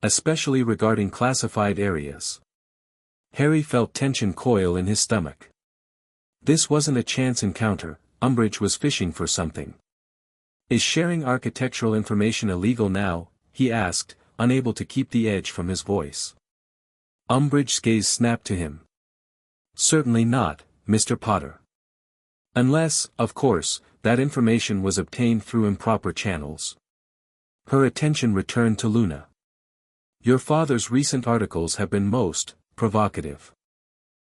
Especially regarding classified areas." Harry felt tension coil in his stomach. This wasn't a chance encounter, Umbridge was fishing for something. "Is sharing architectural information illegal now?" he asked, unable to keep the edge from his voice. Umbridge's gaze snapped to him. "Certainly not, Mr. Potter. Unless, of course, that information was obtained through improper channels." Her attention returned to Luna. "Your father's recent articles have been most provocative.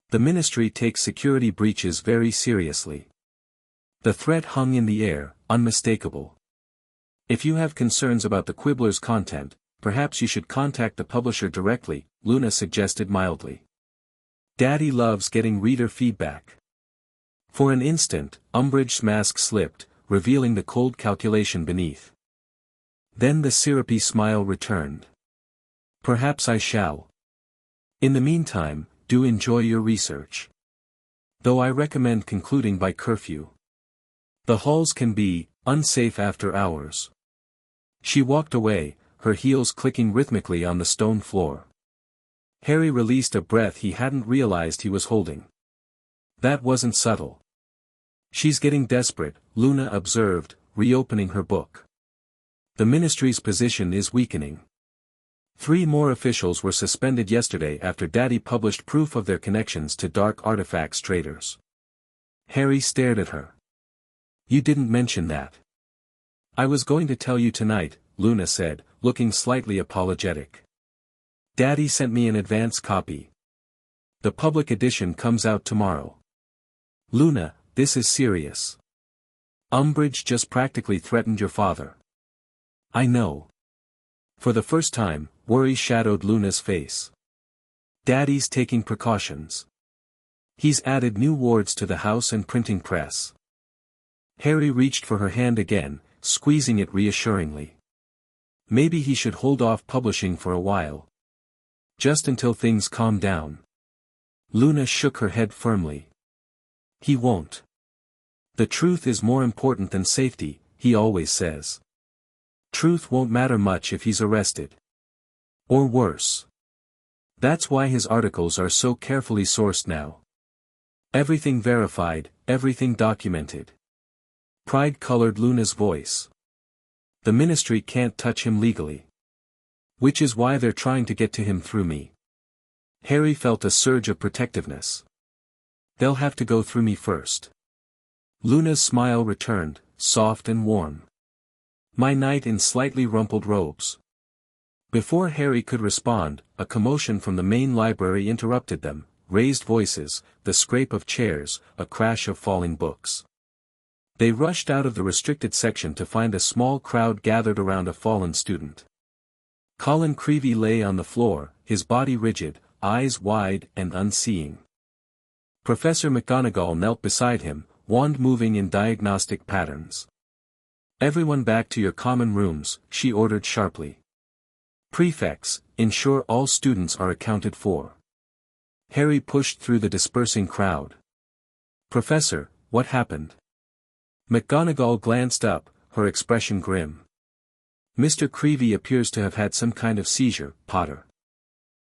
The Ministry takes security breaches very seriously." The threat hung in the air, unmistakable. "If you have concerns about the Quibbler's content, perhaps you should contact the publisher directly," Luna suggested mildly. "Daddy loves getting reader feedback." For an instant, Umbridge's mask slipped, revealing the cold calculation beneath. Then the syrupy smile returned. "Perhaps I shall. In the meantime, do enjoy your research. Though I recommend concluding by curfew. The halls can be unsafe after hours." She walked away, her heels clicking rhythmically on the stone floor. Harry released a breath he hadn't realized he was holding. That wasn't subtle. "She's getting desperate," Luna observed, reopening her book. "The Ministry's position is weakening. 3 more officials were suspended yesterday after Daddy published proof of their connections to dark artifacts traders." Harry stared at her. "You didn't mention that." "I was going to tell you tonight," Luna said, looking slightly apologetic. "Daddy sent me an advance copy. The public edition comes out tomorrow." "Luna, this is serious. Umbridge just practically threatened your father." "I know." For the first time, worry shadowed Luna's face. "Daddy's taking precautions. He's added new wards to the house and printing press." Harry reached for her hand again, squeezing it reassuringly. "Maybe he should hold off publishing for a while. Just until things calm down." Luna shook her head firmly. "He won't. The truth is more important than safety, he always says. Truth won't matter much if he's arrested. Or worse." That's why his articles are so carefully sourced now. Everything verified, everything documented. Pride colored Luna's voice. The Ministry can't touch him legally. Which is why they're trying to get to him through me. Harry felt a surge of protectiveness. They'll have to go through me first. Luna's smile returned, soft and warm. My knight in slightly rumpled robes. Before Harry could respond, a commotion from the main library interrupted them, raised voices, the scrape of chairs, a crash of falling books. They rushed out of the restricted section to find a small crowd gathered around a fallen student. Colin Creevey lay on the floor, his body rigid, eyes wide and unseeing. Professor McGonagall knelt beside him, wand moving in diagnostic patterns. Everyone back to your common rooms, she ordered sharply. Prefects, ensure all students are accounted for. Harry pushed through the dispersing crowd. Professor, what happened? McGonagall glanced up, her expression grim. Mr. Creevey appears to have had some kind of seizure, Potter.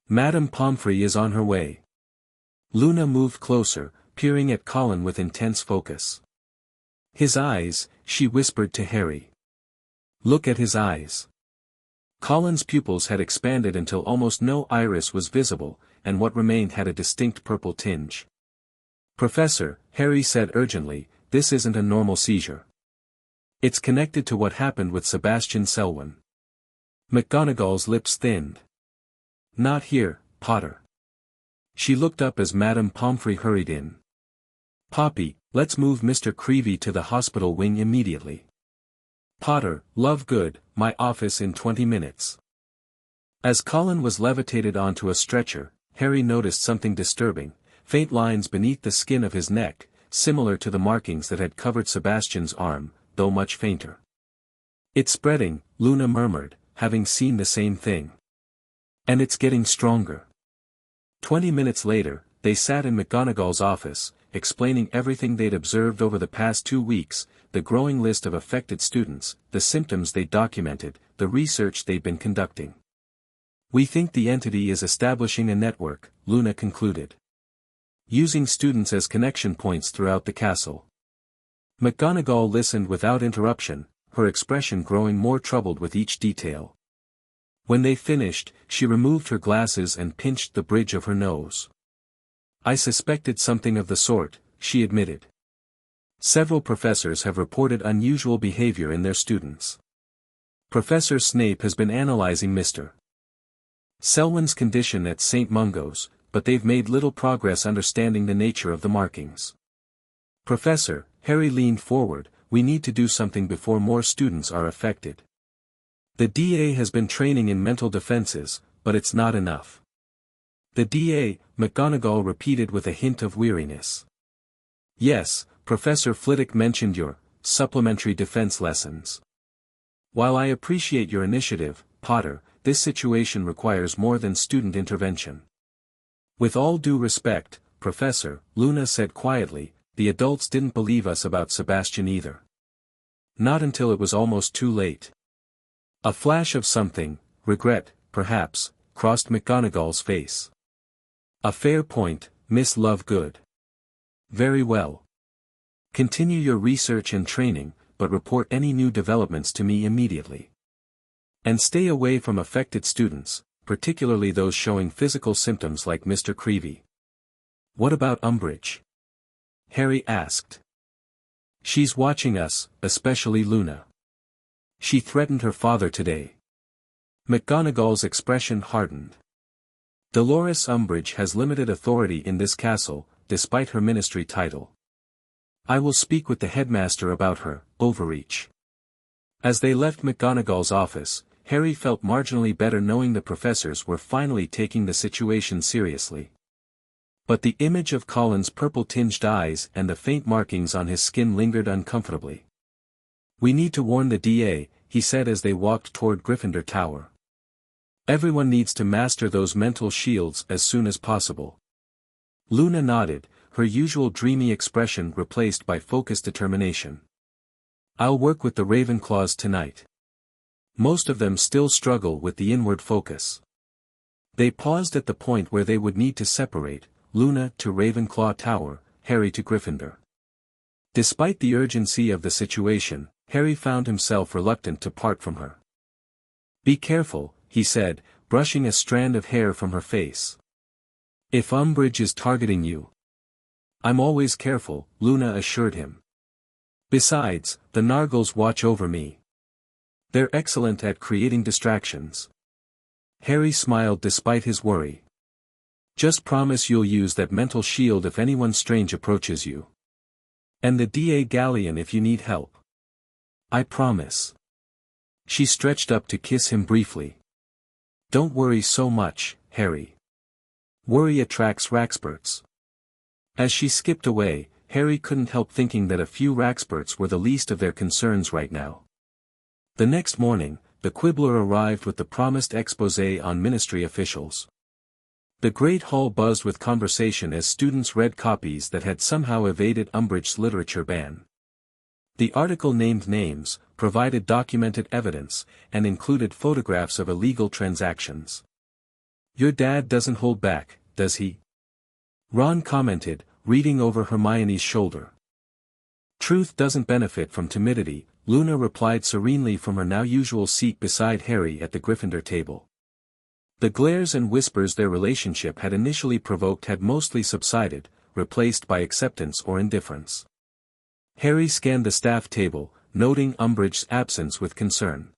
Madame Pomfrey is on her way. Luna moved closer, peering at Colin with intense focus. His eyes, she whispered to Harry. Look at his eyes. Colin's pupils had expanded until almost no iris was visible, and what remained had a distinct purple tinge. Professor, Harry said urgently, this isn't a normal seizure. It's connected to what happened with Sebastian Selwin. McGonagall's lips thinned. Not here, Potter. She looked up as Madame Pomfrey hurried in. Poppy, let's move Mr. Creevey to the hospital wing immediately. Potter, Lovegood, my office in 20 minutes. As Colin was levitated onto a stretcher, Harry noticed something disturbing, faint lines beneath the skin of his neck, similar to the markings that had covered Sebastian's arm, though much fainter. It's spreading, Luna murmured, having seen the same thing. And it's getting stronger. 20 minutes later, they sat in McGonagall's office, explaining everything they'd observed over the past 2 weeks, the growing list of affected students, the symptoms they'd documented, the research they'd been conducting. We think the entity is establishing a network, Luna concluded. Using students as connection points throughout the castle. McGonagall listened without interruption, her expression growing more troubled with each detail. When they finished, she removed her glasses and pinched the bridge of her nose. I suspected something of the sort, she admitted. Several professors have reported unusual behavior in their students. Professor Snape has been analyzing Mr. Selwyn's condition at St. Mungo's, but they've made little progress understanding the nature of the markings. Professor, Harry leaned forward, we need to do something before more students are affected. The DA has been training in mental defenses, but it's not enough. The DA, McGonagall repeated with a hint of weariness. Yes, Professor Flitwick mentioned your supplementary defense lessons. While I appreciate your initiative, Potter, this situation requires more than student intervention. With all due respect, Professor, Luna said quietly, the adults didn't believe us about Sebastian either. Not until it was almost too late. A flash of something, regret, perhaps, crossed McGonagall's face. A fair point, Miss Lovegood. Very well. Continue your research and training, but report any new developments to me immediately. And stay away from affected students, particularly those showing physical symptoms like Mr. Creevey. What about Umbridge? Harry asked. She's watching us, especially Luna. She threatened her father today. McGonagall's expression hardened. Dolores Umbridge has limited authority in this castle, despite her ministry title. I will speak with the headmaster about her overreach. As they left McGonagall's office, Harry felt marginally better knowing the professors were finally taking the situation seriously. But the image of Colin's purple-tinged eyes and the faint markings on his skin lingered uncomfortably. We need to warn the DA, he said as they walked toward Gryffindor Tower. Everyone needs to master those mental shields as soon as possible. Luna nodded, her usual dreamy expression replaced by focused determination. I'll work with the Ravenclaws tonight. Most of them still struggle with the inward focus. They paused at the point where they would need to separate, Luna to Ravenclaw Tower, Harry to Gryffindor. Despite the urgency of the situation, Harry found himself reluctant to part from her. "Be careful," he said, brushing a strand of hair from her face. "If Umbridge is targeting you." "I'm always careful," Luna assured him. "Besides, the Nargles watch over me. They're excellent at creating distractions." Harry smiled despite his worry. "Just promise you'll use that mental shield if anyone strange approaches you. And the DA Galleon if you need help." "I promise." She stretched up to kiss him briefly. "Don't worry so much, Harry. Worry attracts Raxperts." As she skipped away, Harry couldn't help thinking that a few Raxperts were the least of their concerns right now. The next morning, the Quibbler arrived with the promised exposé on ministry officials. The Great Hall buzzed with conversation as students read copies that had somehow evaded Umbridge's literature ban. The article named names, provided documented evidence, and included photographs of illegal transactions. "Your dad doesn't hold back, does he?" Ron commented, reading over Hermione's shoulder. "Truth doesn't benefit from timidity," Luna replied serenely from her now usual seat beside Harry at the Gryffindor table. The glares and whispers their relationship had initially provoked had mostly subsided, replaced by acceptance or indifference. Harry scanned the staff table, noting Umbridge's absence with concern.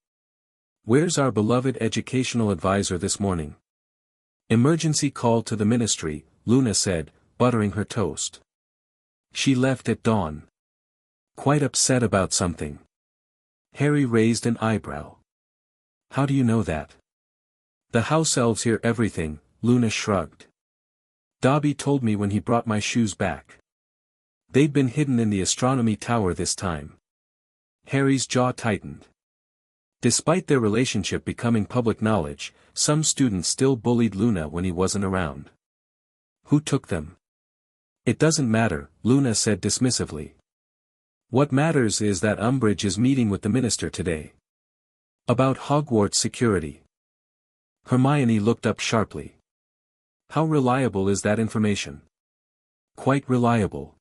"Where's our beloved educational advisor this morning?" "Emergency call to the ministry," Luna said, buttering her toast. "She left at dawn. Quite upset about something." Harry raised an eyebrow. "How do you know that?" "The house elves hear everything," Luna shrugged. "Dobby told me when he brought my shoes back. They'd been hidden in the astronomy tower this time." Harry's jaw tightened. Despite their relationship becoming public knowledge, some students still bullied Luna when he wasn't around. "Who took them?" "It doesn't matter," Luna said dismissively. "What matters is that Umbridge is meeting with the minister today. About Hogwarts security." Hermione looked up sharply. "How reliable is that information?" "Quite reliable.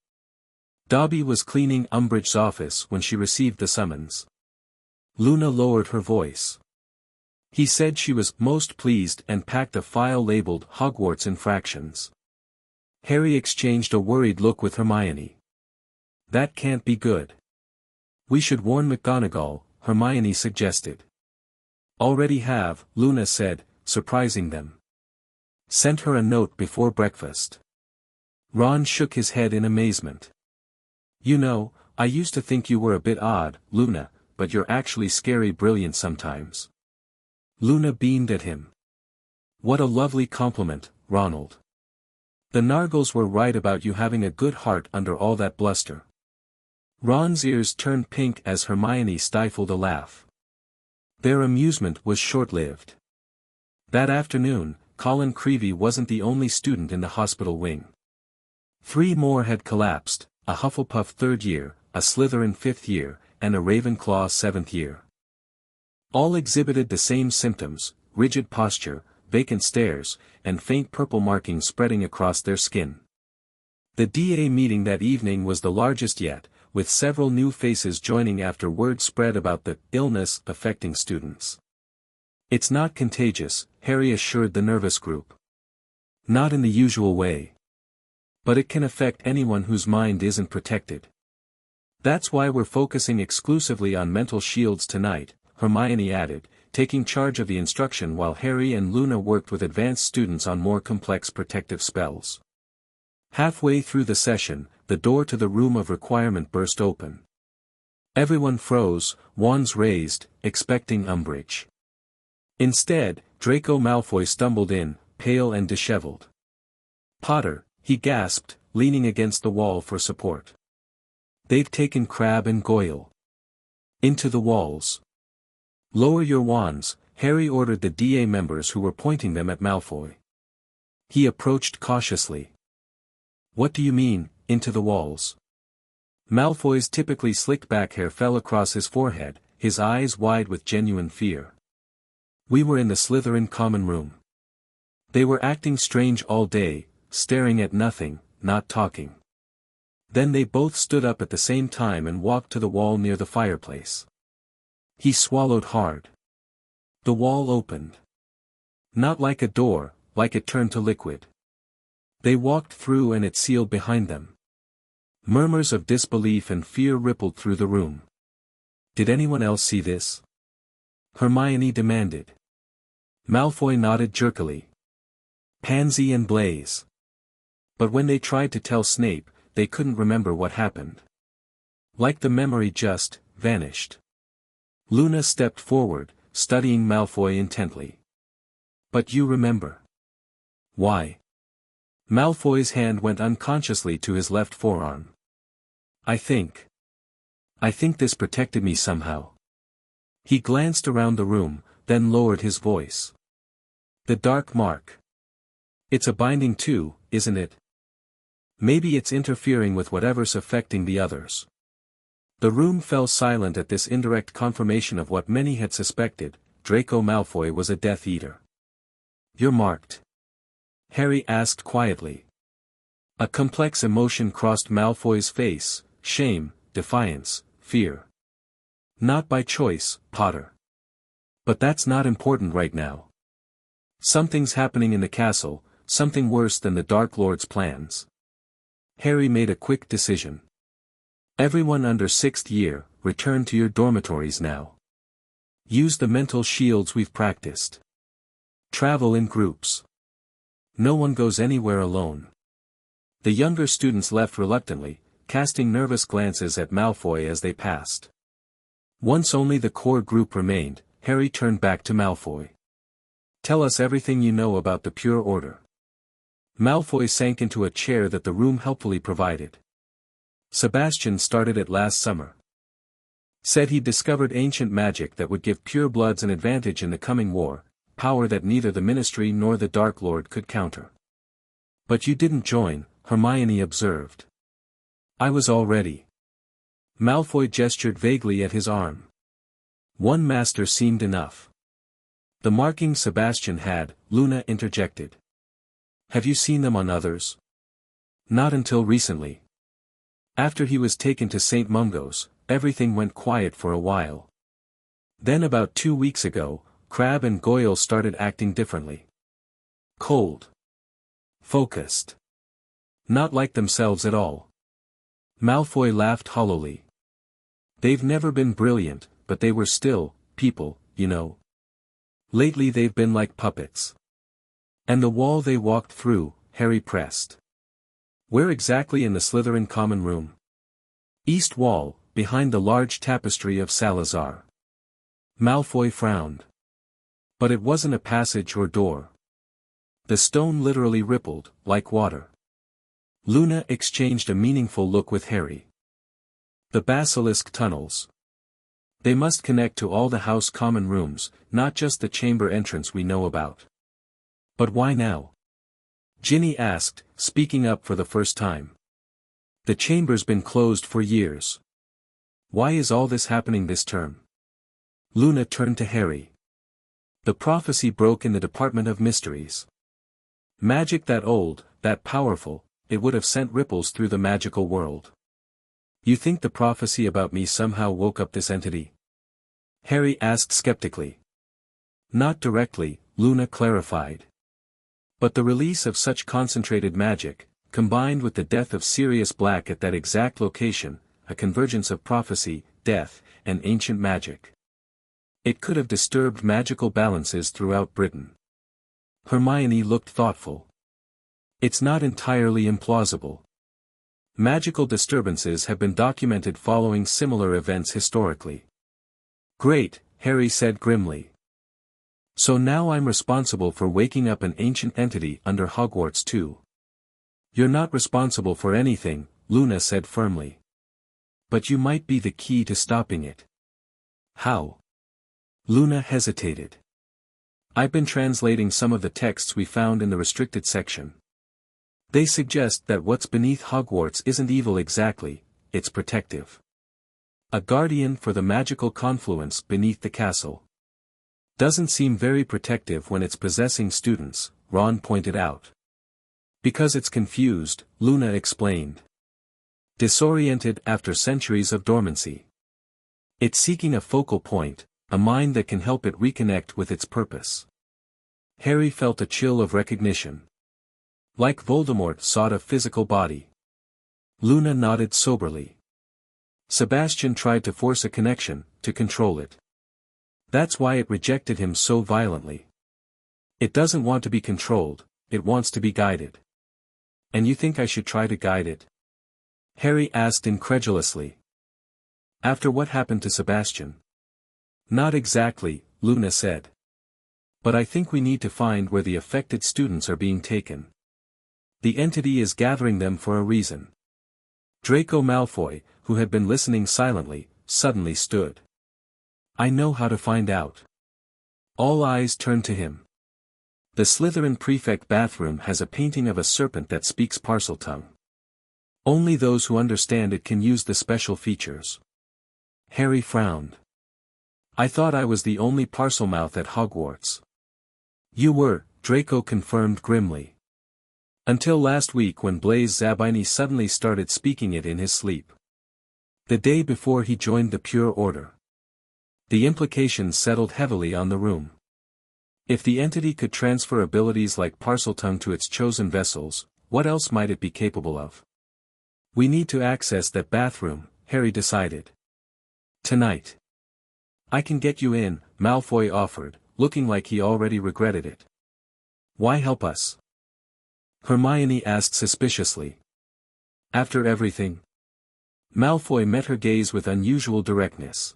Dobby was cleaning Umbridge's office when she received the summons." Luna lowered her voice. "He said she was most pleased and packed a file labeled Hogwarts infractions." Harry exchanged a worried look with Hermione. "That can't be good." "We should warn McGonagall," Hermione suggested. "Already have," Luna said, surprising them. "Sent her a note before breakfast." Ron shook his head in amazement. "You know, I used to think you were a bit odd, Luna, but you're actually scary brilliant sometimes." Luna beamed at him. "What a lovely compliment, Ronald. The Nargles were right about you having a good heart under all that bluster." Ron's ears turned pink as Hermione stifled a laugh. Their amusement was short-lived. That afternoon, Colin Creevey wasn't the only student in the hospital wing. 3 more had collapsed, a Hufflepuff 3rd year, a Slytherin 5th year, and a Ravenclaw 7th year. All exhibited the same symptoms: rigid posture, vacant stares, and faint purple markings spreading across their skin. The DA meeting that evening was the largest yet, with several new faces joining after word spread about the illness affecting students. "It's not contagious," Harry assured the nervous group. "Not in the usual way. But it can affect anyone whose mind isn't protected. That's why we're focusing exclusively on mental shields tonight," Hermione added, taking charge of the instruction while Harry and Luna worked with advanced students on more complex protective spells. Halfway through the session, the door to the room of requirement burst open. Everyone froze, wands raised, expecting Umbridge. Instead, Draco Malfoy stumbled in, pale and disheveled. "Potter," he gasped, leaning against the wall for support. "They've taken Crabbe and Goyle into the walls." "Lower your wands," Harry ordered the DA members who were pointing them at Malfoy. He approached cautiously. "What do you mean, into the walls?" Malfoy's typically slicked back hair fell across his forehead, his eyes wide with genuine fear. "We were in the Slytherin common room. They were acting strange all day, staring at nothing, not talking. Then they both stood up at the same time and walked to the wall near the fireplace. He swallowed hard. The wall opened. Not like a door, like it turned to liquid. They walked through and it sealed behind them. Murmurs of disbelief and fear rippled through the room. Did anyone else see this? Hermione demanded. Malfoy nodded jerkily. Pansy and Blaze. But when they tried to tell Snape, they couldn't remember what happened. Like the memory just vanished. Luna stepped forward, studying Malfoy intently. But you remember. Why? Malfoy's hand went unconsciously to his left forearm. I think this protected me somehow. He glanced around the room, then lowered his voice. The dark mark. It's a binding too, isn't it? Maybe it's interfering with whatever's affecting the others. The room fell silent at this indirect confirmation of what many had suspected. Draco Malfoy was a Death Eater. You're marked? Harry asked quietly. A complex emotion crossed Malfoy's face, shame, defiance, fear. Not by choice, Potter. But that's not important right now. Something's happening in the castle, something worse than the Dark Lord's plans. Harry made a quick decision. Everyone under 6th year, return to your dormitories now. Use the mental shields we've practiced. Travel in groups. No one goes anywhere alone. The younger students left reluctantly, casting nervous glances at Malfoy as they passed. Once only the core group remained, Harry turned back to Malfoy. Tell us everything you know about the Pure Order. Malfoy sank into a chair that the room helpfully provided. Sebastian started it last summer. Said he'd discovered ancient magic that would give purebloods an advantage in the coming war, power that neither the Ministry nor the Dark Lord could counter. But you didn't join, Hermione observed. I was all ready. Malfoy gestured vaguely at his arm. One master seemed enough. The markings Sebastian had, Luna interjected. Have you seen them on others? Not until recently. After he was taken to St. Mungo's, everything went quiet for a while. Then about 2 weeks ago, Crabbe and Goyle started acting differently. Cold. Focused. Not like themselves at all. Malfoy laughed hollowly. They've never been brilliant, but they were still, people, you know. Lately they've been like puppets. And the wall they walked through, Harry pressed. Where exactly in the Slytherin common room? East wall, behind the large tapestry of Salazar. Malfoy frowned. But it wasn't a passage or door. The stone literally rippled, like water. Luna exchanged a meaningful look with Harry. The basilisk tunnels. They must connect to all the house common rooms, not just the chamber entrance we know about. But why now? Ginny asked, speaking up for the first time. The chamber's been closed for years. Why is all this happening this term? Luna turned to Harry. The prophecy broke in the Department of Mysteries. Magic that old, that powerful, it would have sent ripples through the magical world. You think the prophecy about me somehow woke up this entity? Harry asked skeptically. Not directly, Luna clarified. But the release of such concentrated magic, combined with the death of Sirius Black at that exact location, a convergence of prophecy, death, and ancient magic. It could have disturbed magical balances throughout Britain. Hermione looked thoughtful. It's not entirely implausible. Magical disturbances have been documented following similar events historically. Great, Harry said grimly. So now I'm responsible for waking up an ancient entity under Hogwarts too. You're not responsible for anything, Luna said firmly. But you might be the key to stopping it. How? Luna hesitated. I've been translating some of the texts we found in the restricted section. They suggest that what's beneath Hogwarts isn't evil exactly, it's protective. A guardian for the magical confluence beneath the castle. Doesn't seem very protective when it's possessing students, Ron pointed out. Because it's confused, Luna explained. Disoriented after centuries of dormancy. It's seeking a focal point, a mind that can help it reconnect with its purpose. Harry felt a chill of recognition. Like Voldemort sought a physical body. Luna nodded soberly. Sebastian tried to force a connection, to control it. That's why it rejected him so violently. It doesn't want to be controlled, it wants to be guided. And you think I should try to guide it? Harry asked incredulously. After what happened to Sebastian? Not exactly, Luna said. But I think we need to find where the affected students are being taken. The entity is gathering them for a reason. Draco Malfoy, who had been listening silently, suddenly stood. I know how to find out. All eyes turned to him. The Slytherin prefect bathroom has a painting of a serpent that speaks Parseltongue. Only those who understand it can use the special features. Harry frowned. I thought I was the only Parselmouth at Hogwarts. You were, Draco confirmed grimly. Until last week when Blaise Zabini suddenly started speaking it in his sleep. The day before he joined the Pure Order. The implications settled heavily on the room. If the entity could transfer abilities like Parseltongue to its chosen vessels, what else might it be capable of? We need to access that bathroom, Harry decided. Tonight. I can get you in, Malfoy offered, looking like he already regretted it. Why help us? Hermione asked suspiciously. After everything? Malfoy met her gaze with unusual directness.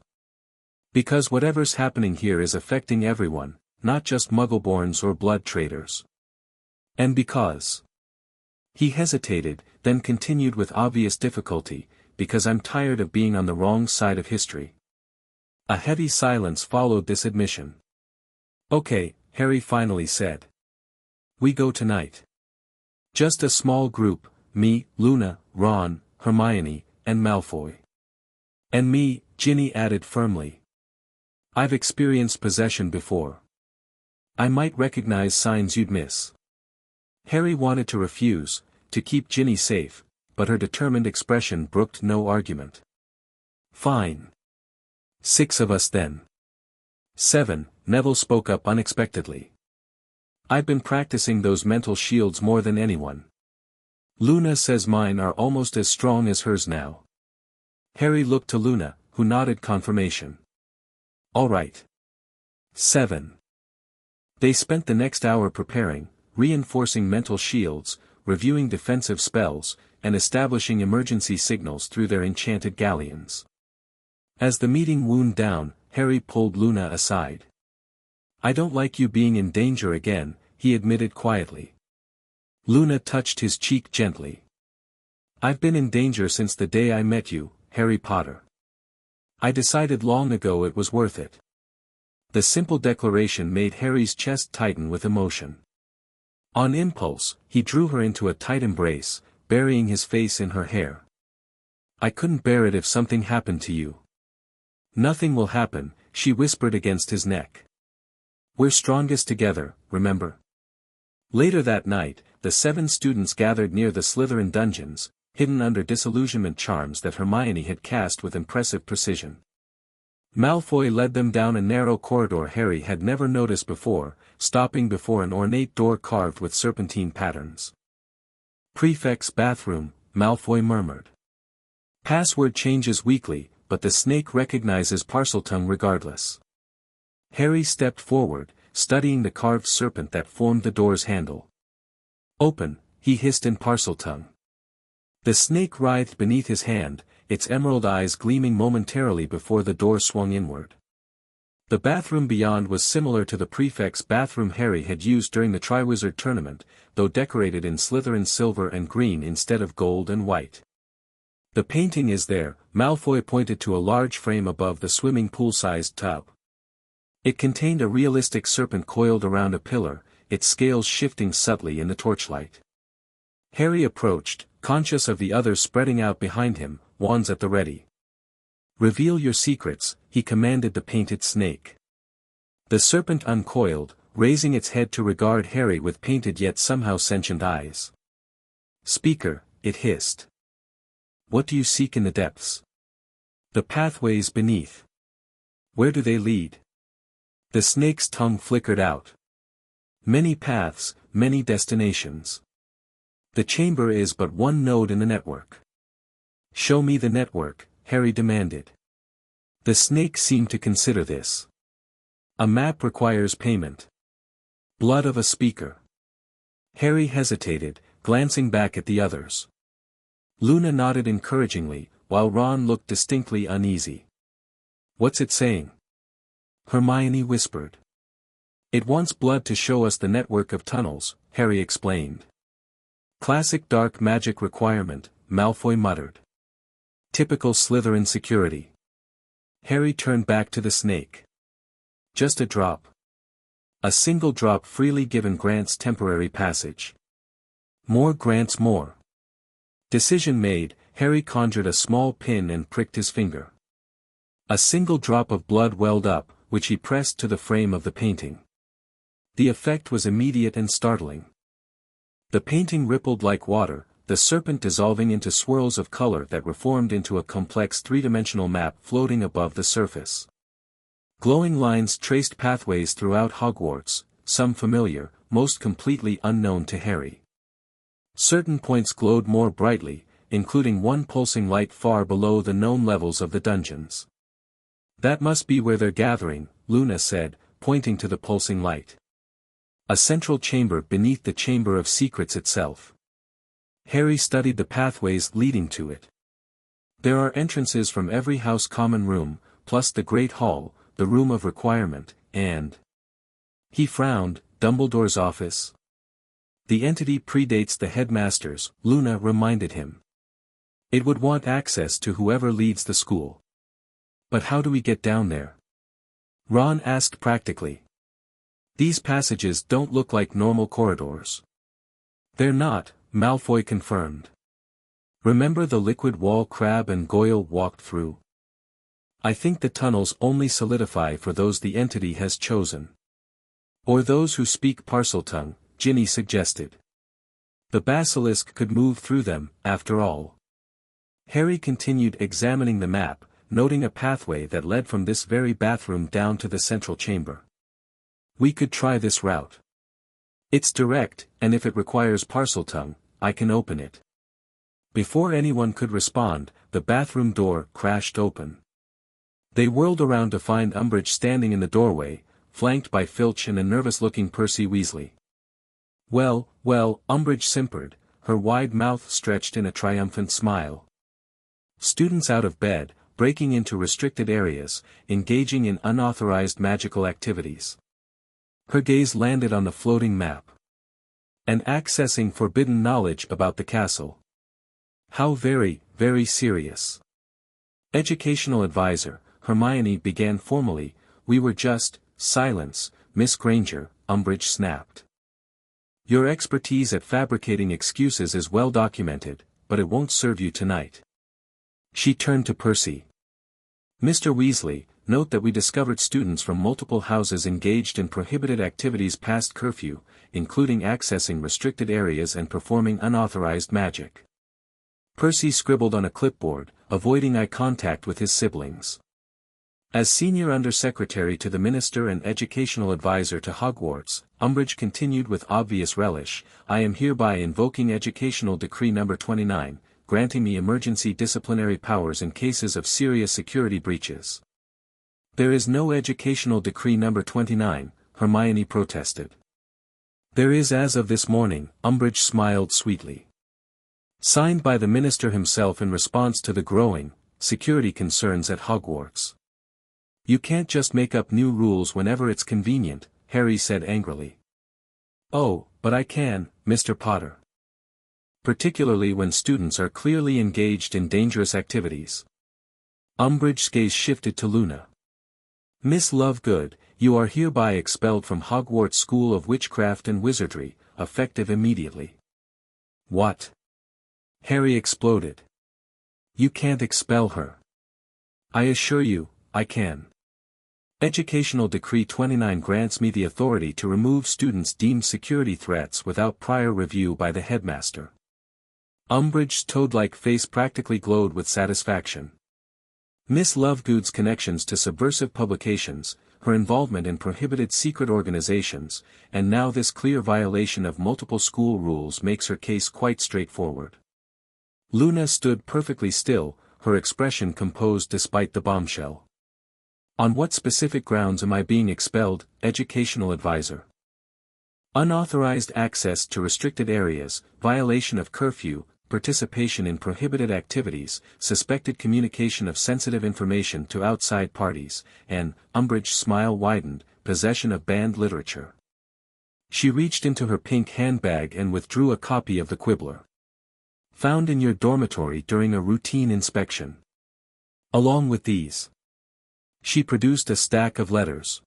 Because whatever's happening here is affecting everyone, not just Muggleborns or blood traders. And because. He hesitated, then continued with obvious difficulty, because I'm tired of being on the wrong side of history. A heavy silence followed this admission. Okay, Harry finally said. We go tonight. Just a small group, me, Luna, Ron, Hermione, and Malfoy. And me, Ginny added firmly. I've experienced possession before. I might recognize signs you'd miss. Harry wanted to refuse, to keep Ginny safe, but her determined expression brooked no argument. Fine. 6 of us then. 7, Neville spoke up unexpectedly. I've been practicing those mental shields more than anyone. Luna says mine are almost as strong as hers now. Harry looked to Luna, who nodded confirmation. All right. 7. They spent the next hour preparing, reinforcing mental shields, reviewing defensive spells, and establishing emergency signals through their enchanted galleons. As the meeting wound down, Harry pulled Luna aside. I don't like you being in danger again, he admitted quietly. Luna touched his cheek gently. I've been in danger since the day I met you, Harry Potter. I decided long ago it was worth it. The simple declaration made Harry's chest tighten with emotion. On impulse, he drew her into a tight embrace, burying his face in her hair. I couldn't bear it if something happened to you. Nothing will happen, she whispered against his neck. We're strongest together, remember? Later that night, the 7 students gathered near the Slytherin dungeons, hidden under disillusionment charms that Hermione had cast with impressive precision. Malfoy led them down a narrow corridor Harry had never noticed before, stopping before an ornate door carved with serpentine patterns. Prefect's bathroom, Malfoy murmured. Password changes weekly, but the snake recognizes Parseltongue regardless. Harry stepped forward, studying the carved serpent that formed the door's handle. Open, he hissed in Parseltongue. The snake writhed beneath his hand, its emerald eyes gleaming momentarily before the door swung inward. The bathroom beyond was similar to the prefect's bathroom Harry had used during the Triwizard Tournament, though decorated in Slytherin silver and green instead of gold and white. The painting is there, Malfoy pointed to a large frame above the swimming pool-sized tub. It contained a realistic serpent coiled around a pillar, its scales shifting subtly in the torchlight. Harry approached, conscious of the others spreading out behind him, wands at the ready. Reveal your secrets, he commanded the painted snake. The serpent uncoiled, raising its head to regard Harry with painted yet somehow sentient eyes. "Speaker," it hissed. "What do you seek in the depths? The pathways beneath. Where do they lead?" The snake's tongue flickered out. "Many paths, many destinations. The chamber is but one node in the network." "Show me the network," Harry demanded. The snake seemed to consider this. "A map requires payment." "Blood of a speaker." Harry hesitated, glancing back at the others. Luna nodded encouragingly, while Ron looked distinctly uneasy. "What's it saying?" Hermione whispered. "It wants blood to show us the network of tunnels," Harry explained. "Classic dark magic requirement," Malfoy muttered. "Typical Slytherin security." Harry turned back to the snake. "Just a drop. A single drop freely given grants temporary passage. More grants more." Decision made, Harry conjured a small pin and pricked his finger. A single drop of blood welled up, which he pressed to the frame of the painting. The effect was immediate and startling. The painting rippled like water, the serpent dissolving into swirls of color that reformed into a complex three-dimensional map floating above the surface. Glowing lines traced pathways throughout Hogwarts, some familiar, most completely unknown to Harry. Certain points glowed more brightly, including one pulsing light far below the known levels of the dungeons. "That must be where they're gathering," Luna said, pointing to the pulsing light. "A central chamber beneath the Chamber of Secrets itself." Harry studied the pathways leading to it. "There are entrances from every house common room, plus the Great Hall, the Room of Requirement, and—" He frowned, "Dumbledore's office?" "The entity predates the headmasters," Luna reminded him. "It would want access to whoever leads the school." "But how do we get down there?" Ron asked practically. "These passages don't look like normal corridors." "They're not," Malfoy confirmed. "Remember the liquid wall Crabbe and Goyle walked through? I think the tunnels only solidify for those the entity has chosen. Or those who speak Parseltongue," Ginny suggested. "The basilisk could move through them, after all." Harry continued examining the map, noting a pathway that led from this very bathroom down to the central chamber. "We could try this route. It's direct, and if it requires Parseltongue, I can open it." Before anyone could respond, the bathroom door crashed open. They whirled around to find Umbridge standing in the doorway, flanked by Filch and a nervous-looking Percy Weasley. "Well, well," Umbridge simpered, her wide mouth stretched in a triumphant smile. "Students out of bed, breaking into restricted areas, engaging in unauthorized magical activities." Her gaze landed on the floating map. "And accessing forbidden knowledge about the castle. How very, very serious." "Educational advisor," Hermione began formally. "We were just—" "Silence, Miss Granger," Umbridge snapped. "Your expertise at fabricating excuses is well documented, but it won't serve you tonight." She turned to Percy. "Mr. Weasley, note that we discovered students from multiple houses engaged in prohibited activities past curfew, including accessing restricted areas and performing unauthorized magic." Percy scribbled on a clipboard, avoiding eye contact with his siblings. As Senior Undersecretary to the Minister and Educational Advisor to Hogwarts, Umbridge continued with obvious relish, "I am hereby invoking Educational Decree No. 29, granting me emergency disciplinary powers in cases of serious security breaches." "There is no Educational Decree No. 29, Hermione protested. "There is as of this morning," Umbridge smiled sweetly. "Signed by the Minister himself in response to the growing security concerns at Hogwarts." "You can't just make up new rules whenever it's convenient," Harry said angrily. "Oh, but I can, Mr. Potter. Particularly when students are clearly engaged in dangerous activities." Umbridge's gaze shifted to Luna. "Miss Lovegood, you are hereby expelled from Hogwarts School of Witchcraft and Wizardry, effective immediately." "What?" Harry exploded. "You can't expel her." "I assure you, I can." Educational Decree 29 grants me the authority to remove students deemed security threats without prior review by the headmaster. Umbridge's toad-like face practically glowed with satisfaction. Miss Lovegood's connections to subversive publications, her involvement in prohibited secret organizations, and now this clear violation of multiple school rules makes her case quite straightforward. Luna stood perfectly still, her expression composed despite the bombshell. On what specific grounds am I being expelled, educational advisor? Unauthorized access to restricted areas, violation of curfew, participation in prohibited activities, suspected communication of sensitive information to outside parties, and, Umbridge's smile widened, possession of banned literature. She reached into her pink handbag and withdrew a copy of the Quibbler. Found in your dormitory during a routine inspection. Along with these. She produced a stack of letters.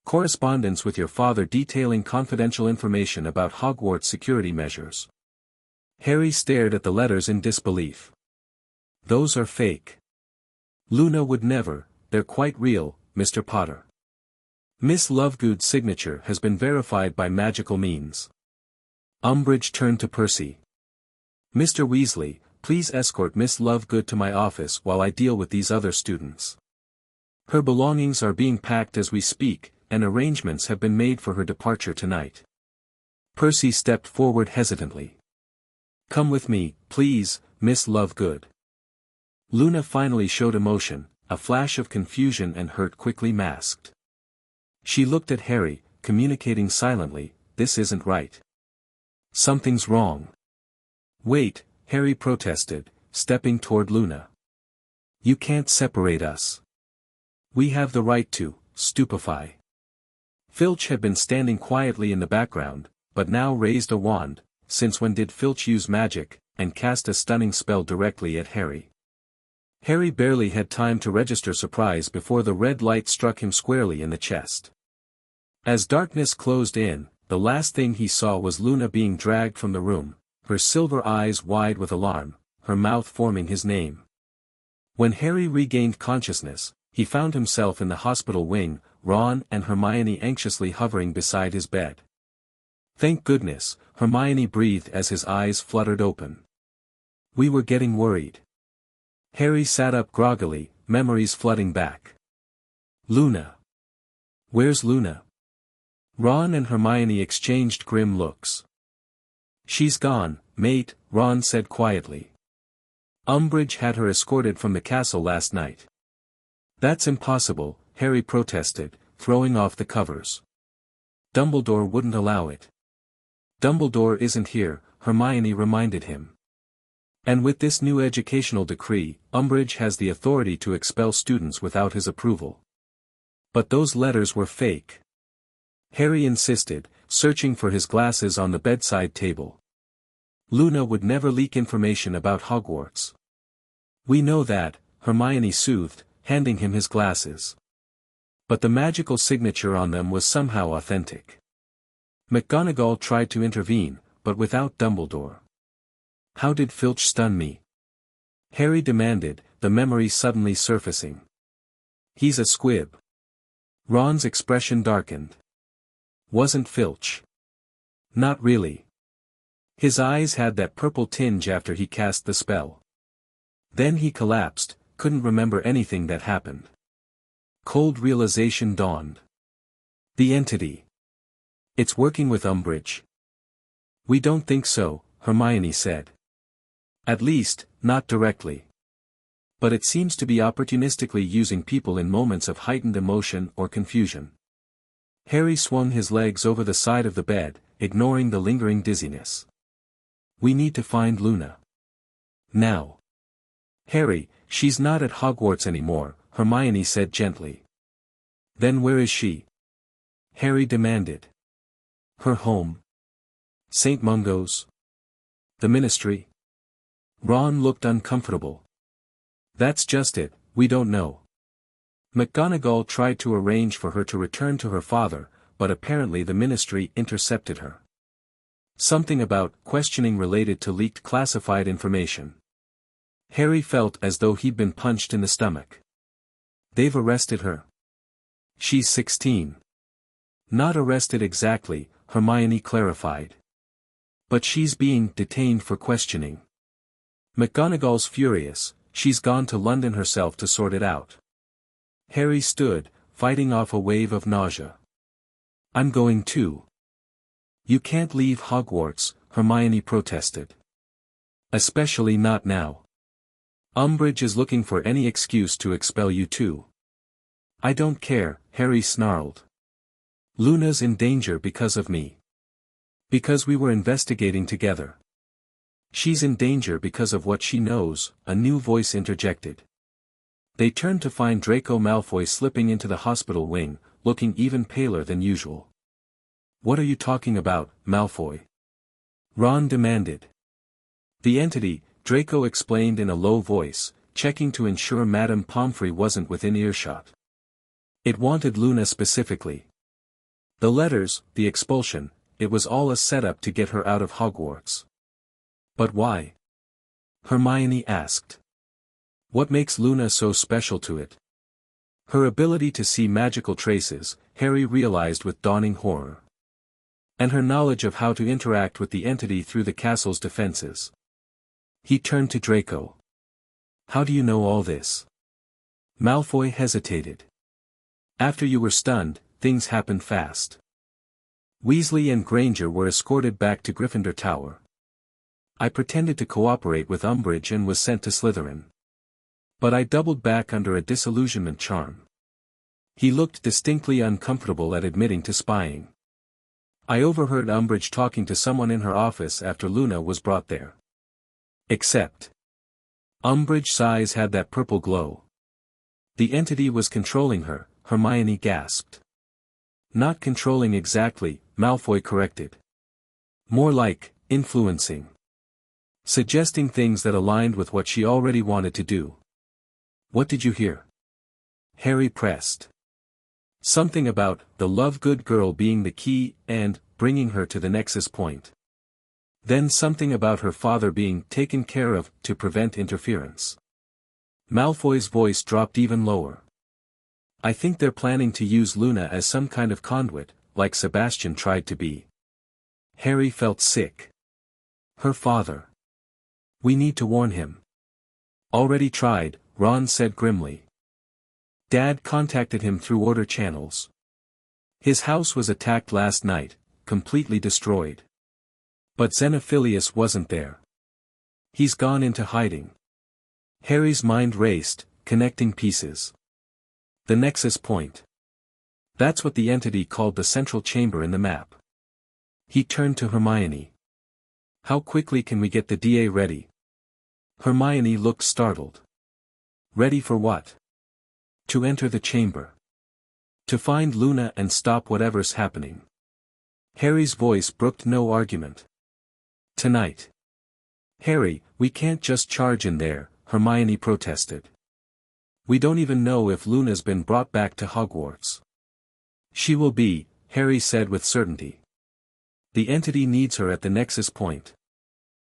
Correspondence with your father detailing confidential information about Hogwarts security measures. Harry stared at the letters in disbelief. Those are fake. Luna would never, they're quite real, Mr. Potter. Miss Lovegood's signature has been verified by magical means. Umbridge turned to Percy. Mr. Weasley, please escort Miss Lovegood to my office while I deal with these other students. Her belongings are being packed as we speak, and arrangements have been made for her departure tonight. Percy stepped forward hesitantly. Come with me, please, Miss Lovegood. Luna finally showed emotion, a flash of confusion and hurt quickly masked. She looked at Harry, communicating silently, this isn't right. Something's wrong. Wait, Harry protested, stepping toward Luna. You can't separate us. We have the right to, stupefy. Filch had been standing quietly in the background, but now raised a wand, since when did Filch use magic, and cast a stunning spell directly at Harry. Harry barely had time to register surprise before the red light struck him squarely in the chest. As darkness closed in, the last thing he saw was Luna being dragged from the room, her silver eyes wide with alarm, her mouth forming his name. When Harry regained consciousness, he found himself in the hospital wing, Ron and Hermione anxiously hovering beside his bed. Thank goodness, Hermione breathed as his eyes fluttered open. We were getting worried. Harry sat up groggily, memories flooding back. Luna. Where's Luna? Ron and Hermione exchanged grim looks. She's gone, mate, Ron said quietly. Umbridge had her escorted from the castle last night. That's impossible, Harry protested, throwing off the covers. Dumbledore wouldn't allow it. Dumbledore isn't here, Hermione reminded him. And with this new educational decree, Umbridge has the authority to expel students without his approval. But those letters were fake. Harry insisted, searching for his glasses on the bedside table. Luna would never leak information about Hogwarts. We know that, Hermione soothed, handing him his glasses. But the magical signature on them was somehow authentic. McGonagall tried to intervene, but without Dumbledore. How did Filch stun me? Harry demanded, the memory suddenly surfacing. He's a squib. Ron's expression darkened. Wasn't Filch? Not really. His eyes had that purple tinge after he cast the spell. Then he collapsed, couldn't remember anything that happened. Cold realization dawned. The entity. It's working with Umbridge. We don't think so, Hermione said. At least, not directly. But it seems to be opportunistically using people in moments of heightened emotion or confusion. Harry swung his legs over the side of the bed, ignoring the lingering dizziness. We need to find Luna. Now. Harry, she's not at Hogwarts anymore, Hermione said gently. Then where is she? Harry demanded. Her home. St. Mungo's. The Ministry. Ron looked uncomfortable. That's just it, we don't know. McGonagall tried to arrange for her to return to her father, but apparently the Ministry intercepted her. Something about questioning related to leaked classified information. Harry felt as though he'd been punched in the stomach. They've arrested her. She's 16. Not arrested exactly, Hermione clarified. But she's being detained for questioning. McGonagall's furious, she's gone to London herself to sort it out. Harry stood, fighting off a wave of nausea. I'm going too. You can't leave Hogwarts, Hermione protested. Especially not now. Umbridge is looking for any excuse to expel you too. I don't care, Harry snarled. Luna's in danger because of me. Because we were investigating together. She's in danger because of what she knows, a new voice interjected. They turned to find Draco Malfoy slipping into the hospital wing, looking even paler than usual. What are you talking about, Malfoy? Ron demanded. The entity, Draco explained in a low voice, checking to ensure Madame Pomfrey wasn't within earshot. It wanted Luna specifically. The letters, the expulsion, it was all a setup to get her out of Hogwarts. But why? Hermione asked. What makes Luna so special to it? Her ability to see magical traces, Harry realized with dawning horror. And her knowledge of how to interact with the entity through the castle's defenses. He turned to Draco. How do you know all this? Malfoy hesitated. After you were stunned, things happened fast. Weasley and Granger were escorted back to Gryffindor Tower. I pretended to cooperate with Umbridge and was sent to Slytherin. But I doubled back under a disillusionment charm. He looked distinctly uncomfortable at admitting to spying. I overheard Umbridge talking to someone in her office after Luna was brought there. Except. Umbridge's eyes had that purple glow. The entity was controlling her, Hermione gasped. Not controlling exactly, Malfoy corrected. More like, influencing. Suggesting things that aligned with what she already wanted to do. What did you hear? Harry pressed. Something about the Lovegood girl being the key and bringing her to the nexus point. Then something about her father being taken care of to prevent interference. Malfoy's voice dropped even lower. I think they're planning to use Luna as some kind of conduit, like Sebastian tried to be. Harry felt sick. Her father. We need to warn him. Already tried, Ron said grimly. Dad contacted him through order channels. His house was attacked last night, completely destroyed. But Xenophilius wasn't there. He's gone into hiding. Harry's mind raced, connecting pieces. The nexus point. That's what the entity called the central chamber in the map. He turned to Hermione. How quickly can we get the DA ready? Hermione looked startled. Ready for what? To enter the chamber. To find Luna and stop whatever's happening. Harry's voice brooked no argument. Tonight. Harry, we can't just charge in there, Hermione protested. We don't even know if Luna's been brought back to Hogwarts. She will be, Harry said with certainty. The entity needs her at the nexus point.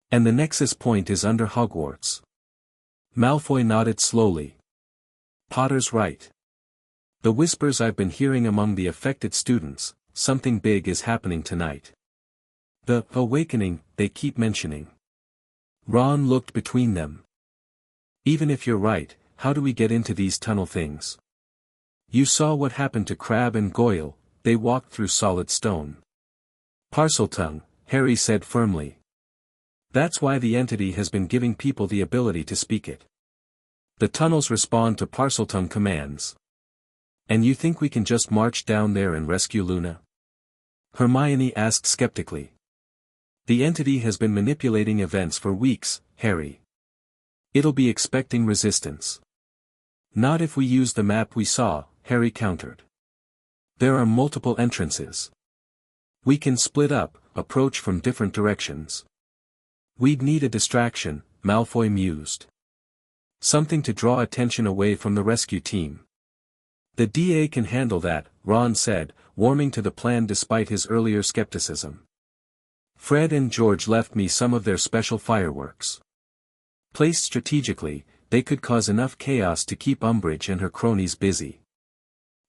And the nexus point is under Hogwarts. Malfoy nodded slowly. Potter's right. The whispers I've been hearing among the affected students, something big is happening tonight. The awakening, they keep mentioning. Ron looked between them. Even if you're right, how do we get into these tunnel things? You saw what happened to Crabbe and Goyle, they walked through solid stone. Parseltongue, Harry said firmly. That's why the entity has been giving people the ability to speak it. The tunnels respond to Parseltongue commands. And you think we can just march down there and rescue Luna? Hermione asked skeptically. The entity has been manipulating events for weeks, Harry. It'll be expecting resistance. Not if we use the map we saw, Harry countered. There are multiple entrances. We can split up, approach from different directions. We'd need a distraction, Malfoy mused. Something to draw attention away from the rescue team. The DA can handle that, Ron said, warming to the plan despite his earlier skepticism. Fred and George left me some of their special fireworks. Placed strategically, they could cause enough chaos to keep Umbridge and her cronies busy.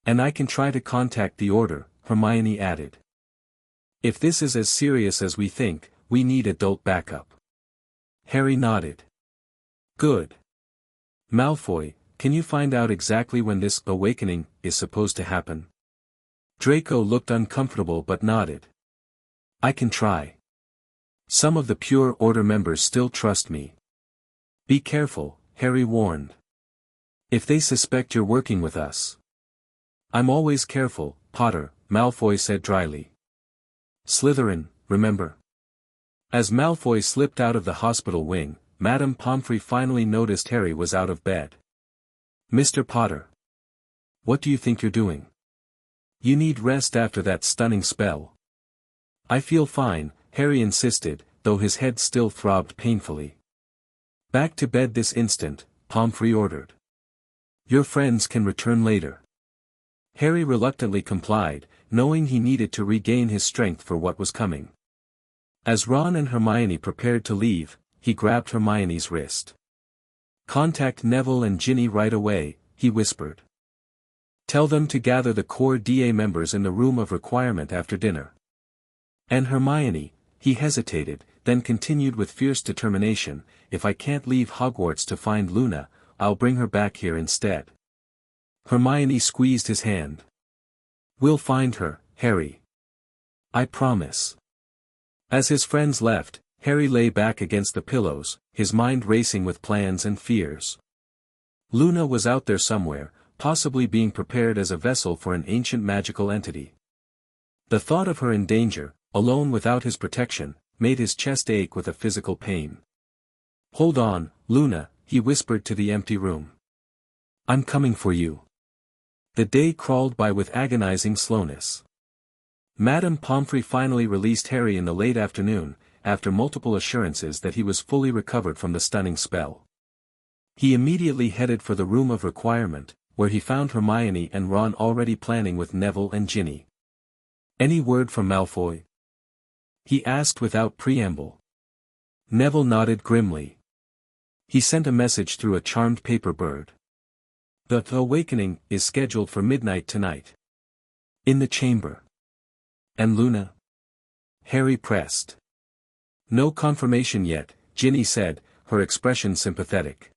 And I can try to contact the Order, Hermione added. If this is as serious as we think, we need adult backup. Harry nodded. Good. Malfoy, can you find out exactly when this awakening is supposed to happen? Draco looked uncomfortable but nodded. I can try. Some of the Pure Order members still trust me. Be careful, Harry warned. If they suspect you're working with us. I'm always careful, Potter, Malfoy said dryly. Slytherin, remember. As Malfoy slipped out of the hospital wing, Madame Pomfrey finally noticed Harry was out of bed. Mr. Potter. What do you think you're doing? You need rest after that stunning spell. I feel fine, Harry insisted, though his head still throbbed painfully. Back to bed this instant, Pomfrey ordered. Your friends can return later. Harry reluctantly complied, knowing he needed to regain his strength for what was coming. As Ron and Hermione prepared to leave, he grabbed Hermione's wrist. Contact Neville and Ginny right away, he whispered. Tell them to gather the core DA members in the room of requirement after dinner. And Hermione, he hesitated, then continued with fierce determination, if I can't leave Hogwarts to find Luna, I'll bring her back here instead. Hermione squeezed his hand. We'll find her, Harry. I promise. As his friends left, Harry lay back against the pillows, his mind racing with plans and fears. Luna was out there somewhere, possibly being prepared as a vessel for an ancient magical entity. The thought of her in danger, alone without his protection, made his chest ache with a physical pain. Hold on, Luna, he whispered to the empty room. I'm coming for you. The day crawled by with agonizing slowness. Madame Pomfrey finally released Harry in the late afternoon, after multiple assurances that he was fully recovered from the stunning spell. He immediately headed for the room of requirement, where he found Hermione and Ron already planning with Neville and Ginny. Any word from Malfoy? He asked without preamble. Neville nodded grimly. He sent a message through a charmed paper bird. The awakening is scheduled for midnight tonight. In the chamber. And Luna? Harry pressed. No confirmation yet, Ginny said, her expression sympathetic.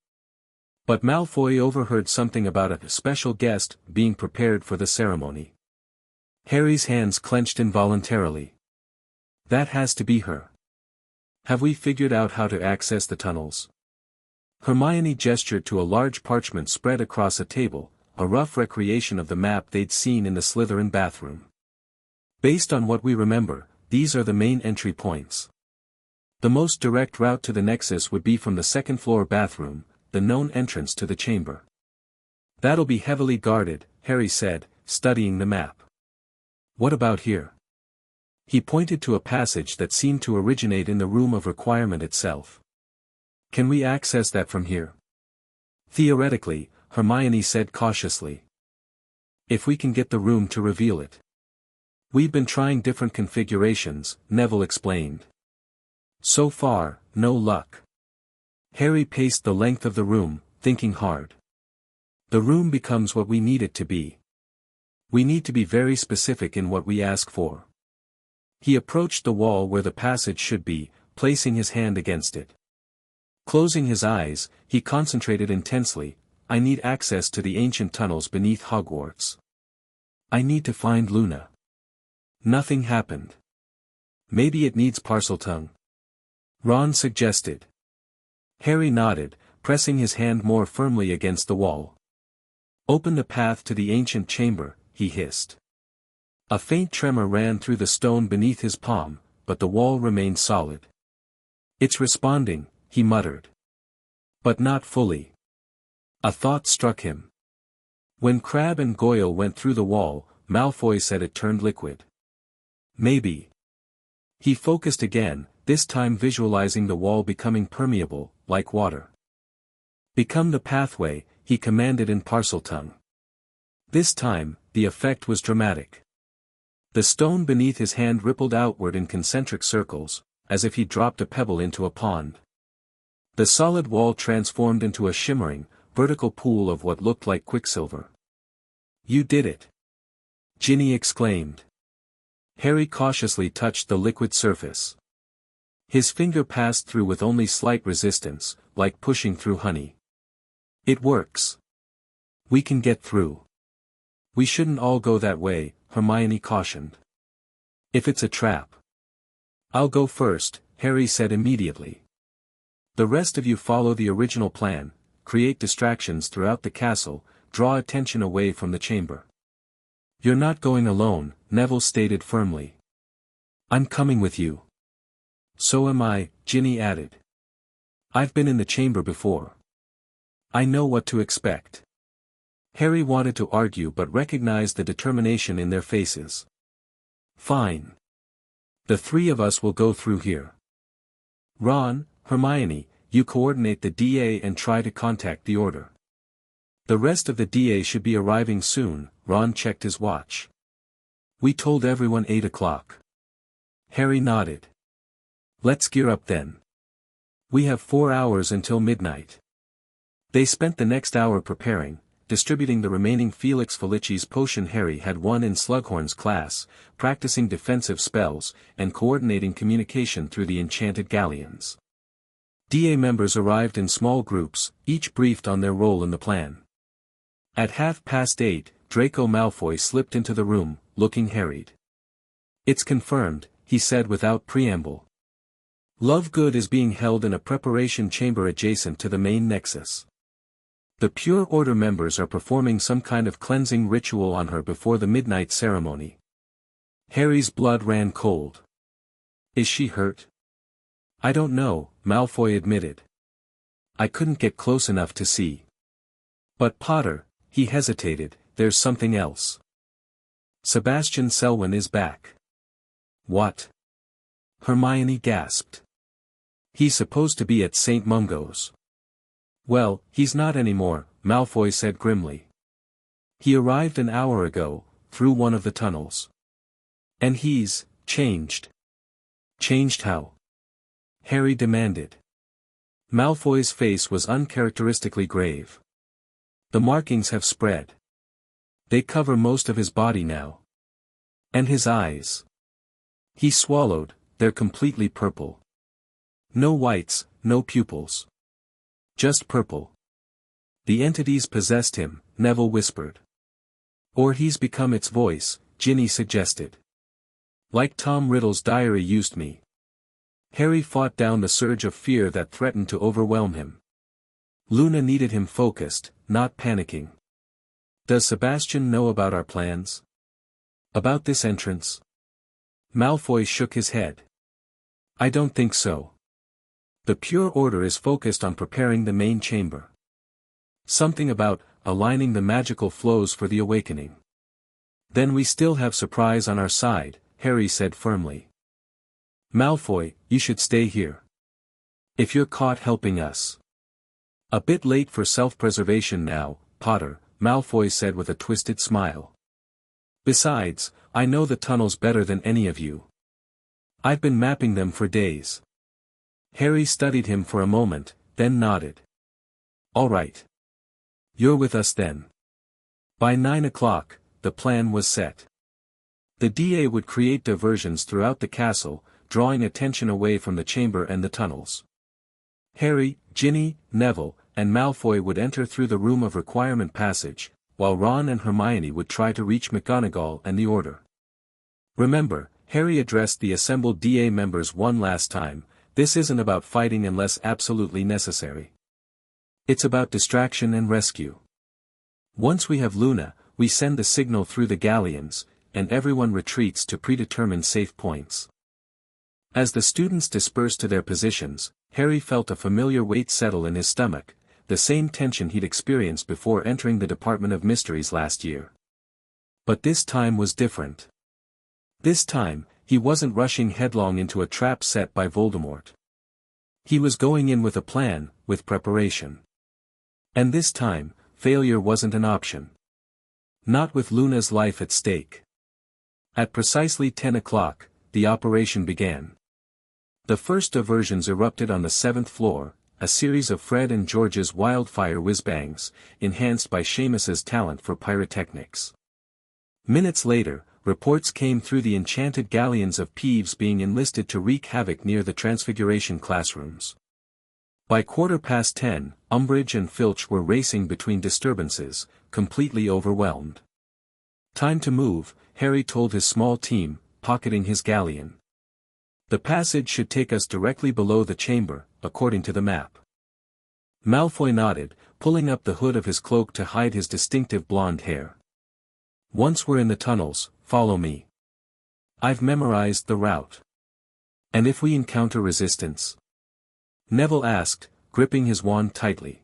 But Malfoy overheard something about a special guest being prepared for the ceremony. Harry's hands clenched involuntarily. That has to be her. Have we figured out how to access the tunnels? Hermione gestured to a large parchment spread across a table, a rough recreation of the map they'd seen in the Slytherin bathroom. Based on what we remember, these are the main entry points. The most direct route to the Nexus would be from the second-floor bathroom, the known entrance to the chamber. That'll be heavily guarded, Harry said, studying the map. What about here? He pointed to a passage that seemed to originate in the room of requirement itself. Can we access that from here? Theoretically, Hermione said cautiously. If we can get the room to reveal it. We've been trying different configurations, Neville explained. So far, no luck. Harry paced the length of the room, thinking hard. The room becomes what we need it to be. We need to be very specific in what we ask for. He approached the wall where the passage should be, placing his hand against it. Closing his eyes, he concentrated intensely. I need access to the ancient tunnels beneath Hogwarts. I need to find Luna. Nothing happened. Maybe it needs Parseltongue. Ron suggested. Harry nodded, pressing his hand more firmly against the wall. Open the path to the ancient chamber, he hissed. A faint tremor ran through the stone beneath his palm, but the wall remained solid. It's responding, he muttered. But not fully. A thought struck him. When Crabbe and Goyle went through the wall, Malfoy said it turned liquid. Maybe. He focused again, this time visualizing the wall becoming permeable, like water. Become the pathway, he commanded in Parseltongue. This time, the effect was dramatic. The stone beneath his hand rippled outward in concentric circles, as if he dropped a pebble into a pond. The solid wall transformed into a shimmering, vertical pool of what looked like quicksilver. You did it. Ginny exclaimed. Harry cautiously touched the liquid surface. His finger passed through with only slight resistance, like pushing through honey. It works. We can get through. We shouldn't all go that way, Hermione cautioned. If it's a trap. I'll go first, Harry said immediately. The rest of you follow the original plan, create distractions throughout the castle, draw attention away from the chamber. You're not going alone, Neville stated firmly. I'm coming with you. So am I, Ginny added. I've been in the chamber before. I know what to expect. Harry wanted to argue but recognized the determination in their faces. Fine. The three of us will go through here. Ron, Hermione, you coordinate the DA and try to contact the Order. The rest of the DA should be arriving soon, Ron checked his watch. We told everyone 8 o'clock. Harry nodded. Let's gear up then. We have 4 hours until midnight. They spent the next hour preparing, distributing the remaining Felix Felici's potion Harry had won in Slughorn's class, practicing defensive spells, and coordinating communication through the enchanted galleons. DA members arrived in small groups, each briefed on their role in the plan. At 8:30, Draco Malfoy slipped into the room, looking harried. It's confirmed, he said without preamble. Lovegood is being held in a preparation chamber adjacent to the main nexus. The Pure Order members are performing some kind of cleansing ritual on her before the midnight ceremony. Harry's blood ran cold. Is she hurt? I don't know, Malfoy admitted. I couldn't get close enough to see. But Potter, he hesitated, there's something else. Sebastian Selwin is back. What? Hermione gasped. He's supposed to be at St. Mungo's. Well, he's not anymore, Malfoy said grimly. He arrived an hour ago, through one of the tunnels. And he's changed. Changed how? Harry demanded. Malfoy's face was uncharacteristically grave. The markings have spread. They cover most of his body now. And his eyes. He swallowed, they're completely purple. No whites, no pupils. Just purple. The entities possessed him, Neville whispered. Or he's become its voice, Ginny suggested. Like Tom Riddle's diary used me. Harry fought down the surge of fear that threatened to overwhelm him. Luna needed him focused, not panicking. Does Sebastian know about our plans? About this entrance? Malfoy shook his head. I don't think so. The Pure Order is focused on preparing the main chamber. Something about aligning the magical flows for the awakening. Then we still have surprise on our side, Harry said firmly. Malfoy, you should stay here. If you're caught helping us. A bit late for self-preservation now, Potter, Malfoy said with a twisted smile. Besides, I know the tunnels better than any of you. I've been mapping them for days. Harry studied him for a moment, then nodded. All right. You're with us then. By 9 o'clock, the plan was set. The DA would create diversions throughout the castle, drawing attention away from the chamber and the tunnels. Harry, Ginny, Neville, and Malfoy would enter through the room of requirement passage, while Ron and Hermione would try to reach McGonagall and the Order. Remember, Harry addressed the assembled DA members one last time, this isn't about fighting unless absolutely necessary. It's about distraction and rescue. Once we have Luna, we send the signal through the galleons, and everyone retreats to predetermined safe points. As the students dispersed to their positions, Harry felt a familiar weight settle in his stomach, the same tension he'd experienced before entering the Department of Mysteries last year. But this time was different. This time, he wasn't rushing headlong into a trap set by Voldemort. He was going in with a plan, with preparation. And this time, failure wasn't an option. Not with Luna's life at stake. At precisely 10 o'clock, the operation began. The first diversions erupted on the 7th floor, a series of Fred and George's wildfire whiz-bangs, enhanced by Seamus's talent for pyrotechnics. Minutes later, reports came through the enchanted galleons of Peeves being enlisted to wreak havoc near the Transfiguration classrooms. By 10:15, Umbridge and Filch were racing between disturbances, completely overwhelmed. "Time to move," Harry told his small team, pocketing his galleon. "The passage should take us directly below the chamber, according to the map." Malfoy nodded, pulling up the hood of his cloak to hide his distinctive blonde hair. "Once we're in the tunnels, follow me. I've memorized the route." "And if we encounter resistance?" Neville asked, gripping his wand tightly.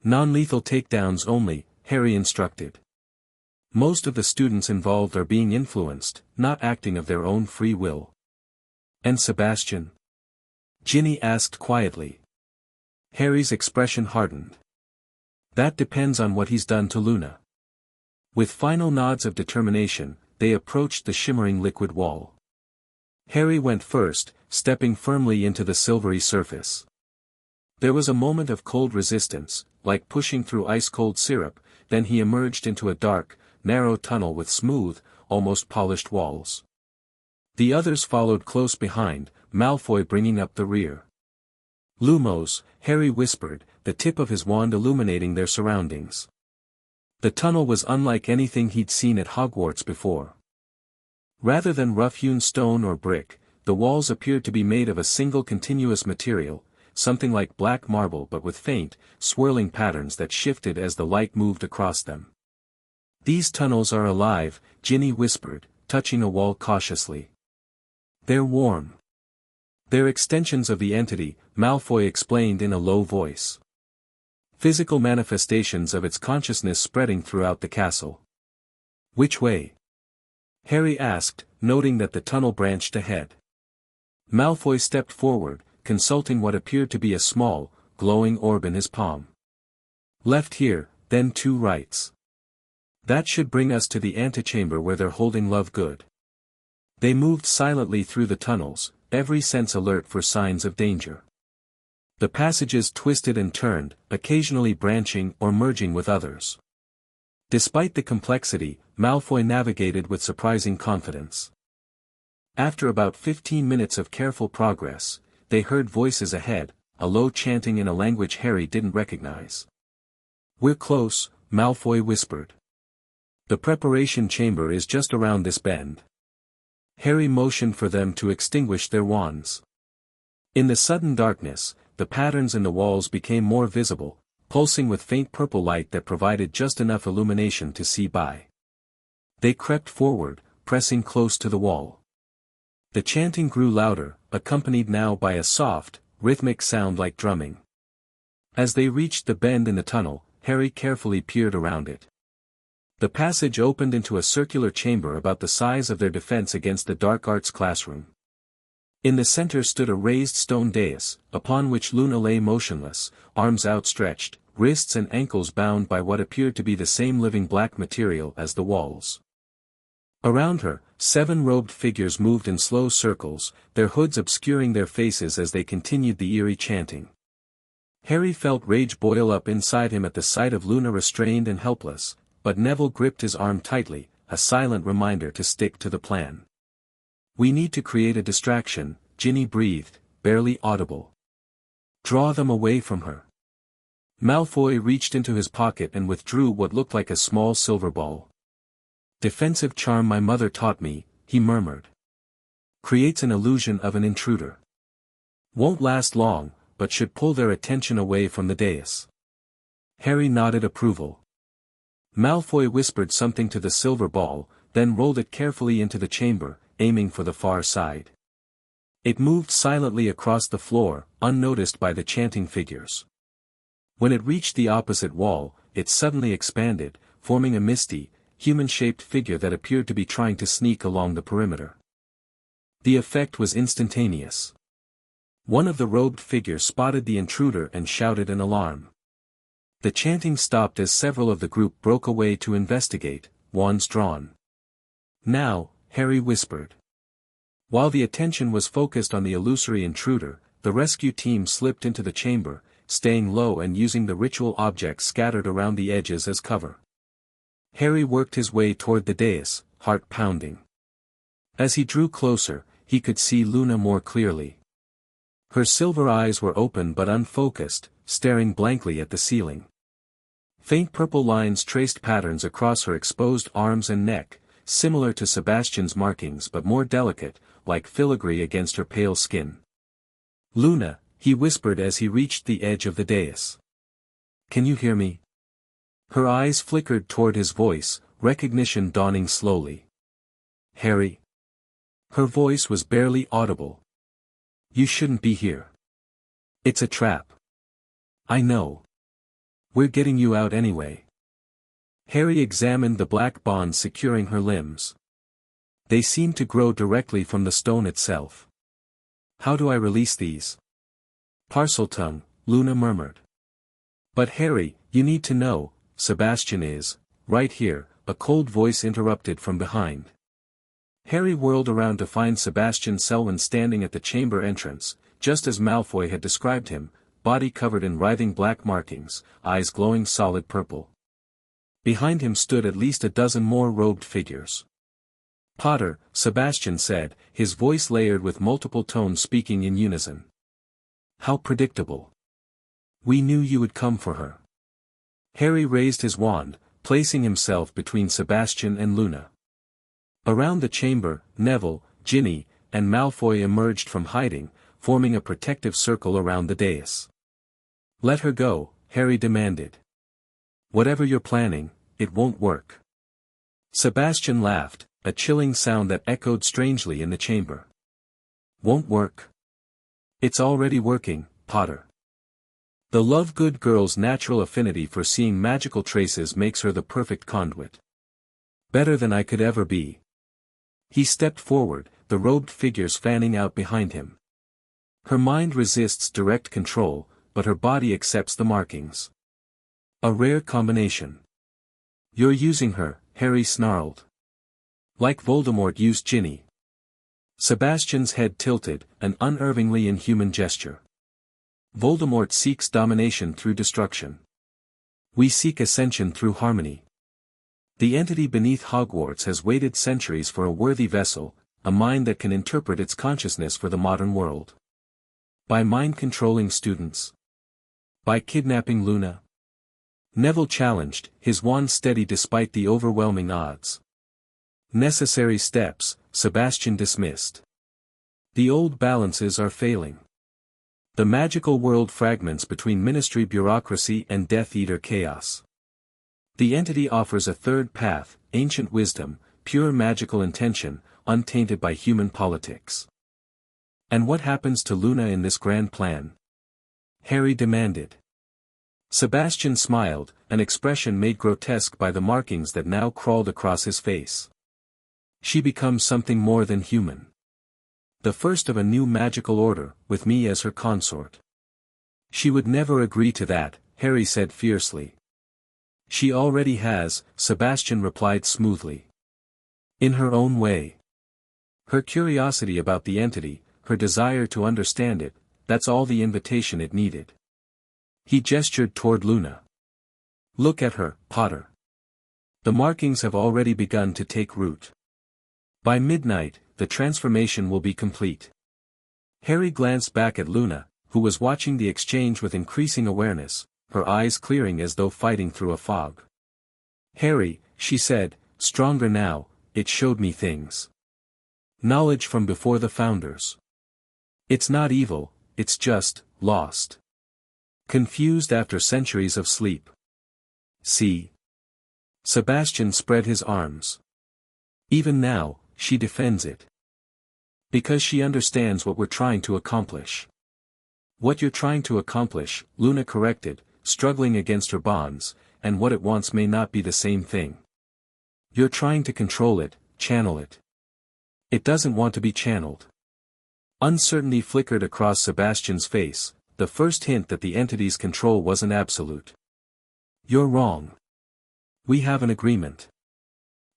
"Non-lethal takedowns only," Harry instructed. "Most of the students involved are being influenced, not acting of their own free will." "And Sebastian?" Ginny asked quietly. Harry's expression hardened. "That depends on what he's done to Luna." With final nods of determination, they approached the shimmering liquid wall. Harry went first, stepping firmly into the silvery surface. There was a moment of cold resistance, like pushing through ice-cold syrup, then he emerged into a dark, narrow tunnel with smooth, almost polished walls. The others followed close behind, Malfoy bringing up the rear. "Lumos," Harry whispered, the tip of his wand illuminating their surroundings. The tunnel was unlike anything he'd seen at Hogwarts before. Rather than rough-hewn stone or brick, the walls appeared to be made of a single continuous material, something like black marble but with faint, swirling patterns that shifted as the light moved across them. "These tunnels are alive," Ginny whispered, touching a wall cautiously. "They're warm. They're extensions of the entity," Malfoy explained in a low voice. "Physical manifestations of its consciousness spreading throughout the castle." "Which way?" Harry asked, noting that the tunnel branched ahead. Malfoy stepped forward, consulting what appeared to be a small, glowing orb in his palm. "Left here, then 2 rights. That should bring us to the antechamber where they're holding Lovegood." They moved silently through the tunnels, every sense alert for signs of danger. The passages twisted and turned, occasionally branching or merging with others. Despite the complexity, Malfoy navigated with surprising confidence. After about 15 minutes of careful progress, they heard voices ahead, a low chanting in a language Harry didn't recognize. "We're close," Malfoy whispered. "The preparation chamber is just around this bend." Harry motioned for them to extinguish their wands. In the sudden darkness, the patterns in the walls became more visible, pulsing with faint purple light that provided just enough illumination to see by. They crept forward, pressing close to the wall. The chanting grew louder, accompanied now by a soft, rhythmic sound like drumming. As they reached the bend in the tunnel, Harry carefully peered around it. The passage opened into a circular chamber about the size of their defense against the dark arts classroom. In the center stood a raised stone dais, upon which Luna lay motionless, arms outstretched, wrists and ankles bound by what appeared to be the same living black material as the walls. Around her, 7 robed figures moved in slow circles, their hoods obscuring their faces as they continued the eerie chanting. Harry felt rage boil up inside him at the sight of Luna restrained and helpless, but Neville gripped his arm tightly, a silent reminder to stick to the plan. "We need to create a distraction," Ginny breathed, barely audible. "Draw them away from her." Malfoy reached into his pocket and withdrew what looked like a small silver ball. "Defensive charm my mother taught me," he murmured. "Creates an illusion of an intruder. Won't last long, but should pull their attention away from the dais." Harry nodded approval. Malfoy whispered something to the silver ball, then rolled it carefully into the chamber, aiming for the far side. It moved silently across the floor, unnoticed by the chanting figures. When it reached the opposite wall, it suddenly expanded, forming a misty, human-shaped figure that appeared to be trying to sneak along the perimeter. The effect was instantaneous. One of the robed figures spotted the intruder and shouted an alarm. The chanting stopped as several of the group broke away to investigate, wands drawn. "Now," Harry whispered. While the attention was focused on the illusory intruder, the rescue team slipped into the chamber, staying low and using the ritual objects scattered around the edges as cover. Harry worked his way toward the dais, heart pounding. As he drew closer, he could see Luna more clearly. Her silver eyes were open but unfocused, staring blankly at the ceiling. Faint purple lines traced patterns across her exposed arms and neck, similar to Sebastian's markings but more delicate, like filigree against her pale skin. "Luna," he whispered as he reached the edge of the dais. "Can you hear me?" Her eyes flickered toward his voice, recognition dawning slowly. "Harry?" Her voice was barely audible. "You shouldn't be here. It's a trap. I know. We're getting you out anyway." Harry examined the black bonds securing her limbs. They seemed to grow directly from the stone itself. "How do I release these?" "Parseltongue," Luna murmured. "But Harry, you need to know, Sebastian is, right here," a cold voice interrupted from behind. Harry whirled around to find Sebastian Selwyn standing at the chamber entrance, just as Malfoy had described him, body covered in writhing black markings, eyes glowing solid purple. Behind him stood at least a dozen more robed figures. "Potter," Sebastian said, his voice layered with multiple tones speaking in unison. "How predictable. We knew you would come for her." Harry raised his wand, placing himself between Sebastian and Luna. Around the chamber, Neville, Ginny, and Malfoy emerged from hiding, forming a protective circle around the dais. "Let her go," Harry demanded. "Whatever you're planning, it won't work." Sebastian laughed, a chilling sound that echoed strangely in the chamber. "Won't work? It's already working, Potter." The Lovegood girl's natural affinity for seeing magical traces makes her the perfect conduit. "Better than I could ever be." He stepped forward, the robed figures fanning out behind him. Her mind resists direct control, but her body accepts the markings. A rare combination. "You're using her," Harry snarled. "Like Voldemort used Ginny." Sebastian's head tilted, an unervingly inhuman gesture. "Voldemort seeks domination through destruction. We seek ascension through harmony. The entity beneath Hogwarts has waited centuries for a worthy vessel, a mind that can interpret its consciousness for the modern world. By mind-controlling students? By kidnapping Luna?" Neville challenged, his wand steady despite the overwhelming odds. "Necessary steps," Sebastian dismissed. "The old balances are failing. The magical world fragments between Ministry bureaucracy and Death Eater chaos. The entity offers a third path, ancient wisdom, pure magical intention, untainted by human politics." "And what happens to Luna in this grand plan?" Harry demanded. Sebastian smiled, an expression made grotesque by the markings that now crawled across his face. "She becomes something more than human. The first of a new magical order, with me as her consort." "She would never agree to that," Harry said fiercely. "She already has," Sebastian replied smoothly. "In her own way. Her curiosity about the entity, her desire to understand it, that's all the invitation it needed." He gestured toward Luna. "Look at her, Potter. The markings have already begun to take root. By midnight, the transformation will be complete." Harry glanced back at Luna, who was watching the exchange with increasing awareness, her eyes clearing as though fighting through a fog. "Harry," she said, "stronger now, it showed me things. Knowledge from before the Founders. It's not evil, it's just, lost. Confused after centuries of sleep. See?" Sebastian spread his arms. "Even now, she defends it. Because she understands what we're trying to accomplish." "What you're trying to accomplish," Luna corrected, struggling against her bonds, "and what it wants may not be the same thing. You're trying to control it, channel it. It doesn't want to be channeled." Uncertainty flickered across Sebastian's face, the first hint that the entity's control wasn't absolute. "You're wrong. We have an agreement.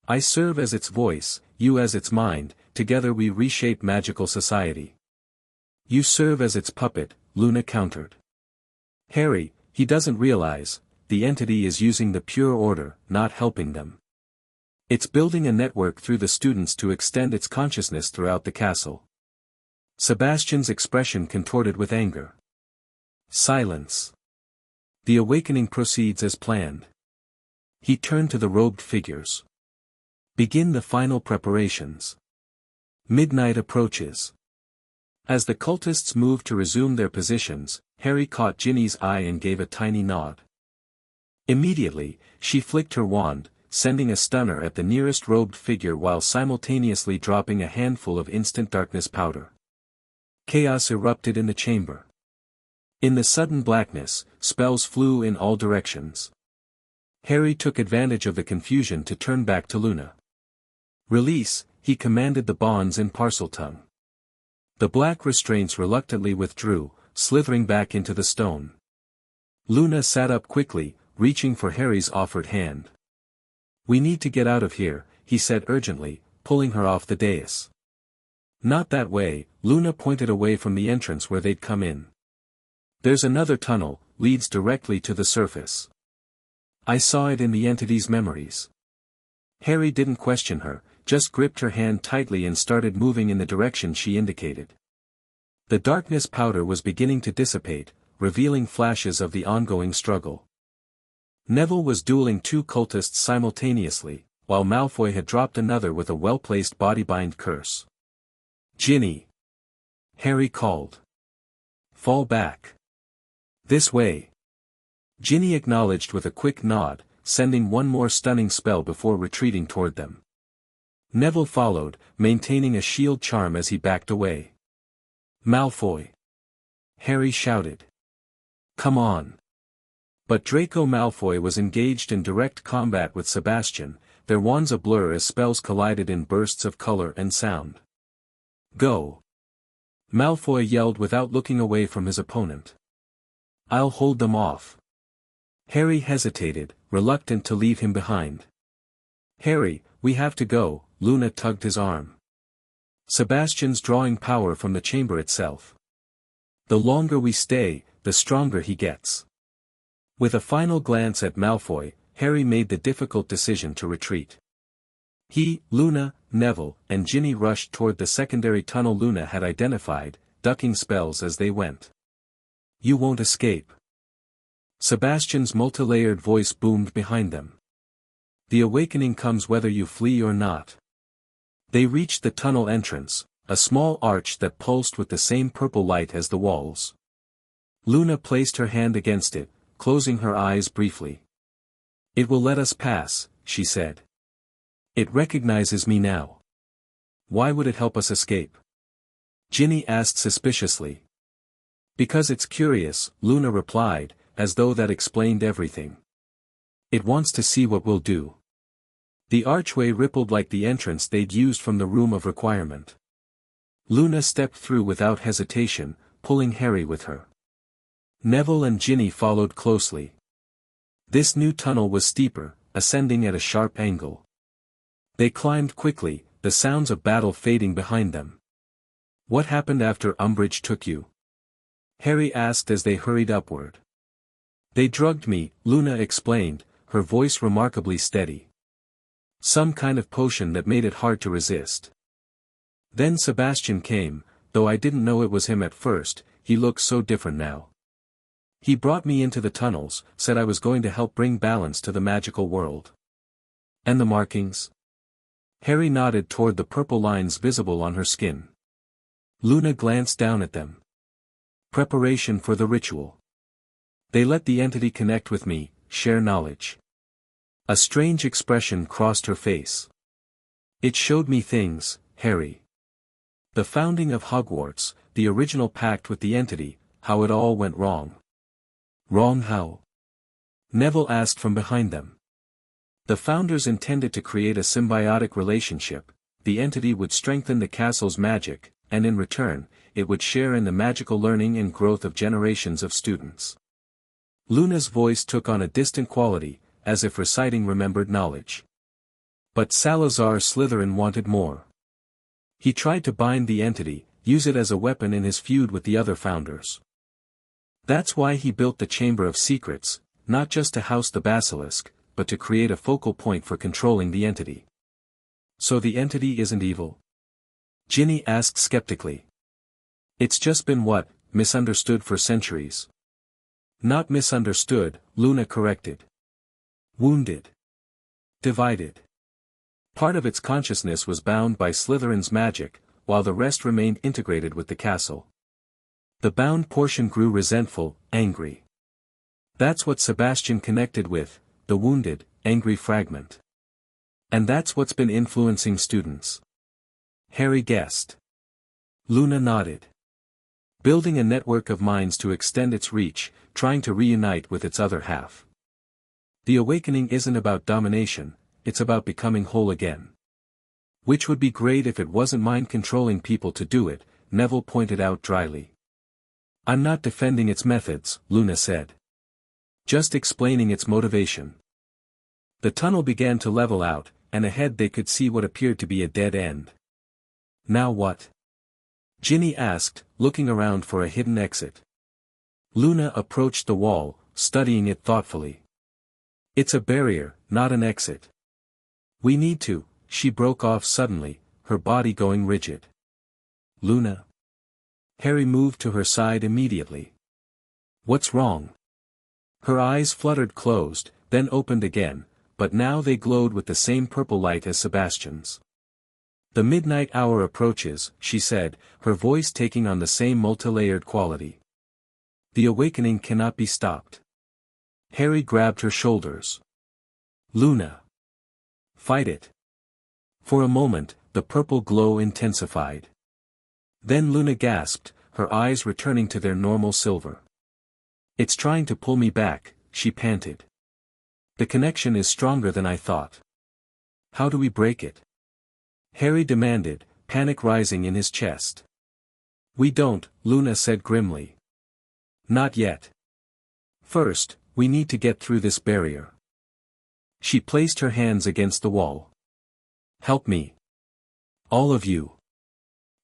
I serve as its voice, you as its mind, together we reshape magical society." "You serve as its puppet," Luna countered. "Harry, he doesn't realize, the entity is using the pure order, not helping them." It's building a network through the students to extend its consciousness throughout the castle. Sebastian's expression contorted with anger. Silence. The awakening proceeds as planned. He turned to the robed figures. Begin the final preparations. Midnight approaches. As the cultists moved to resume their positions, Harry caught Ginny's eye and gave a tiny nod. Immediately, she flicked her wand, sending a stunner at the nearest robed figure while simultaneously dropping a handful of instant darkness powder. Chaos erupted in the chamber. In the sudden blackness, spells flew in all directions. Harry took advantage of the confusion to turn back to Luna. Release, he commanded the bonds in Parseltongue. The black restraints reluctantly withdrew, slithering back into the stone. Luna sat up quickly, reaching for Harry's offered hand. We need to get out of here, he said urgently, pulling her off the dais. Not that way, Luna pointed away from the entrance where they'd come in. There's another tunnel, leads directly to the surface. I saw it in the entity's memories. Harry didn't question her, just gripped her hand tightly and started moving in the direction she indicated. The darkness powder was beginning to dissipate, revealing flashes of the ongoing struggle. Neville was dueling two cultists simultaneously, while Malfoy had dropped another with a well-placed bodybind curse. Ginny! Harry called. Fall back. This way. Ginny acknowledged with a quick nod, sending one more stunning spell before retreating toward them. Neville followed, maintaining a shield charm as he backed away. Malfoy! Harry shouted. Come on! But Draco Malfoy was engaged in direct combat with Sebastian, their wands ablur as spells collided in bursts of color and sound. Go! Malfoy yelled without looking away from his opponent. I'll hold them off. Harry hesitated, reluctant to leave him behind. Harry, we have to go, Luna tugged his arm. Sebastian's drawing power from the chamber itself. The longer we stay, the stronger he gets. With a final glance at Malfoy, Harry made the difficult decision to retreat. He, Luna, Neville, and Ginny rushed toward the secondary tunnel Luna had identified, ducking spells as they went. You won't escape. Sebastian's multi-layered voice boomed behind them. The awakening comes whether you flee or not. They reached the tunnel entrance, a small arch that pulsed with the same purple light as the walls. Luna placed her hand against it, closing her eyes briefly. It will let us pass, she said. It recognizes me now. Why would it help us escape? Ginny asked suspiciously. Because it's curious, Luna replied, as though that explained everything. It wants to see what we'll do. The archway rippled like the entrance they'd used from the room of requirement. Luna stepped through without hesitation, pulling Harry with her. Neville and Ginny followed closely. This new tunnel was steeper, ascending at a sharp angle. They climbed quickly, the sounds of battle fading behind them. What happened after Umbridge took you? Harry asked as they hurried upward. They drugged me, Luna explained, her voice remarkably steady. Some kind of potion that made it hard to resist. Then Sebastian came, though I didn't know it was him at first, he looked so different now. He brought me into the tunnels, said I was going to help bring balance to the magical world. And the markings? Harry nodded toward the purple lines visible on her skin. Luna glanced down at them. Preparation for the ritual. They let the entity connect with me, share knowledge. A strange expression crossed her face. It showed me things, Harry. The founding of Hogwarts, the original pact with the entity, how it all went wrong. Wrong how? Neville asked from behind them. The founders intended to create a symbiotic relationship, the entity would strengthen the castle's magic, and in return, it would share in the magical learning and growth of generations of students. Luna's voice took on a distant quality, as if reciting remembered knowledge. But Salazar Slytherin wanted more. He tried to bind the entity, use it as a weapon in his feud with the other founders. That's why he built the Chamber of Secrets, not just to house the basilisk, but to create a focal point for controlling the entity. So the entity isn't evil? Ginny asked skeptically. It's just been misunderstood for centuries. Not misunderstood, Luna corrected. Wounded. Divided. Part of its consciousness was bound by Slytherin's magic, while the rest remained integrated with the castle. The bound portion grew resentful, angry. That's what Sebastian connected with, the wounded, angry fragment. And that's what's been influencing students. Harry guessed. Luna nodded. Building a network of minds to extend its reach, trying to reunite with its other half. The awakening isn't about domination, it's about becoming whole again. Which would be great if it wasn't mind controlling people to do it, Neville pointed out dryly. I'm not defending its methods, Luna said. Just explaining its motivation. The tunnel began to level out, and ahead they could see what appeared to be a dead end. Now what? Ginny asked, looking around for a hidden exit. Luna approached the wall, studying it thoughtfully. It's a barrier, not an exit. We need to, she broke off suddenly, her body going rigid. Luna. Harry moved to her side immediately. What's wrong? Her eyes fluttered closed, then opened again, but now they glowed with the same purple light as Sebastian's. The midnight hour approaches, she said, her voice taking on the same multilayered quality. The awakening cannot be stopped. Harry grabbed her shoulders. Luna. Fight it. For a moment, the purple glow intensified. Then Luna gasped, her eyes returning to their normal silver. It's trying to pull me back, she panted. The connection is stronger than I thought. How do we break it? Harry demanded, panic rising in his chest. We don't, Luna said grimly. Not yet. First, we need to get through this barrier. She placed her hands against the wall. Help me. All of you.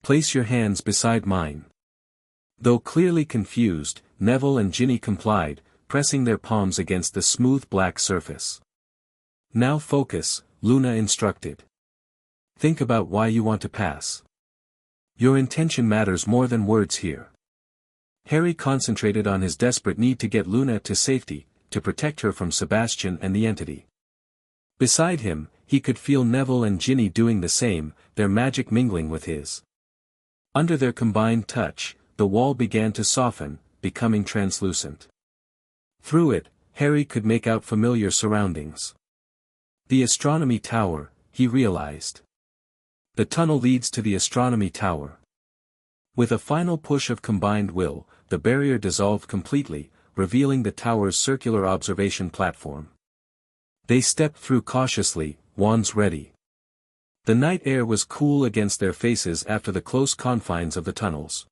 Place your hands beside mine. Though clearly confused, Neville and Ginny complied, pressing their palms against the smooth black surface. Now focus, Luna instructed. Think about why you want to pass. Your intention matters more than words here. Harry concentrated on his desperate need to get Luna to safety, to protect her from Sebastian and the entity. Beside him, he could feel Neville and Ginny doing the same, their magic mingling with his. Under their combined touch, the wall began to soften, becoming translucent. Through it, Harry could make out familiar surroundings. The astronomy tower, he realized. The tunnel leads to the astronomy tower. With a final push of combined will, the barrier dissolved completely, revealing the tower's circular observation platform. They stepped through cautiously, wands ready. The night air was cool against their faces after the close confines of the tunnels.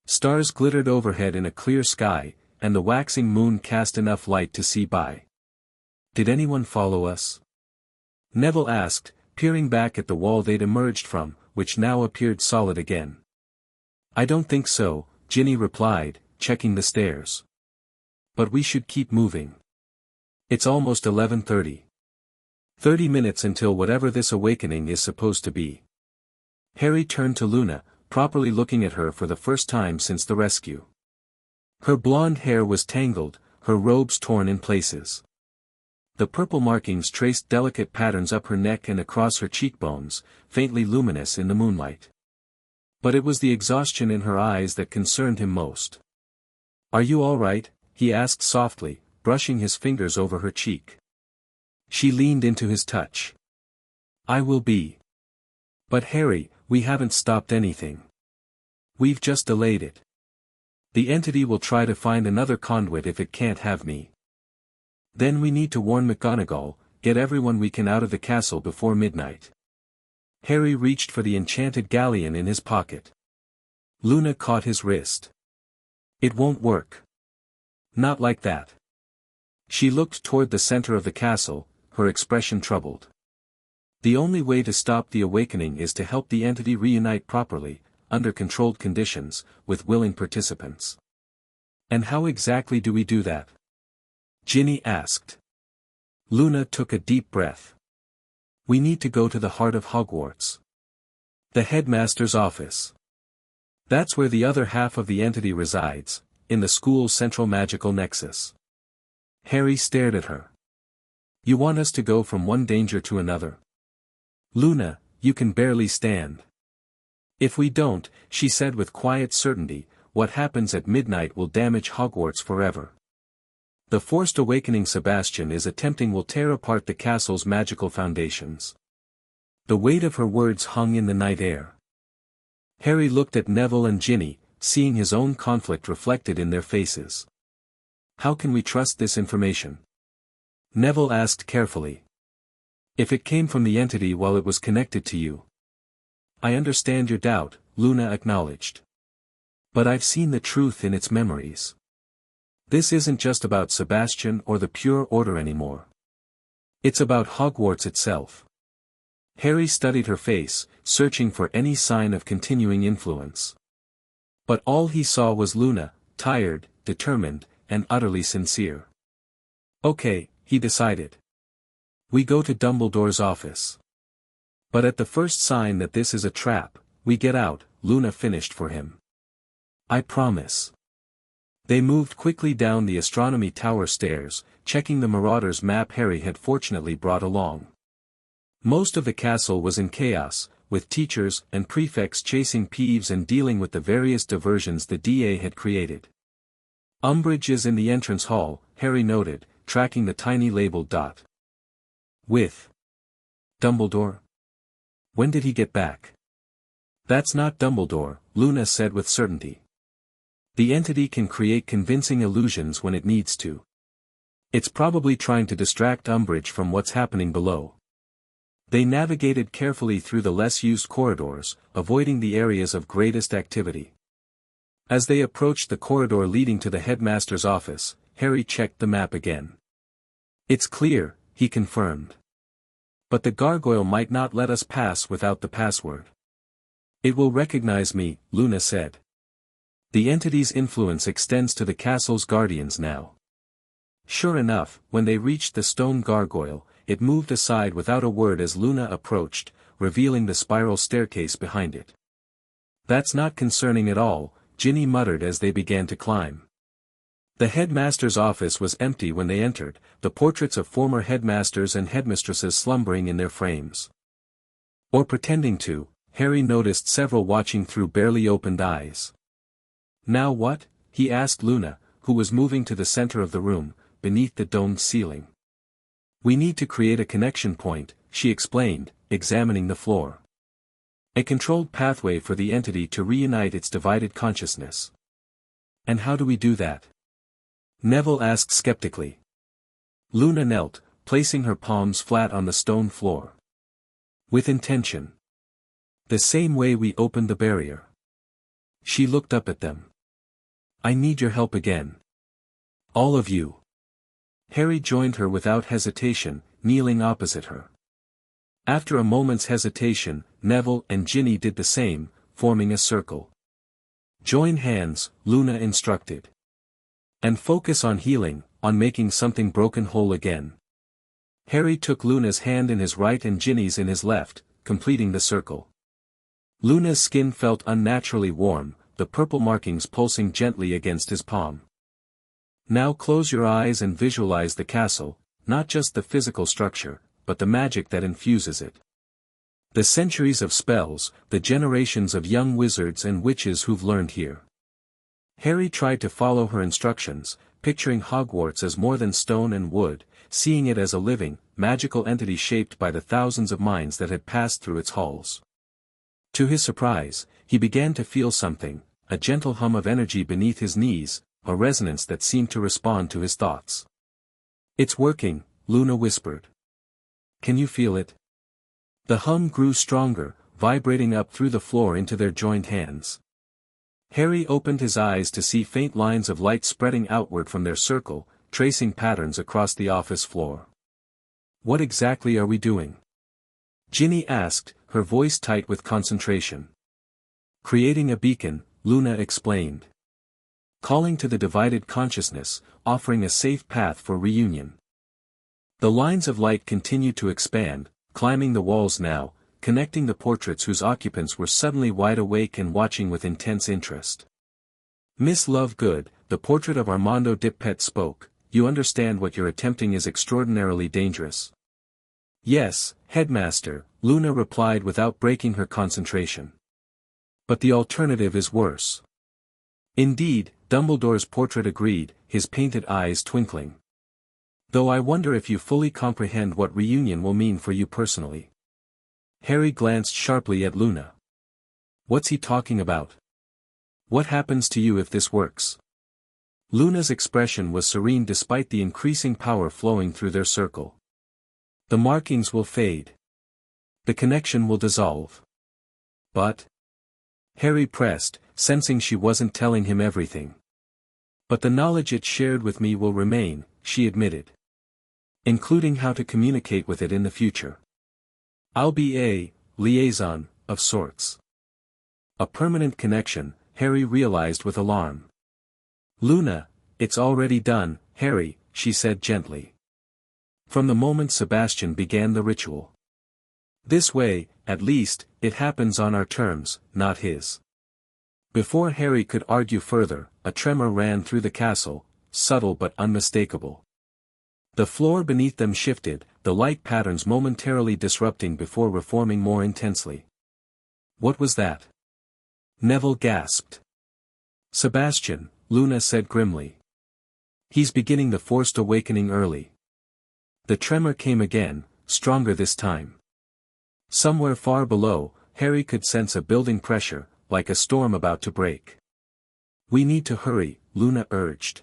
Stars glittered overhead in a clear sky, and the waxing moon cast enough light to see by. Did anyone follow us? Neville asked, peering back at the wall they'd emerged from, which now appeared solid again. I don't think so, Ginny replied, checking the stairs. But we should keep moving. It's almost 11:30. 30 minutes until whatever this awakening is supposed to be. Harry turned to Luna, properly looking at her for the first time since the rescue. Her blonde hair was tangled, her robes torn in places. The purple markings traced delicate patterns up her neck and across her cheekbones, faintly luminous in the moonlight. But it was the exhaustion in her eyes that concerned him most. Are you all right? He asked softly, brushing his fingers over her cheek. She leaned into his touch. I will be. But Harry, we haven't stopped anything. We've just delayed it. The entity will try to find another conduit if it can't have me. Then we need to warn McGonagall, get everyone we can out of the castle before midnight. Harry reached for the enchanted galleon in his pocket. Luna caught his wrist. It won't work. Not like that. She looked toward the center of the castle, her expression troubled. The only way to stop the awakening is to help the entity reunite properly, under controlled conditions, with willing participants. And how exactly do we do that? Ginny asked. Luna took a deep breath. We need to go to the heart of Hogwarts. The headmaster's office. That's where the other half of the entity resides, in the school's central magical nexus. Harry stared at her. You want us to go from one danger to another? Luna, you can barely stand. If we don't, she said with quiet certainty, what happens at midnight will damage Hogwarts forever. The forced awakening Sebastian is attempting will tear apart the castle's magical foundations. The weight of her words hung in the night air. Harry looked at Neville and Ginny, seeing his own conflict reflected in their faces. How can we trust this information? Neville asked carefully. If it came from the entity while it was connected to you. I understand your doubt, Luna acknowledged. But I've seen the truth in its memories. This isn't just about Sebastian or the Pure Order anymore. It's about Hogwarts itself. Harry studied her face, searching for any sign of continuing influence. But all he saw was Luna, tired, determined, and utterly sincere. Okay, he decided. We go to Dumbledore's office. But at the first sign that this is a trap, we get out, Luna finished for him. I promise. They moved quickly down the astronomy tower stairs, checking the Marauder's map Harry had fortunately brought along. Most of the castle was in chaos, with teachers and prefects chasing peeves and dealing with the various diversions the DA had created. Umbridge is in the entrance hall, Harry noted, tracking the tiny labeled dot. With Dumbledore? When did he get back? That's not Dumbledore, Luna said with certainty. The entity can create convincing illusions when it needs to. It's probably trying to distract Umbridge from what's happening below. They navigated carefully through the less-used corridors, avoiding the areas of greatest activity. As they approached the corridor leading to the headmaster's office, Harry checked the map again. It's clear, he confirmed. But the gargoyle might not let us pass without the password. It will recognize me, Luna said. The entity's influence extends to the castle's guardians now. Sure enough, when they reached the stone gargoyle, it moved aside without a word as Luna approached, revealing the spiral staircase behind it. That's not concerning at all, Ginny muttered as they began to climb. The headmaster's office was empty when they entered, the portraits of former headmasters and headmistresses slumbering in their frames. Or pretending to, Harry noticed several watching through barely opened eyes. Now what? He asked Luna, who was moving to the center of the room, beneath the domed ceiling. We need to create a connection point, she explained, examining the floor. A controlled pathway for the entity to reunite its divided consciousness. And how do we do that? Neville asked skeptically. Luna knelt, placing her palms flat on the stone floor. With intention. The same way we opened the barrier. She looked up at them. I need your help again. All of you. Harry joined her without hesitation, kneeling opposite her. After a moment's hesitation, Neville and Ginny did the same, forming a circle. Join hands, Luna instructed. And focus on healing, on making something broken whole again. Harry took Luna's hand in his right and Ginny's in his left, completing the circle. Luna's skin felt unnaturally warm, the purple markings pulsing gently against his palm. Now close your eyes and visualize the castle, not just the physical structure, but the magic that infuses it. The centuries of spells, the generations of young wizards and witches who've learned here. Harry tried to follow her instructions, picturing Hogwarts as more than stone and wood, seeing it as a living, magical entity shaped by the thousands of minds that had passed through its halls. To his surprise, he began to feel something, a gentle hum of energy beneath his knees, a resonance that seemed to respond to his thoughts. It's working, Luna whispered. Can you feel it? The hum grew stronger, vibrating up through the floor into their joined hands. Harry opened his eyes to see faint lines of light spreading outward from their circle, tracing patterns across the office floor. What exactly are we doing? Ginny asked, her voice tight with concentration. Creating a beacon, Luna explained. Calling to the divided consciousness, offering a safe path for reunion. The lines of light continued to expand, climbing the walls now, connecting the portraits whose occupants were suddenly wide awake and watching with intense interest. Miss Lovegood, the portrait of Armando Dipet spoke, "You understand what you're attempting is extraordinarily dangerous." "Yes, headmaster," Luna replied without breaking her concentration. "But the alternative is worse." "Indeed," Dumbledore's portrait agreed, his painted eyes twinkling. "Though I wonder if you fully comprehend what reunion will mean for you personally." Harry glanced sharply at Luna. "What's he talking about? What happens to you if this works?" Luna's expression was serene despite the increasing power flowing through their circle. "The markings will fade. The connection will dissolve." "But?" Harry pressed, sensing she wasn't telling him everything. "But the knowledge it shared with me will remain," she admitted. "Including how to communicate with it in the future. I'll be a liaison, of sorts." A permanent connection, Harry realized with alarm. "Luna, it's already done, Harry," she said gently. "From the moment Sebastian began the ritual. This way, at least, it happens on our terms, not his." Before Harry could argue further, a tremor ran through the castle, subtle but unmistakable. The floor beneath them shifted, the light patterns momentarily disrupting before reforming more intensely. "What was that?" Neville gasped. "Sebastian," Luna said grimly. "He's beginning the forced awakening early." The tremor came again, stronger this time. Somewhere far below, Harry could sense a building pressure, like a storm about to break. "We need to hurry," Luna urged.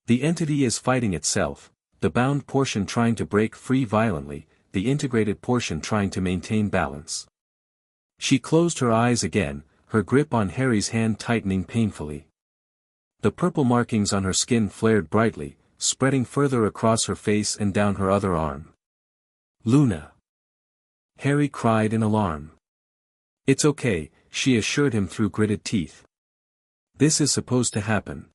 "The entity is fighting itself, the bound portion trying to break free violently, the integrated portion trying to maintain balance." She closed her eyes again, her grip on Harry's hand tightening painfully. The purple markings on her skin flared brightly, spreading further across her face and down her other arm. "Luna!" Harry cried in alarm. "It's okay," she assured him through gritted teeth. "This is supposed to happen.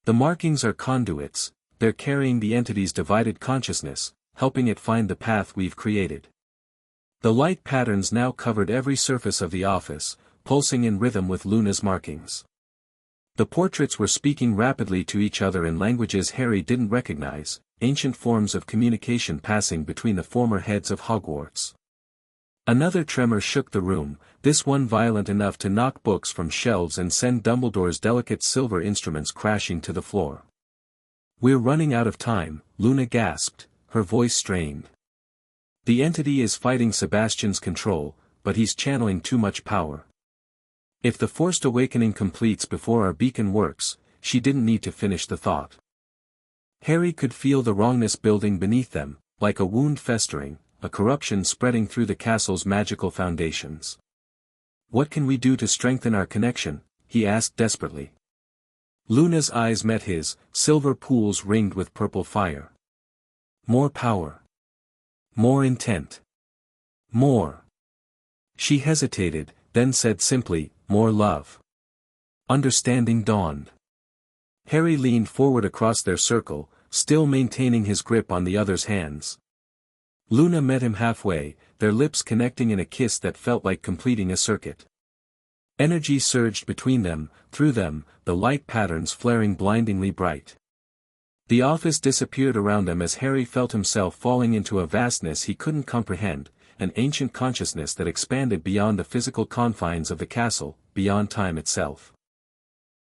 The markings are conduits, they're carrying the entity's divided consciousness, helping it find the path we've created." The light patterns now covered every surface of the office, pulsing in rhythm with Luna's markings. The portraits were speaking rapidly to each other in languages Harry didn't recognize, ancient forms of communication passing between the former heads of Hogwarts. Another tremor shook the room, this one violent enough to knock books from shelves and send Dumbledore's delicate silver instruments crashing to the floor. "We're running out of time," Luna gasped, her voice strained. "The entity is fighting Sebastian's control, but he's channeling too much power. If the forced awakening completes before our beacon works," she didn't need to finish the thought. Harry could feel the wrongness building beneath them, like a wound festering, a corruption spreading through the castle's magical foundations. "What can we do to strengthen our connection?" he asked desperately. Luna's eyes met his, silver pools ringed with purple fire. "More power. More intent. More." She hesitated, then said simply, "More love." Understanding dawned. Harry leaned forward across their circle, still maintaining his grip on the other's hands. Luna met him halfway, their lips connecting in a kiss that felt like completing a circuit. Energy surged between them, through them, the light patterns flaring blindingly bright. The office disappeared around them as Harry felt himself falling into a vastness he couldn't comprehend, an ancient consciousness that expanded beyond the physical confines of the castle, beyond time itself.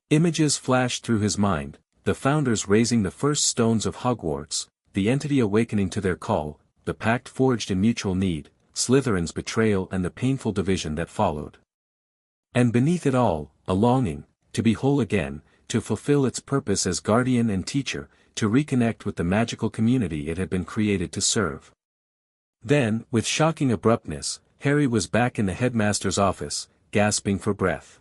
Images flashed through his mind, the founders raising the first stones of Hogwarts, the entity awakening to their call, the pact forged in mutual need, Slytherin's betrayal and the painful division that followed. And beneath it all, a longing, to be whole again, to fulfill its purpose as guardian and teacher, to reconnect with the magical community it had been created to serve. Then, with shocking abruptness, Harry was back in the headmaster's office, gasping for breath.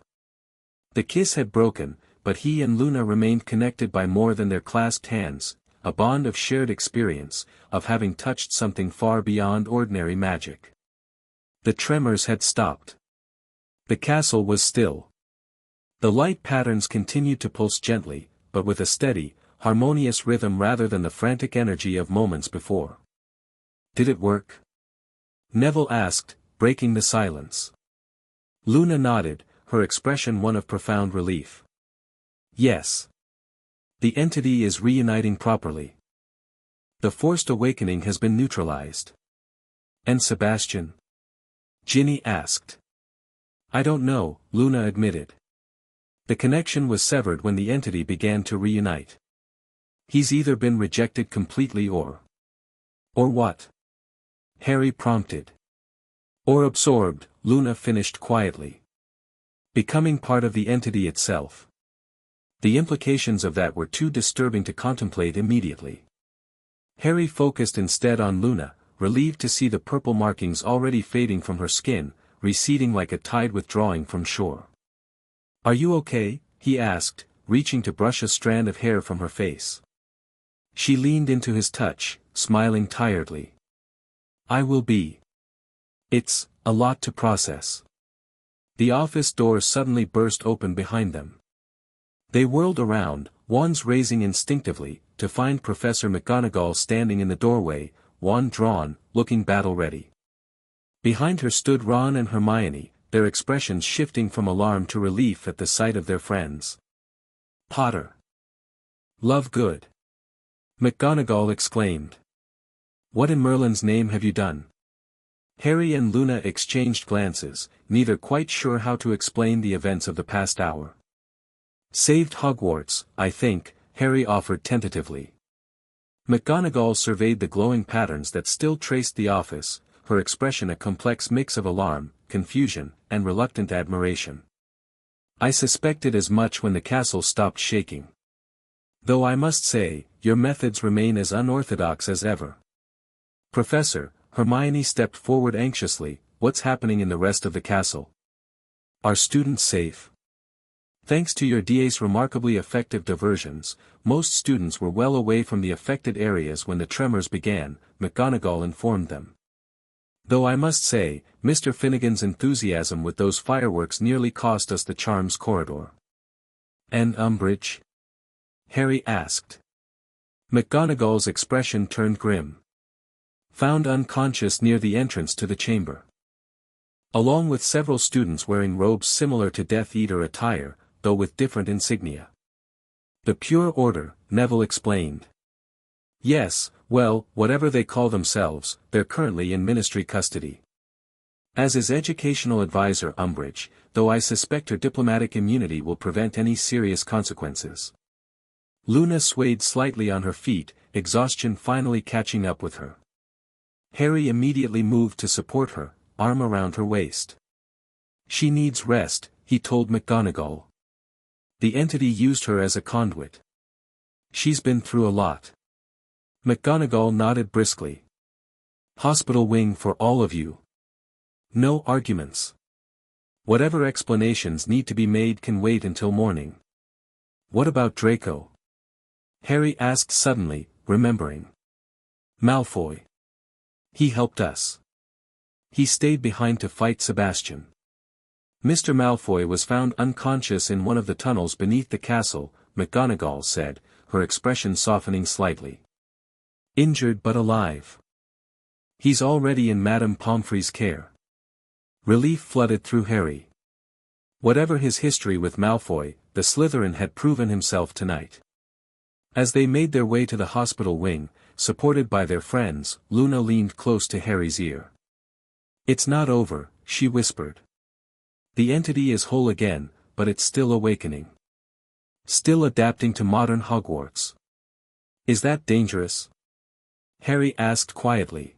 The kiss had broken, but he and Luna remained connected by more than their clasped hands, a bond of shared experience, of having touched something far beyond ordinary magic. The tremors had stopped. The castle was still. The light patterns continued to pulse gently, but with a steady, harmonious rhythm rather than the frantic energy of moments before. Did it work? Neville asked, breaking the silence. Luna nodded, her expression one of profound relief. Yes. The entity is reuniting properly. The forced awakening has been neutralized. And Sebastian? Ginny asked. I don't know, Luna admitted. The connection was severed when the entity began to reunite. He's either been rejected completely or what? Harry prompted. Or absorbed, Luna finished quietly. Becoming part of the entity itself. The implications of that were too disturbing to contemplate immediately. Harry focused instead on Luna, relieved to see the purple markings already fading from her skin, receding like a tide withdrawing from shore. Are you okay? He asked, reaching to brush a strand of hair from her face. She leaned into his touch, smiling tiredly. I will be. It's a lot to process. The office door suddenly burst open behind them. They whirled around, wands raising instinctively, to find Professor McGonagall standing in the doorway, wand drawn, looking battle-ready. Behind her stood Ron and Hermione, their expressions shifting from alarm to relief at the sight of their friends. Potter. Lovegood. McGonagall exclaimed. What in Merlin's name have you done? Harry and Luna exchanged glances, neither quite sure how to explain the events of the past hour. Saved Hogwarts, I think, Harry offered tentatively. McGonagall surveyed the glowing patterns that still traced the office, her expression a complex mix of alarm, confusion, and reluctant admiration. I suspected as much when the castle stopped shaking. Though I must say, your methods remain as unorthodox as ever. Professor, Hermione stepped forward anxiously, what's happening in the rest of the castle? Are students safe? Thanks to your DA's remarkably effective diversions, most students were well away from the affected areas when the tremors began, McGonagall informed them. Though I must say, Mr. Finnegan's enthusiasm with those fireworks nearly cost us the charms corridor. And Umbridge? Harry asked. McGonagall's expression turned grim. Found unconscious near the entrance to the chamber. Along with several students wearing robes similar to Death Eater attire, though with different insignia. The Pure Order, Neville explained. Yes, well, whatever they call themselves, they're currently in ministry custody. As is educational advisor Umbridge, though I suspect her diplomatic immunity will prevent any serious consequences. Luna swayed slightly on her feet, exhaustion finally catching up with her. Harry immediately moved to support her, arm around her waist. She needs rest, he told McGonagall. The entity used her as a conduit. She's been through a lot. McGonagall nodded briskly. Hospital wing for all of you. No arguments. Whatever explanations need to be made can wait until morning. What about Draco? Harry asked suddenly, remembering. Malfoy. He helped us. He stayed behind to fight Sebastian. Mr. Malfoy was found unconscious in one of the tunnels beneath the castle, McGonagall said, her expression softening slightly. Injured but alive. He's already in Madame Pomfrey's care. Relief flooded through Harry. Whatever his history with Malfoy, the Slytherin had proven himself tonight. As they made their way to the hospital wing, supported by their friends, Luna leaned close to Harry's ear. It's not over, she whispered. The entity is whole again, but it's still awakening. Still adapting to modern Hogwarts. Is that dangerous? Harry asked quietly.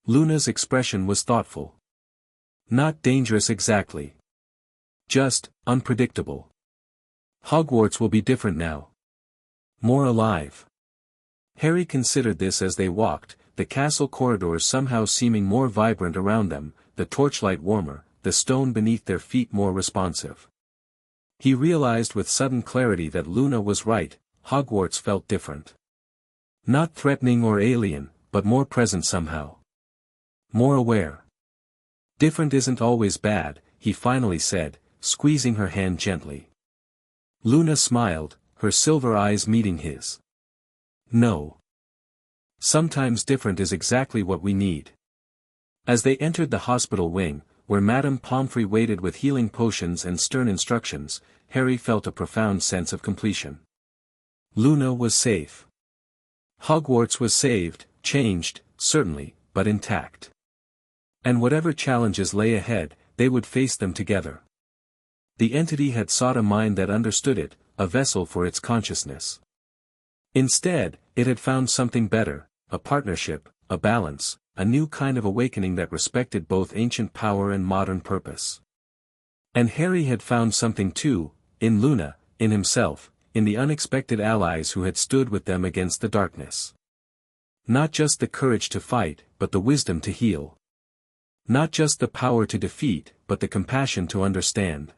Luna's expression was thoughtful. Not dangerous exactly. Just, unpredictable. Hogwarts will be different now. More alive. Harry considered this as they walked, the castle corridors somehow seeming more vibrant around them, the torchlight warmer, the stone beneath their feet more responsive. He realized with sudden clarity that Luna was right, Hogwarts felt different. Not threatening or alien, but more present somehow. More aware. Different isn't always bad, he finally said, squeezing her hand gently. Luna smiled, her silver eyes meeting his. No. Sometimes different is exactly what we need. As they entered the hospital wing, where Madame Pomfrey waited with healing potions and stern instructions, Harry felt a profound sense of completion. Luna was safe. Hogwarts was saved, changed, certainly, but intact. And whatever challenges lay ahead, they would face them together. The entity had sought a mind that understood it, a vessel for its consciousness. Instead, it had found something better, a partnership, a balance, a new kind of awakening that respected both ancient power and modern purpose. And Harry had found something too, in Luna, in himself, in the unexpected allies who had stood with them against the darkness. Not just the courage to fight, but the wisdom to heal. Not just the power to defeat, but the compassion to understand.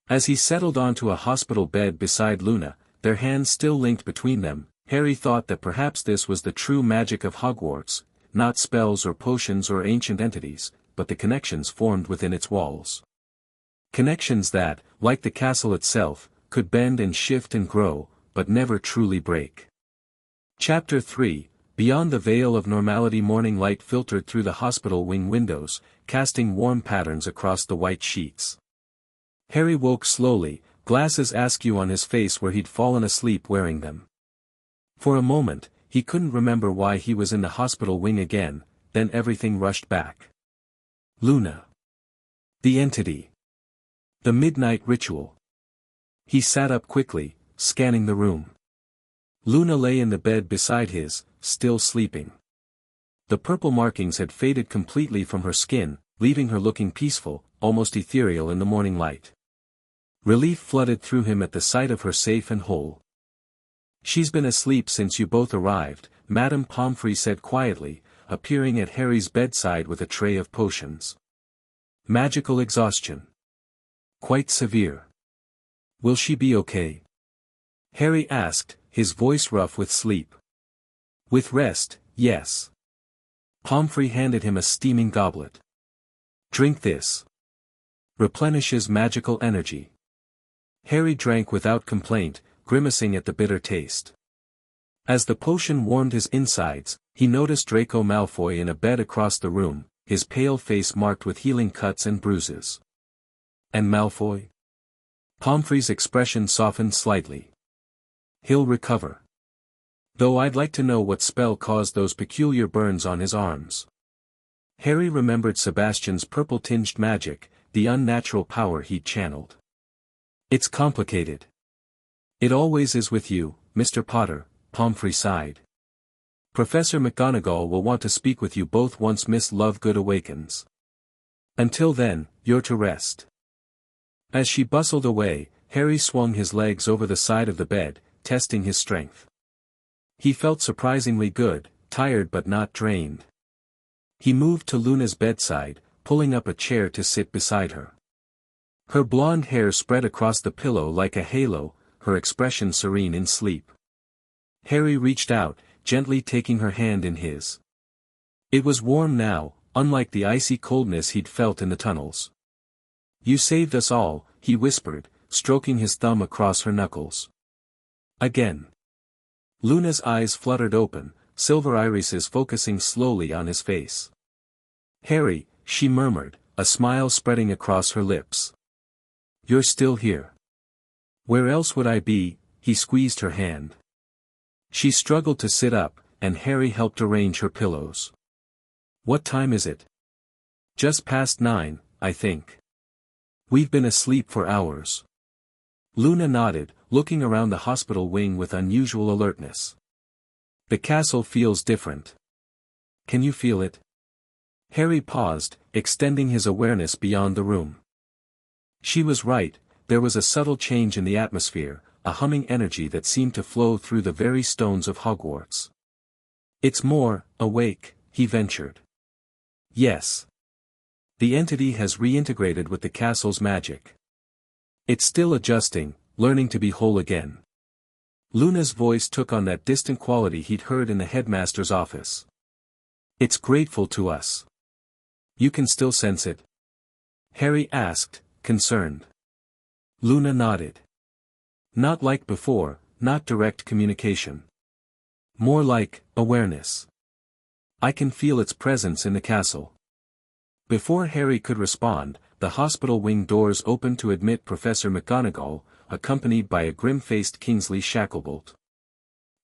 As he settled onto a hospital bed beside Luna, their hands still linked between them, Harry thought that perhaps this was the true magic of Hogwarts, not spells or potions or ancient entities, but the connections formed within its walls. Connections that, like the castle itself, could bend and shift and grow, but never truly break. Chapter 3, Beyond the veil of normality. Morning light filtered through the hospital wing windows, casting warm patterns across the white sheets. Harry woke slowly, glasses askew on his face where he'd fallen asleep wearing them. For a moment, he couldn't remember why he was in the hospital wing again, then everything rushed back. Luna. The entity. The midnight ritual. He sat up quickly, scanning the room. Luna lay in the bed beside his, still sleeping. The purple markings had faded completely from her skin, leaving her looking peaceful, almost ethereal in the morning light. Relief flooded through him at the sight of her safe and whole. "She's been asleep since you both arrived," Madame Pomfrey said quietly, appearing at Harry's bedside with a tray of potions. "Magical exhaustion. Quite severe. Will she be okay?" Harry asked, his voice rough with sleep. "With rest, yes." Pomfrey handed him a steaming goblet. "Drink this. Replenishes magical energy." Harry drank without complaint, grimacing at the bitter taste. As the potion warmed his insides, he noticed Draco Malfoy in a bed across the room, his pale face marked with healing cuts and bruises. "And Malfoy?" Pomfrey's expression softened slightly. "He'll recover. Though I'd like to know what spell caused those peculiar burns on his arms." Harry remembered Sebastian's purple-tinged magic, the unnatural power he'd channeled. "It's complicated." "It always is with you, Mr. Potter," Pomfrey sighed. "Professor McGonagall will want to speak with you both once Miss Lovegood awakens. Until then, you're to rest." As she bustled away, Harry swung his legs over the side of the bed, testing his strength. He felt surprisingly good, tired but not drained. He moved to Luna's bedside, pulling up a chair to sit beside her. Her blonde hair spread across the pillow like a halo, her expression serene in sleep. Harry reached out, gently taking her hand in his. It was warm now, unlike the icy coldness he'd felt in the tunnels. "You saved us all," he whispered, stroking his thumb across her knuckles. "Again." Luna's eyes fluttered open, silver irises focusing slowly on his face. "Harry," she murmured, a smile spreading across her lips. "You're still here." "Where else would I be?" He squeezed her hand. She struggled to sit up, and Harry helped arrange her pillows. "What time is it?" "Just past 9, I think." "We've been asleep for hours." Luna nodded, looking around the hospital wing with unusual alertness. "The castle feels different. Can you feel it?" Harry paused, extending his awareness beyond the room. She was right, there was a subtle change in the atmosphere, a humming energy that seemed to flow through the very stones of Hogwarts. "It's more awake," he ventured. "Yes. The entity has reintegrated with the castle's magic. It's still adjusting, learning to be whole again." Luna's voice took on that distant quality he'd heard in the headmaster's office. "It's grateful to us. You can still sense it?" Harry asked, concerned. Luna nodded. "Not like before, not direct communication. More like awareness. I can feel its presence in the castle." Before Harry could respond, the hospital wing doors opened to admit Professor McGonagall, accompanied by a grim-faced Kingsley Shacklebolt.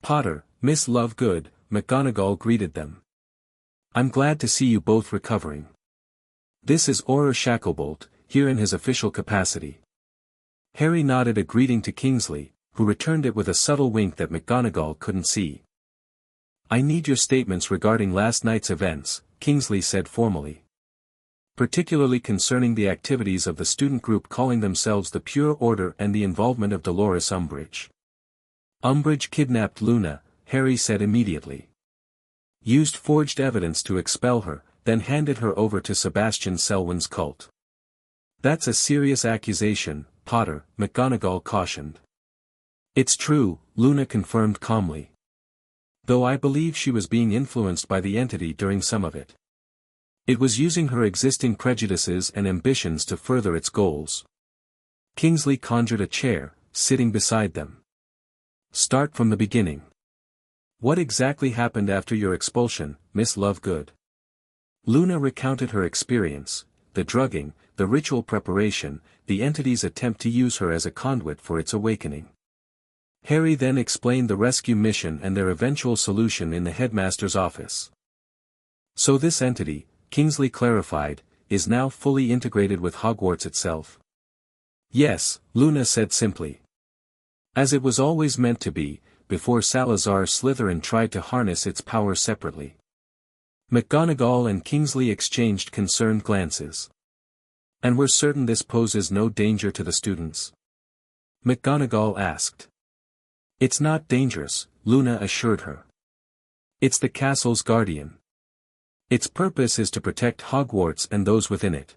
"Potter, Miss Lovegood," McGonagall greeted them. "I'm glad to see you both recovering. This is Auror Shacklebolt, here in his official capacity." Harry nodded a greeting to Kingsley, who returned it with a subtle wink that McGonagall couldn't see. "I need your statements regarding last night's events," Kingsley said formally. "Particularly concerning the activities of the student group calling themselves the Pure Order and the involvement of Dolores Umbridge." "Umbridge kidnapped Luna," Harry said immediately. "Used forged evidence to expel her, then handed her over to Sebastian Selwyn's cult." "That's a serious accusation, Potter," McGonagall cautioned. "It's true," Luna confirmed calmly. "Though I believe she was being influenced by the entity during some of it. It was using her existing prejudices and ambitions to further its goals." Kingsley conjured a chair, sitting beside them. "Start from the beginning. What exactly happened after your expulsion, Miss Lovegood?" Luna recounted her experience, the drugging, the ritual preparation, the entity's attempt to use her as a conduit for its awakening. Harry then explained the rescue mission and their eventual solution in the headmaster's office. "So this entity," Kingsley clarified, "is now fully integrated with Hogwarts itself?" "Yes," Luna said simply. "As it was always meant to be, before Salazar Slytherin tried to harness its power separately." McGonagall and Kingsley exchanged concerned glances. "And we're certain this poses no danger to the students?" McGonagall asked. "It's not dangerous," Luna assured her. "It's the castle's guardian. Its purpose is to protect Hogwarts and those within it."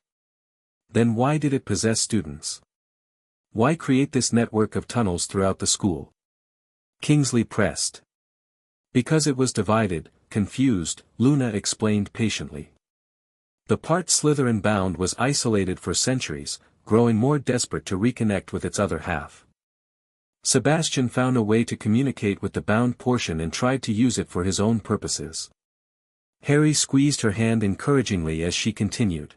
"Then why did it possess students? Why create this network of tunnels throughout the school?" Kingsley pressed. "Because it was divided, confused," Luna explained patiently. "The part Slytherin bound was isolated for centuries, growing more desperate to reconnect with its other half. Sebastian found a way to communicate with the bound portion and tried to use it for his own purposes." Harry squeezed her hand encouragingly as she continued.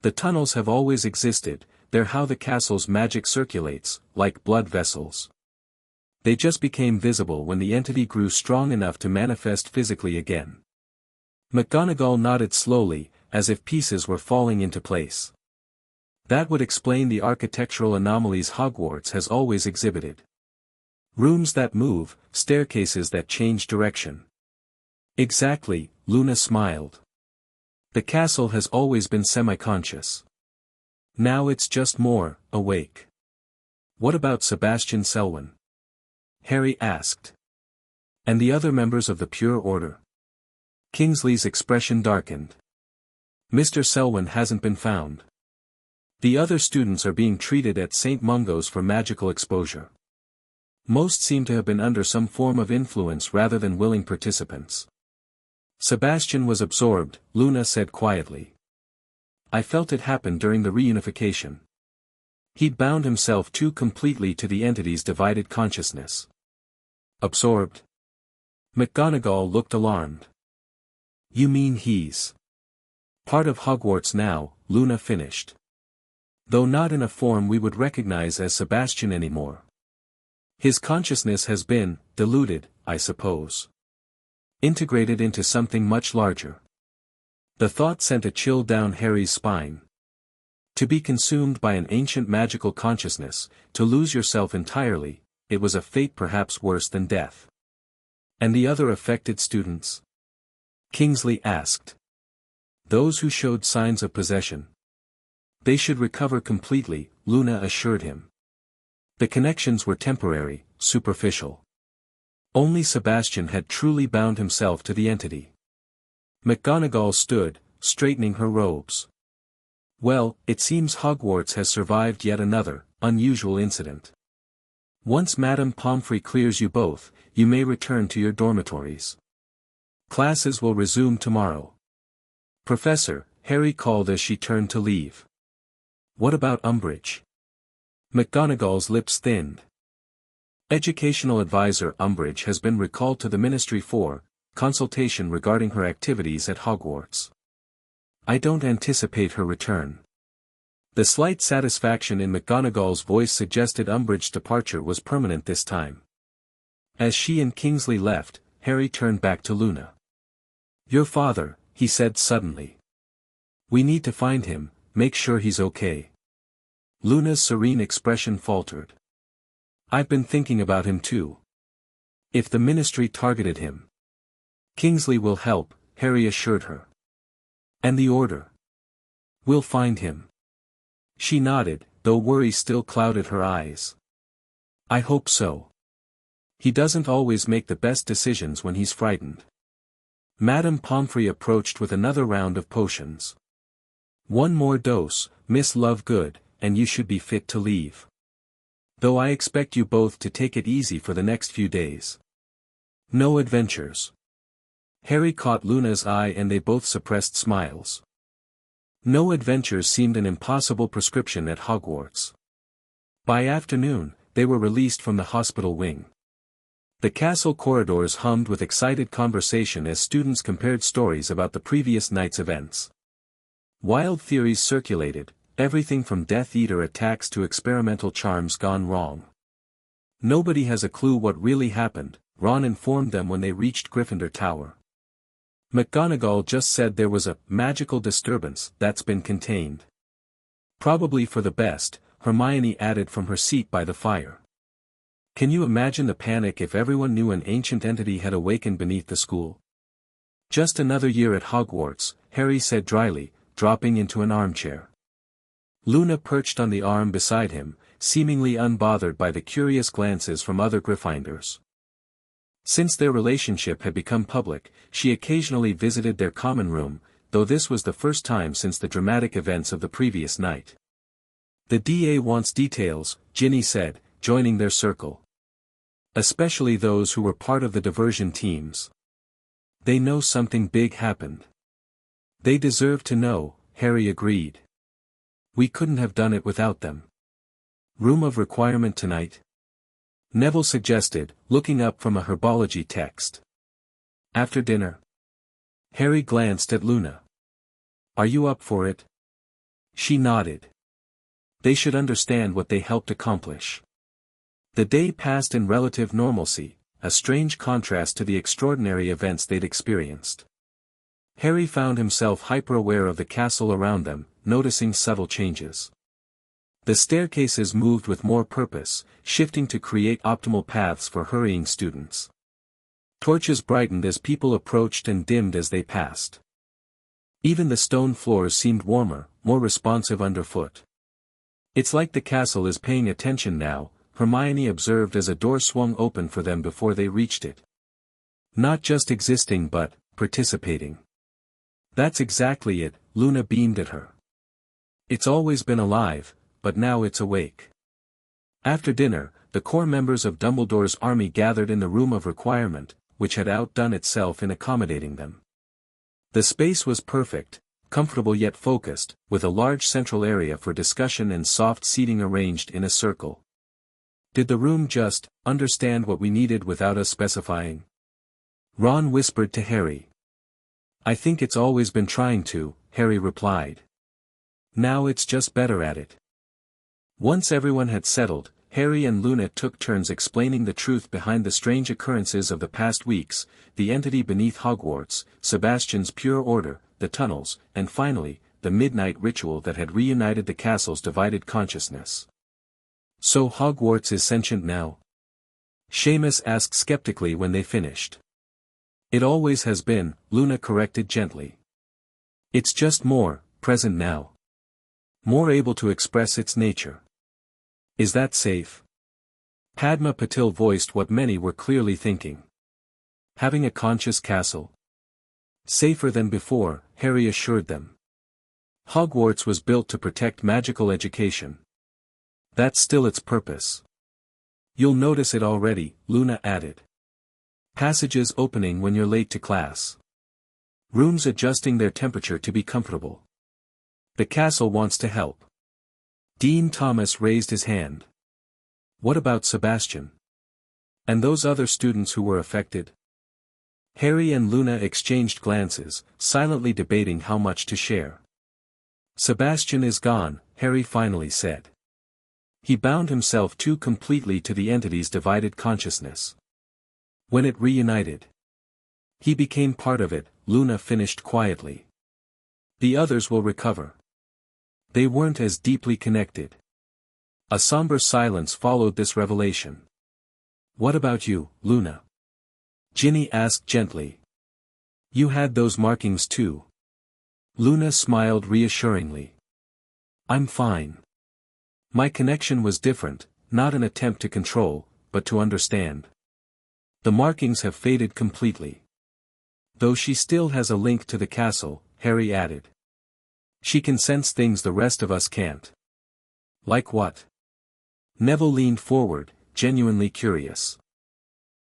"The tunnels have always existed, they're how the castle's magic circulates, like blood vessels. They just became visible when the entity grew strong enough to manifest physically again." McGonagall nodded slowly, as if pieces were falling into place. "That would explain the architectural anomalies Hogwarts has always exhibited. Rooms that move, staircases that change direction." "Exactly," Luna smiled. "The castle has always been semi-conscious. Now it's just more awake." "What about Sebastian Selwyn?" Harry asked. "And the other members of the Pure Order?" Kingsley's expression darkened. "Mr. Selwyn hasn't been found. The other students are being treated at St. Mungo's for magical exposure. Most seem to have been under some form of influence rather than willing participants." "Sebastian was absorbed," Luna said quietly. "I felt it happen during the reunification. He'd bound himself too completely to the entity's divided consciousness." "Absorbed?" McGonagall looked alarmed. "You mean he's part of Hogwarts now," Luna finished. "Though not in a form we would recognize as Sebastian anymore. His consciousness has been diluted, I suppose. Integrated into something much larger." The thought sent a chill down Harry's spine. To be consumed by an ancient magical consciousness, to lose yourself entirely, it was a fate perhaps worse than death. "And the other affected students?" Kingsley asked. "Those who showed signs of possession. They should recover completely," Luna assured him. "The connections were temporary, superficial. Only Sebastian had truly bound himself to the entity." McGonagall stood, straightening her robes. "Well, it seems Hogwarts has survived yet another, unusual incident. Once Madame Pomfrey clears you both, you may return to your dormitories. Classes will resume tomorrow." "Professor," Harry called as she turned to leave. "What about Umbridge?" McGonagall's lips thinned. "Educational advisor Umbridge has been recalled to the Ministry for consultation regarding her activities at Hogwarts. I don't anticipate her return. The slight satisfaction in McGonagall's voice suggested Umbridge's departure was permanent this time. As she and Kingsley left, Harry turned back to Luna. Your father, he said suddenly. We need to find him, make sure he's okay. Luna's serene expression faltered. I've been thinking about him too. If the Ministry targeted him. Kingsley will help, Harry assured her. And the Order. We'll find him. She nodded, though worry still clouded her eyes. I hope so. He doesn't always make the best decisions when he's frightened. Madame Pomfrey approached with another round of potions. One more dose, Miss Lovegood, and you should be fit to leave. Though I expect you both to take it easy for the next few days. No adventures. Harry caught Luna's eye and they both suppressed smiles. No adventures seemed an impossible prescription at Hogwarts. By afternoon, they were released from the hospital wing. The castle corridors hummed with excited conversation as students compared stories about the previous night's events. Wild theories circulated, everything from Death Eater attacks to experimental charms gone wrong. Nobody has a clue what really happened, Ron informed them when they reached Gryffindor Tower. McGonagall just said there was a magical disturbance that's been contained. Probably for the best, Hermione added from her seat by the fire. Can you imagine the panic if everyone knew an ancient entity had awakened beneath the school? Just another year at Hogwarts, Harry said dryly, dropping into an armchair. Luna perched on the arm beside him, seemingly unbothered by the curious glances from other Gryffindors. Since their relationship had become public, she occasionally visited their common room, though this was the first time since the dramatic events of the previous night. The DA wants details, Ginny said, joining their circle. Especially those who were part of the diversion teams. They know something big happened. They deserve to know, Harry agreed. We couldn't have done it without them. Room of requirement tonight? Neville suggested, looking up from a herbology text. After dinner? Harry glanced at Luna. Are you up for it? She nodded. They should understand what they helped accomplish. The day passed in relative normalcy, a strange contrast to the extraordinary events they'd experienced. Harry found himself hyper-aware of the castle around them, noticing subtle changes. The staircases moved with more purpose, shifting to create optimal paths for hurrying students. Torches brightened as people approached and dimmed as they passed. Even the stone floors seemed warmer, more responsive underfoot. It's like the castle is paying attention now, Hermione observed as a door swung open for them before they reached it. Not just existing but, participating. That's exactly it, Luna beamed at her. It's always been alive, but now it's awake. After dinner, the core members of Dumbledore's army gathered in the room of requirement, which had outdone itself in accommodating them. The space was perfect, comfortable yet focused, with a large central area for discussion and soft seating arranged in a circle. Did the room just understand what we needed without us specifying? Ron whispered to Harry. I think it's always been trying to, Harry replied. Now it's just better at it. Once everyone had settled, Harry and Luna took turns explaining the truth behind the strange occurrences of the past weeks, the entity beneath Hogwarts, Sebastian's pure order, the tunnels, and finally, the midnight ritual that had reunited the castle's divided consciousness. So Hogwarts is sentient now? Seamus asked skeptically when they finished. It always has been, Luna corrected gently. It's just more, present now. More able to express its nature. Is that safe? Padma Patil voiced what many were clearly thinking. Having a conscious castle? Safer than before, Harry assured them. Hogwarts was built to protect magical education. That's still its purpose. You'll notice it already, Luna added. Passages opening when you're late to class. Rooms adjusting their temperature to be comfortable. The castle wants to help. Dean Thomas raised his hand. What about Sebastian? And those other students who were affected? Harry and Luna exchanged glances, silently debating how much to share. Sebastian is gone, Harry finally said. He bound himself too completely to the entity's divided consciousness. When it reunited, he became part of it, Luna finished quietly. The others will recover. They weren't as deeply connected. A somber silence followed this revelation. What about you, Luna? Ginny asked gently. You had those markings too. Luna smiled reassuringly. I'm fine. My connection was different, not an attempt to control, but to understand. The markings have faded completely. Though she still has a link to the castle, Harry added. She can sense things the rest of us can't. Like what? Neville leaned forward, genuinely curious.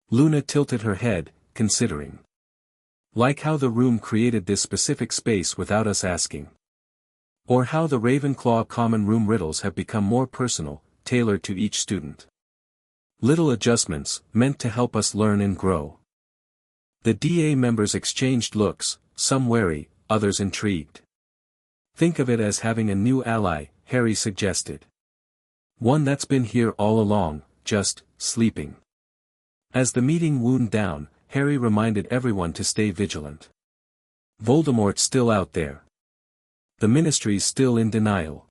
Luna tilted her head, considering. Like how the room created this specific space without us asking. Or how the Ravenclaw common room riddles have become more personal, tailored to each student. Little adjustments, meant to help us learn and grow. The DA members exchanged looks, some wary, others intrigued. Think of it as having a new ally, Harry suggested. One that's been here all along, just, sleeping. As the meeting wound down, Harry reminded everyone to stay vigilant. Voldemort's still out there. The Ministry's still in denial.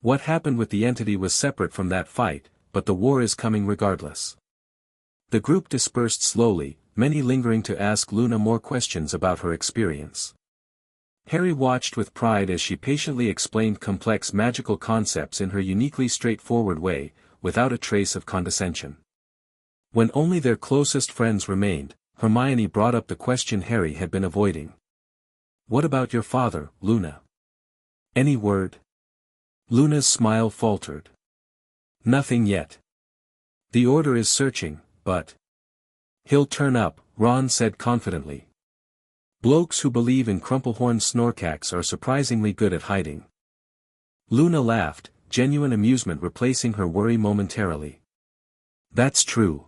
What happened with the entity was separate from that fight, but the war is coming regardless. The group dispersed slowly, many lingering to ask Luna more questions about her experience. Harry watched with pride as she patiently explained complex magical concepts in her uniquely straightforward way, without a trace of condescension. When only their closest friends remained, Hermione brought up the question Harry had been avoiding. What about your father, Luna? Any word? Luna's smile faltered. Nothing yet. The Order is searching, but he'll turn up, Ron said confidently. Blokes who believe in Crumplehorn Snorkax are surprisingly good at hiding. Luna laughed, genuine amusement replacing her worry momentarily. That's true.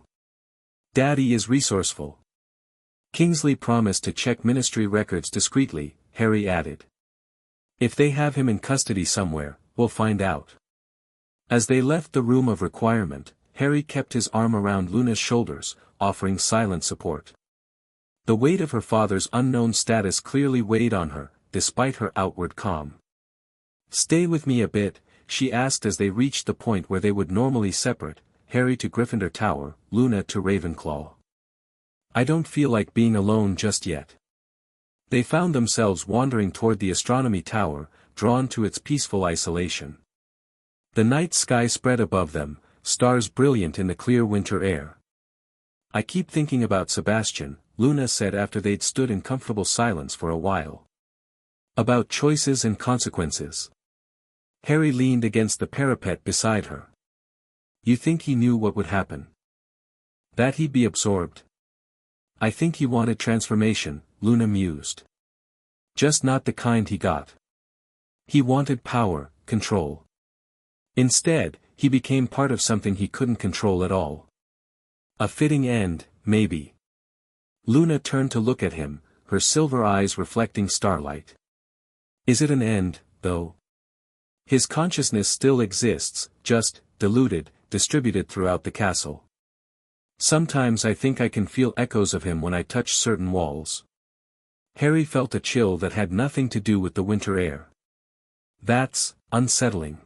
Daddy is resourceful. Kingsley promised to check Ministry records discreetly, Harry added. If they have him in custody somewhere, we'll find out. As they left the room of requirement, Harry kept his arm around Luna's shoulders, offering silent support. The weight of her father's unknown status clearly weighed on her, despite her outward calm. Stay with me a bit, she asked as they reached the point where they would normally separate, Harry to Gryffindor Tower, Luna to Ravenclaw. I don't feel like being alone just yet. They found themselves wandering toward the astronomy tower, drawn to its peaceful isolation. The night sky spread above them, stars brilliant in the clear winter air. I keep thinking about Sebastian, Luna said after they'd stood in comfortable silence for a while. About choices and consequences. Harry leaned against the parapet beside her. You think he knew what would happen? That he'd be absorbed? I think he wanted transformation, Luna mused. Just not the kind he got. He wanted power, control. Instead, he became part of something he couldn't control at all. A fitting end, maybe. Luna turned to look at him, her silver eyes reflecting starlight. Is it an end, though? His consciousness still exists, just, diluted, distributed throughout the castle. Sometimes I think I can feel echoes of him when I touch certain walls. Harry felt a chill that had nothing to do with the winter air. That's unsettling.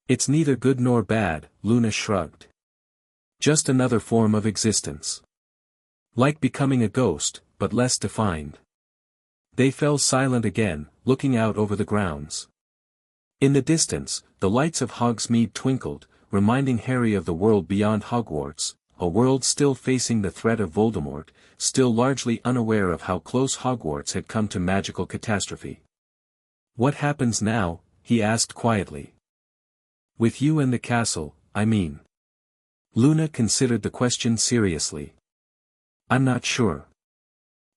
It's neither good nor bad, Luna shrugged. Just another form of existence. Like becoming a ghost, but less defined. They fell silent again, looking out over the grounds. In the distance, the lights of Hogsmeade twinkled, reminding Harry of the world beyond Hogwarts, a world still facing the threat of Voldemort, still largely unaware of how close Hogwarts had come to magical catastrophe. What happens now? He asked quietly. With you and the castle, I mean. Luna considered the question seriously. I'm not sure.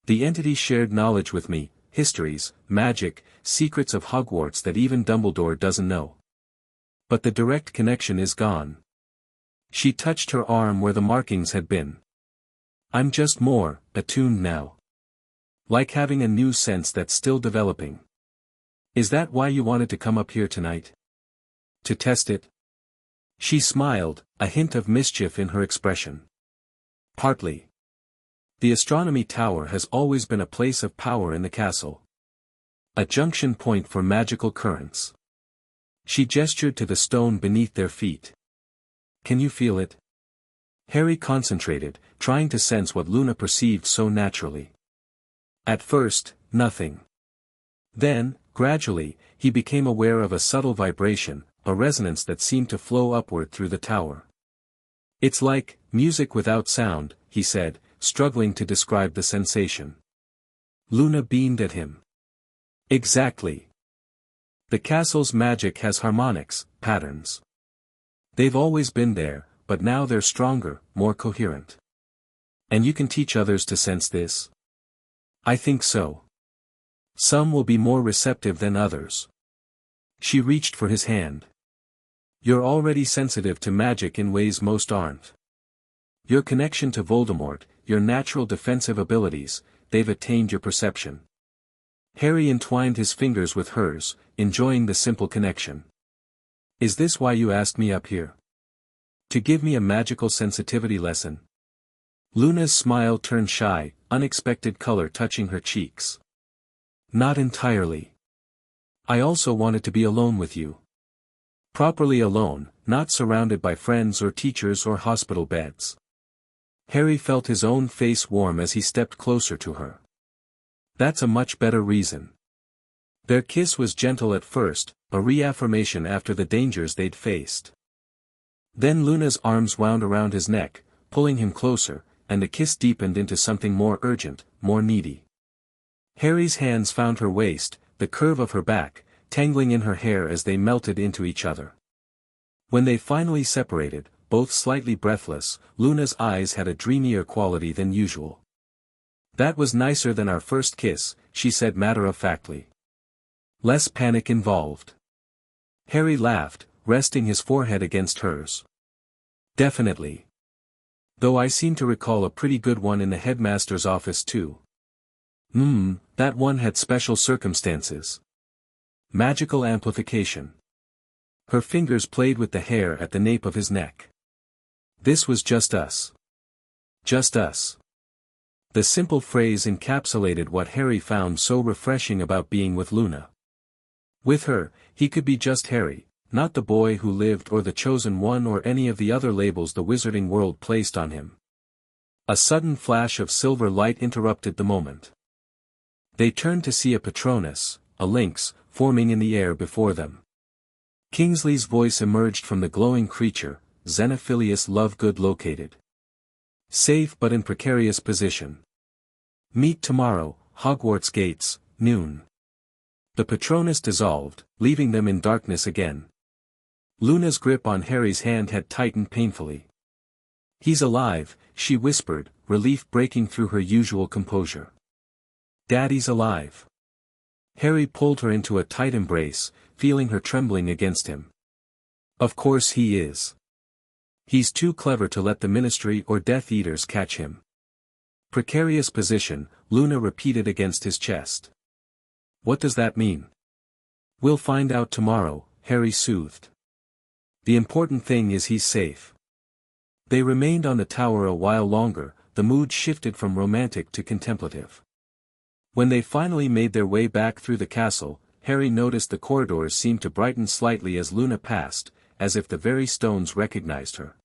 The entity shared knowledge with me, histories, magic, secrets of Hogwarts that even Dumbledore doesn't know. But the direct connection is gone. She touched her arm where the markings had been. I'm just more attuned now. Like having a new sense that's still developing. Is that why you wanted to come up here tonight? To test it? She smiled, a hint of mischief in her expression. Partly. The astronomy tower has always been a place of power in the castle. A junction point for magical currents. She gestured to the stone beneath their feet. Can you feel it? Harry concentrated, trying to sense what Luna perceived so naturally. At first, nothing. Then, gradually, he became aware of a subtle vibration, a resonance that seemed to flow upward through the tower. It's like music without sound, he said, struggling to describe the sensation. Luna beamed at him. Exactly. The castle's magic has harmonics, patterns. They've always been there, but now they're stronger, more coherent. And you can teach others to sense this? I think so. Some will be more receptive than others. She reached for his hand. You're already sensitive to magic in ways most aren't. Your connection to Voldemort, your natural defensive abilities, they've attained your perception. Harry entwined his fingers with hers, enjoying the simple connection. Is this why you asked me up here? To give me a magical sensitivity lesson? Luna's smile turned shy, unexpected color touching her cheeks. Not entirely. I also wanted to be alone with you. Properly alone, not surrounded by friends or teachers or hospital beds. Harry felt his own face warm as he stepped closer to her. That's a much better reason. Their kiss was gentle at first, a reaffirmation after the dangers they'd faced. Then Luna's arms wound around his neck, pulling him closer, and the kiss deepened into something more urgent, more needy. Harry's hands found her waist, the curve of her back, tangling in her hair as they melted into each other. When they finally separated, both slightly breathless, Luna's eyes had a dreamier quality than usual. That was nicer than our first kiss, she said matter-of-factly. Less panic involved. Harry laughed, resting his forehead against hers. Definitely. Though I seem to recall a pretty good one in the headmaster's office too. That one had special circumstances. Magical amplification. Her fingers played with the hair at the nape of his neck. This was just us. Just us. The simple phrase encapsulated what Harry found so refreshing about being with Luna. With her, he could be just Harry, not the boy who lived or the chosen one or any of the other labels the wizarding world placed on him. A sudden flash of silver light interrupted the moment. They turned to see a Patronus, a lynx, forming in the air before them. Kingsley's voice emerged from the glowing creature, Xenophilius Lovegood located. Safe but in precarious position. Meet tomorrow, Hogwarts gates, noon. The Patronus dissolved, leaving them in darkness again. Luna's grip on Harry's hand had tightened painfully. He's alive, she whispered, relief breaking through her usual composure. Daddy's alive. Harry pulled her into a tight embrace, feeling her trembling against him. Of course he is. He's too clever to let the Ministry or Death Eaters catch him. Precarious position, Luna repeated against his chest. What does that mean? We'll find out tomorrow, Harry soothed. The important thing is he's safe. They remained on the tower a while longer, the mood shifted from romantic to contemplative. When they finally made their way back through the castle, Harry noticed the corridors seemed to brighten slightly as Luna passed, as if the very stones recognized her.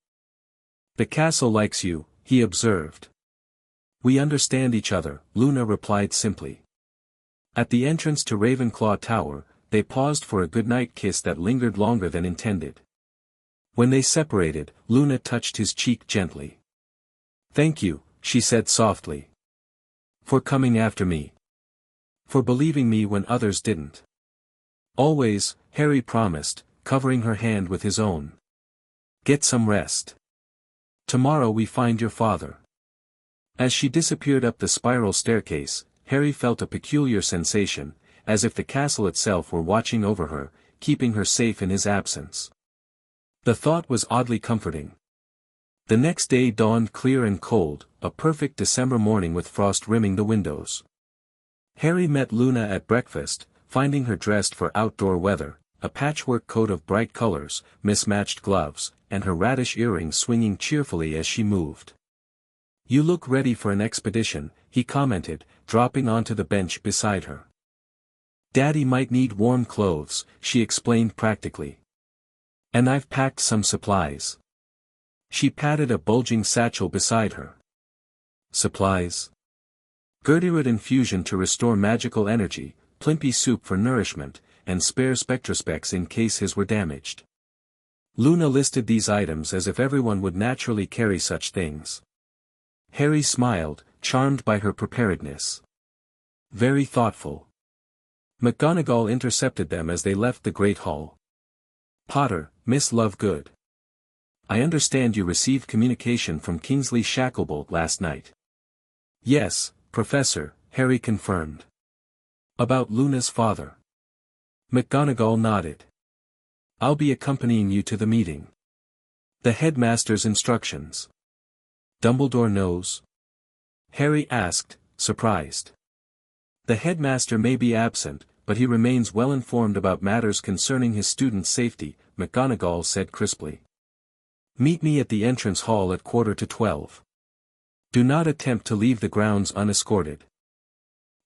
The castle likes you, he observed. We understand each other, Luna replied simply. At the entrance to Ravenclaw Tower, they paused for a goodnight kiss that lingered longer than intended. When they separated, Luna touched his cheek gently. Thank you, she said softly. For coming after me. For believing me when others didn't. Always, Harry promised, covering her hand with his own. Get some rest. Tomorrow we find your father. As she disappeared up the spiral staircase, Harry felt a peculiar sensation, as if the castle itself were watching over her, keeping her safe in his absence. The thought was oddly comforting. The next day dawned clear and cold, a perfect December morning with frost rimming the windows. Harry met Luna at breakfast, finding her dressed for outdoor weather, a patchwork coat of bright colors, mismatched gloves, and her radish earrings swinging cheerfully as she moved. "You look ready for an expedition," he commented, dropping onto the bench beside her. "Daddy might need warm clothes," she explained practically. "And I've packed some supplies." She patted a bulging satchel beside her. "Supplies?" "Gertieroot infusion to restore magical energy, Plimpy soup for nourishment, and spare spectrospecs in case his were damaged." Luna listed these items as if everyone would naturally carry such things. Harry smiled, charmed by her preparedness. "Very thoughtful." McGonagall intercepted them as they left the Great Hall. "Potter, Miss Lovegood. I understand you received communication from Kingsley Shacklebolt last night." "Yes, Professor," Harry confirmed. "About Luna's father?" McGonagall nodded. "I'll be accompanying you to the meeting." "The headmaster's instructions. Dumbledore knows?" Harry asked, surprised. "The headmaster may be absent, but he remains well informed about matters concerning his students' safety," McGonagall said crisply. "Meet me at the entrance hall at 11:45. Do not attempt to leave the grounds unescorted."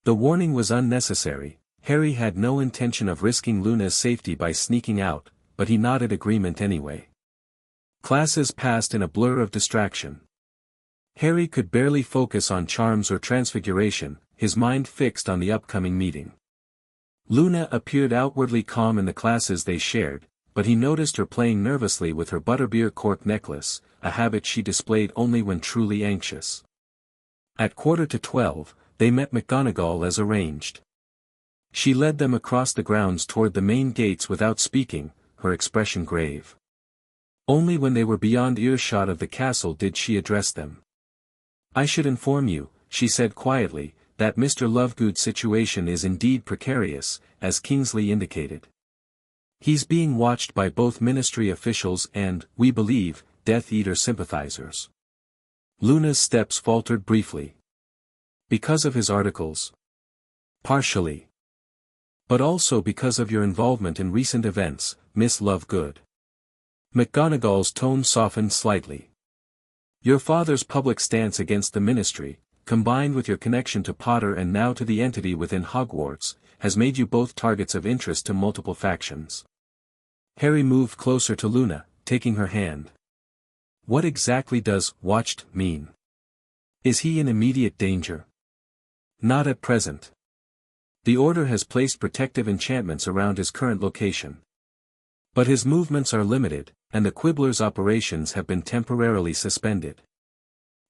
The warning was unnecessary. Harry had no intention of risking Luna's safety by sneaking out, but he nodded agreement anyway. Classes passed in a blur of distraction. Harry could barely focus on charms or transfiguration, his mind fixed on the upcoming meeting. Luna appeared outwardly calm in the classes they shared, but he noticed her playing nervously with her butterbeer cork necklace, a habit she displayed only when truly anxious. At 11:45, they met McGonagall as arranged. She led them across the grounds toward the main gates without speaking, her expression grave. Only when they were beyond earshot of the castle did she address them. "I should inform you," she said quietly, "that Mr. Lovegood's situation is indeed precarious, as Kingsley indicated. He's being watched by both ministry officials and, we believe, Death Eater sympathizers." Luna's steps faltered briefly. "Because of his articles?" "Partially. But also because of your involvement in recent events, Miss Lovegood." McGonagall's tone softened slightly. "Your father's public stance against the ministry, combined with your connection to Potter and now to the entity within Hogwarts, has made you both targets of interest to multiple factions." Harry moved closer to Luna, taking her hand. "What exactly does 'watched' mean? Is he in immediate danger?" "Not at present. The Order has placed protective enchantments around his current location. But his movements are limited, and the Quibbler's operations have been temporarily suspended."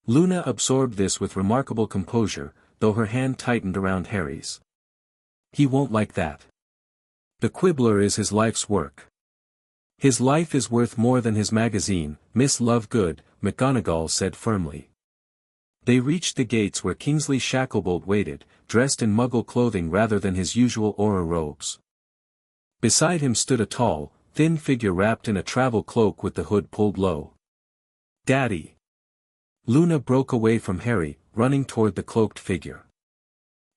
Luna absorbed this with remarkable composure, though her hand tightened around Harry's. "He won't like that. The Quibbler is his life's work. His life is worth more than his magazine, Miss Lovegood," McGonagall said firmly. They reached the gates where Kingsley Shacklebolt waited, dressed in Muggle clothing rather than his usual Auror robes. Beside him stood a tall, thin figure wrapped in a travel cloak with the hood pulled low. "Daddy!" Luna broke away from Harry, running toward the cloaked figure.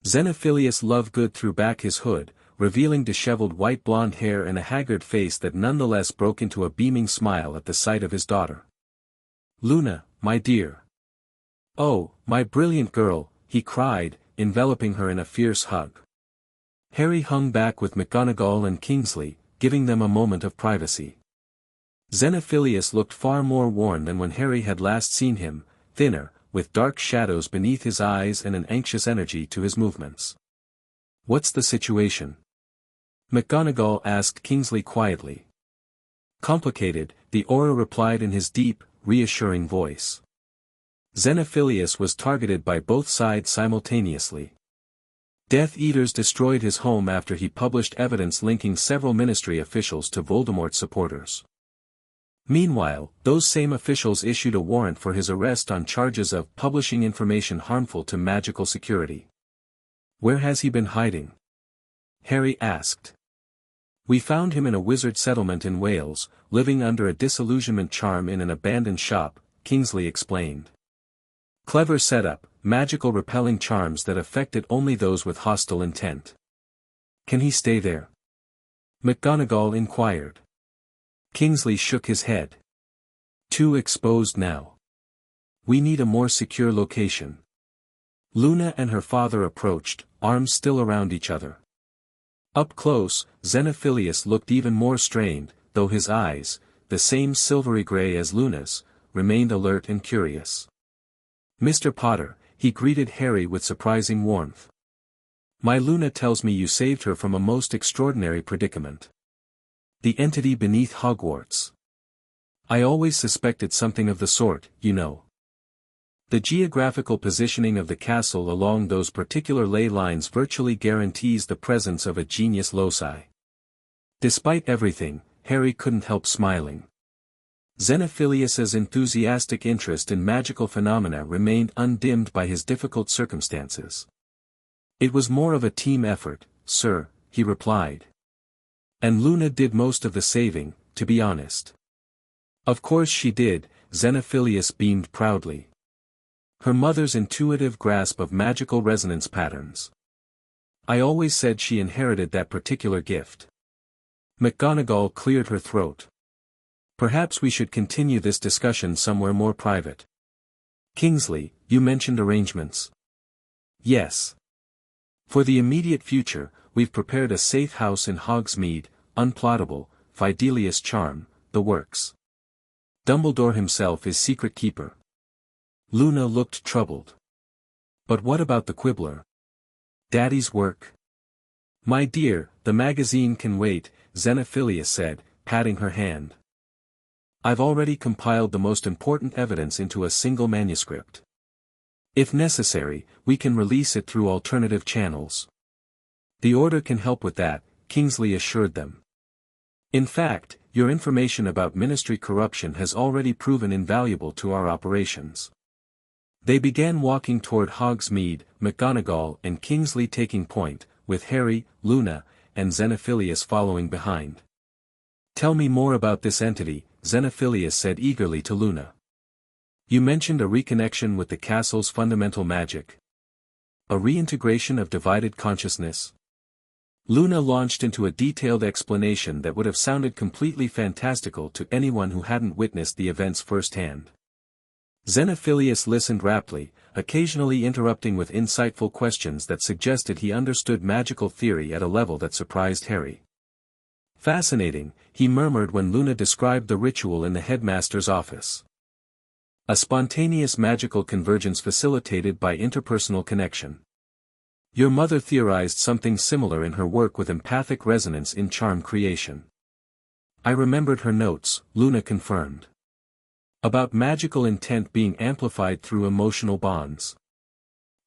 Xenophilius Lovegood threw back his hood, revealing disheveled white blonde hair and a haggard face that nonetheless broke into a beaming smile at the sight of his daughter. "Luna, my dear. Oh, my brilliant girl," he cried, enveloping her in a fierce hug. Harry hung back with McGonagall and Kingsley, giving them a moment of privacy. Xenophilius looked far more worn than when Harry had last seen him, thinner, with dark shadows beneath his eyes and an anxious energy to his movements. "What's the situation?" McGonagall asked Kingsley quietly. "Complicated," the Auror replied in his deep, reassuring voice. Xenophilius was targeted by both sides simultaneously. Death Eaters destroyed his home after he published evidence linking several ministry officials to Voldemort's supporters. Meanwhile, those same officials issued a warrant for his arrest on charges of publishing information harmful to magical security. "Where has he been hiding?" Harry asked. "We found him in a wizard settlement in Wales, living under a disillusionment charm in an abandoned shop," Kingsley explained. Clever setup, magical repelling charms that affected only those with hostile intent. Can he stay there? McGonagall inquired. Kingsley shook his head. Too exposed now. We need a more secure location. Luna and her father approached, arms still around each other. Up close, Xenophilius looked even more strained, though his eyes, the same silvery gray as Luna's, remained alert and curious. Mr. Potter, he greeted Harry with surprising warmth. My Luna tells me you saved her from a most extraordinary predicament. The entity beneath Hogwarts. I always suspected something of the sort, you know. The geographical positioning of the castle along those particular ley lines virtually guarantees the presence of a genius loci. Despite everything, Harry couldn't help smiling. Xenophilius's enthusiastic interest in magical phenomena remained undimmed by his difficult circumstances. It was more of a team effort, sir, he replied. And Luna did most of the saving, to be honest. Of course she did, Xenophilius beamed proudly. Her mother's intuitive grasp of magical resonance patterns. I always said she inherited that particular gift. McGonagall cleared her throat. Perhaps we should continue this discussion somewhere more private. Kingsley, you mentioned arrangements. Yes. For the immediate future, we've prepared a safe house in Hogsmeade, unplottable, Fidelius charm, the works. Dumbledore himself is secret keeper. Luna looked troubled. But what about the Quibbler? Daddy's work? My dear, the magazine can wait, Xenophilius said, patting her hand. I've already compiled the most important evidence into a single manuscript. If necessary, we can release it through alternative channels. The Order can help with that, Kingsley assured them. In fact, your information about ministry corruption has already proven invaluable to our operations. They began walking toward Hogsmeade, McGonagall and Kingsley taking point, with Harry, Luna, and Xenophilius following behind. Tell me more about this entity, Xenophilius said eagerly to Luna. You mentioned a reconnection with the castle's fundamental magic. A reintegration of divided consciousness. Luna launched into a detailed explanation that would have sounded completely fantastical to anyone who hadn't witnessed the events firsthand. Xenophilius listened raptly, occasionally interrupting with insightful questions that suggested he understood magical theory at a level that surprised Harry. Fascinating, he murmured when Luna described the ritual in the headmaster's office. A spontaneous magical convergence facilitated by interpersonal connection. Your mother theorized something similar in her work with empathic resonance in charm creation. I remembered her notes, Luna confirmed. About magical intent being amplified through emotional bonds.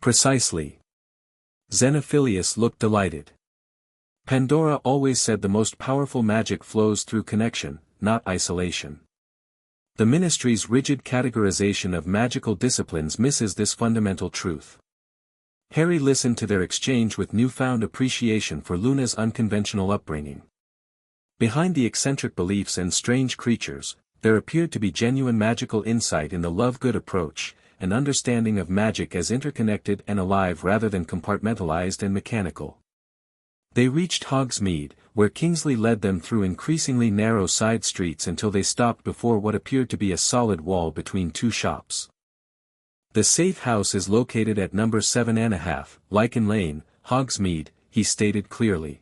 Precisely. Xenophilius looked delighted. Pandora always said the most powerful magic flows through connection, not isolation. The ministry's rigid categorization of magical disciplines misses this fundamental truth. Harry listened to their exchange with newfound appreciation for Luna's unconventional upbringing. Behind the eccentric beliefs and strange creatures, there appeared to be genuine magical insight in the Lovegood approach, an understanding of magic as interconnected and alive rather than compartmentalized and mechanical. They reached Hogsmeade, where Kingsley led them through increasingly narrow side streets until they stopped before what appeared to be a solid wall between two shops. The safe house is located at number 7.5, Lichen Lane, Hogsmeade, he stated clearly.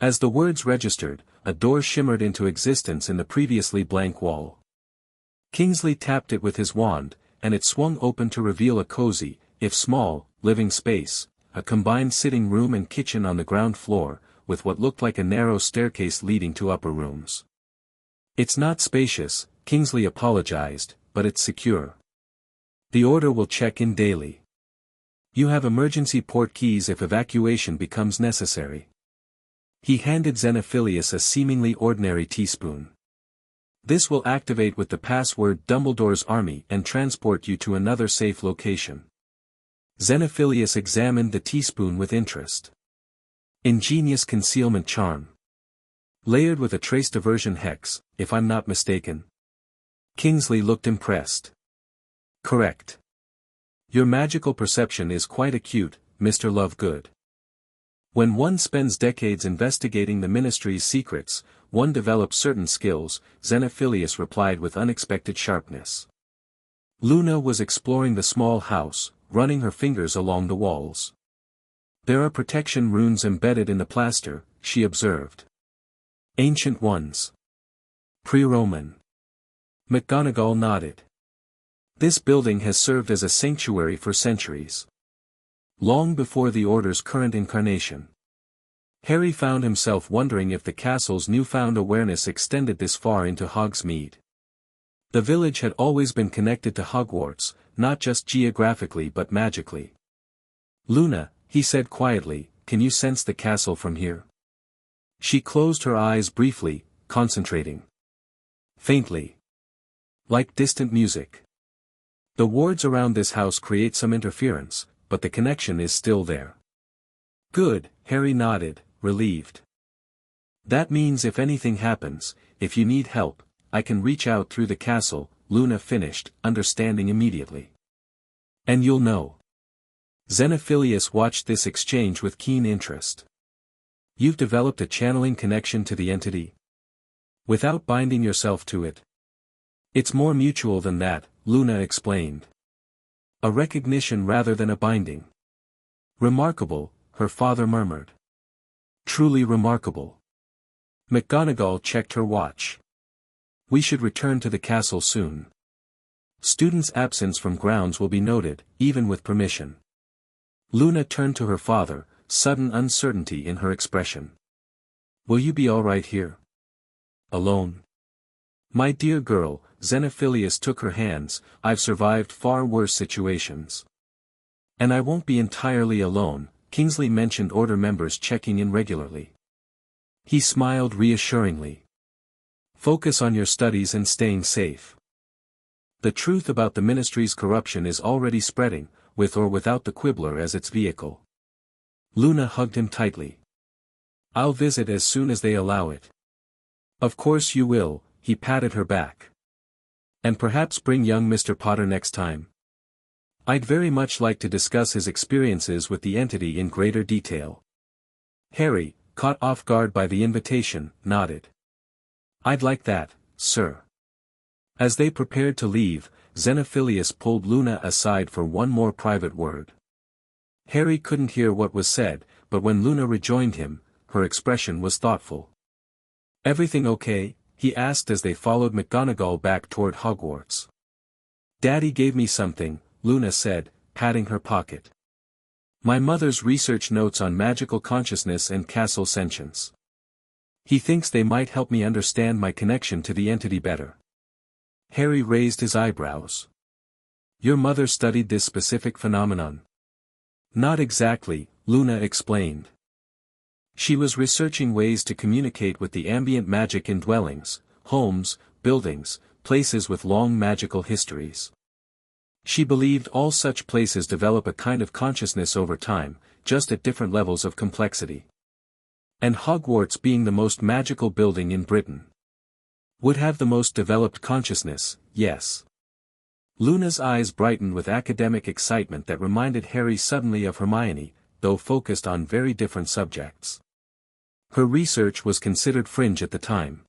As the words registered, a door shimmered into existence in the previously blank wall. Kingsley tapped it with his wand, and it swung open to reveal a cozy, if small, living space, a combined sitting room and kitchen on the ground floor, with what looked like a narrow staircase leading to upper rooms. It's not spacious, Kingsley apologized, but it's secure. The Order will check in daily. You have emergency port keys if evacuation becomes necessary. He handed Xenophilius a seemingly ordinary teaspoon. This will activate with the password Dumbledore's army and transport you to another safe location. Xenophilius examined the teaspoon with interest. Ingenious concealment charm. Layered with a trace diversion hex, if I'm not mistaken. Kingsley looked impressed. Correct. Your magical perception is quite acute, Mr. Lovegood. When one spends decades investigating the Ministry's secrets, one develops certain skills, Xenophilius replied with unexpected sharpness. Luna was exploring the small house, running her fingers along the walls. There are protection runes embedded in the plaster, she observed. Ancient ones. Pre-Roman. McGonagall nodded. This building has served as a sanctuary for centuries. Long before the Order's current incarnation. Harry found himself wondering if the castle's newfound awareness extended this far into Hogsmeade. The village had always been connected to Hogwarts, not just geographically but magically. Luna, he said quietly, can you sense the castle from here? She closed her eyes briefly, concentrating. Faintly. Like distant music. The wards around this house create some interference, but the connection is still there. Good, Harry nodded, relieved. That means if anything happens, if you need help, I can reach out through the castle, Luna finished, understanding immediately. And you'll know. Xenophilius watched this exchange with keen interest. You've developed a channeling connection to the entity? Without binding yourself to it. It's more mutual than that, Luna explained. A recognition rather than a binding. Remarkable, her father murmured. Truly remarkable. McGonagall checked her watch. We should return to the castle soon. Students' absence from grounds will be noted, even with permission. Luna turned to her father, sudden uncertainty in her expression. Will you be all right here? Alone? My dear girl, Xenophilius took her hands, I've survived far worse situations. And I won't be entirely alone, Kingsley mentioned Order members checking in regularly. He smiled reassuringly. Focus on your studies and staying safe. The truth about the Ministry's corruption is already spreading, with or without the Quibbler as its vehicle. Luna hugged him tightly. I'll visit as soon as they allow it. Of course you will, he patted her back. And perhaps bring young Mr. Potter next time. I'd very much like to discuss his experiences with the entity in greater detail. Harry, caught off guard by the invitation, nodded. I'd like that, sir. As they prepared to leave, Xenophilius pulled Luna aside for one more private word. Harry couldn't hear what was said, but when Luna rejoined him, her expression was thoughtful. Everything okay? He asked as they followed McGonagall back toward Hogwarts. Daddy gave me something, Luna said, patting her pocket. My mother's research notes on magical consciousness and castle sentience. He thinks they might help me understand my connection to the entity better. Harry raised his eyebrows. Your mother studied this specific phenomenon? Not exactly, Luna explained. She was researching ways to communicate with the ambient magic in dwellings, homes, buildings, places with long magical histories. She believed all such places develop a kind of consciousness over time, just at different levels of complexity. And Hogwarts, being the most magical building in Britain, would have the most developed consciousness, yes. Luna's eyes brightened with academic excitement that reminded Harry suddenly of Hermione, though focused on very different subjects. Her research was considered fringe at the time.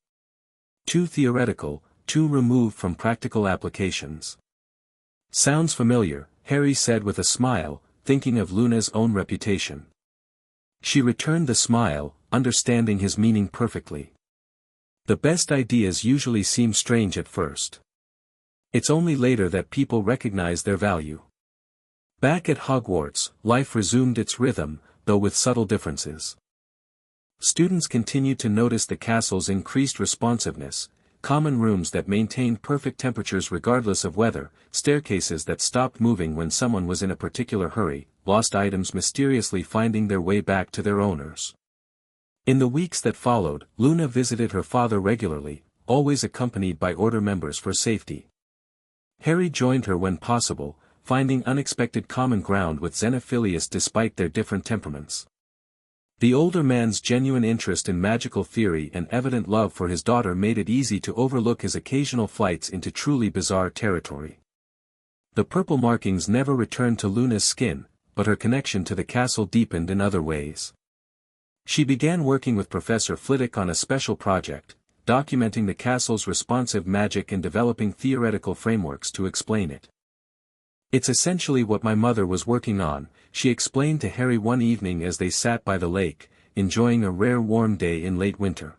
Too theoretical, too removed from practical applications. Sounds familiar, Harry said with a smile, thinking of Luna's own reputation. She returned the smile, understanding his meaning perfectly. The best ideas usually seem strange at first. It's only later that people recognize their value. Back at Hogwarts, life resumed its rhythm, though with subtle differences. Students continued to notice the castle's increased responsiveness, common rooms that maintained perfect temperatures regardless of weather, staircases that stopped moving when someone was in a particular hurry, lost items mysteriously finding their way back to their owners. In the weeks that followed, Luna visited her father regularly, always accompanied by Order members for safety. Harry joined her when possible, finding unexpected common ground with Xenophilius despite their different temperaments. The older man's genuine interest in magical theory and evident love for his daughter made it easy to overlook his occasional flights into truly bizarre territory. The purple markings never returned to Luna's skin, but her connection to the castle deepened in other ways. She began working with Professor Flitwick on a special project, documenting the castle's responsive magic and developing theoretical frameworks to explain it. "It's essentially what my mother was working on," she explained to Harry one evening as they sat by the lake, enjoying a rare warm day in late winter.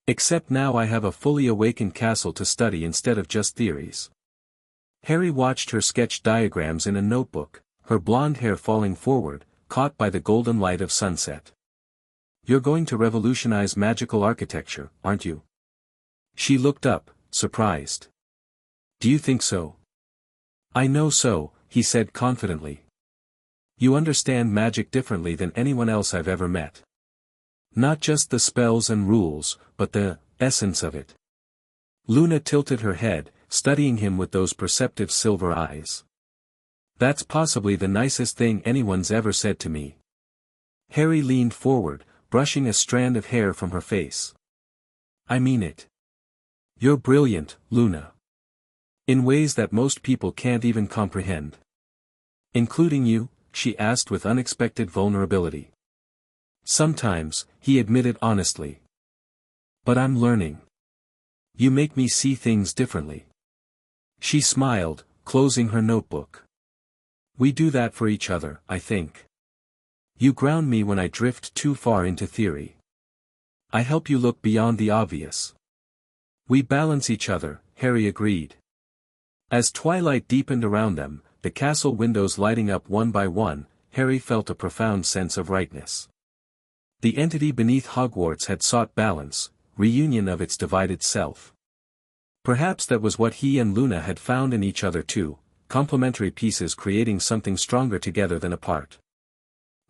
"Except now I have a fully awakened castle to study instead of just theories." Harry watched her sketch diagrams in a notebook, her blonde hair falling forward, caught by the golden light of sunset. "You're going to revolutionize magical architecture, aren't you?" She looked up, surprised. "Do you think so?" "I know so," he said confidently. "You understand magic differently than anyone else I've ever met. Not just the spells and rules, but the essence of it." Luna tilted her head, studying him with those perceptive silver eyes. "That's possibly the nicest thing anyone's ever said to me." Harry leaned forward, brushing a strand of hair from her face. "I mean it. You're brilliant, Luna. In ways that most people can't even comprehend." "Including you?" she asked with unexpected vulnerability. "Sometimes," he admitted honestly. "But I'm learning. You make me see things differently." She smiled, closing her notebook. "We do that for each other, I think. You ground me when I drift too far into theory. I help you look beyond the obvious. We balance each other," Harry agreed. As twilight deepened around them, the castle windows lighting up one by one, Harry felt a profound sense of rightness. The entity beneath Hogwarts had sought balance, reunion of its divided self. Perhaps that was what he and Luna had found in each other too, complementary pieces creating something stronger together than apart.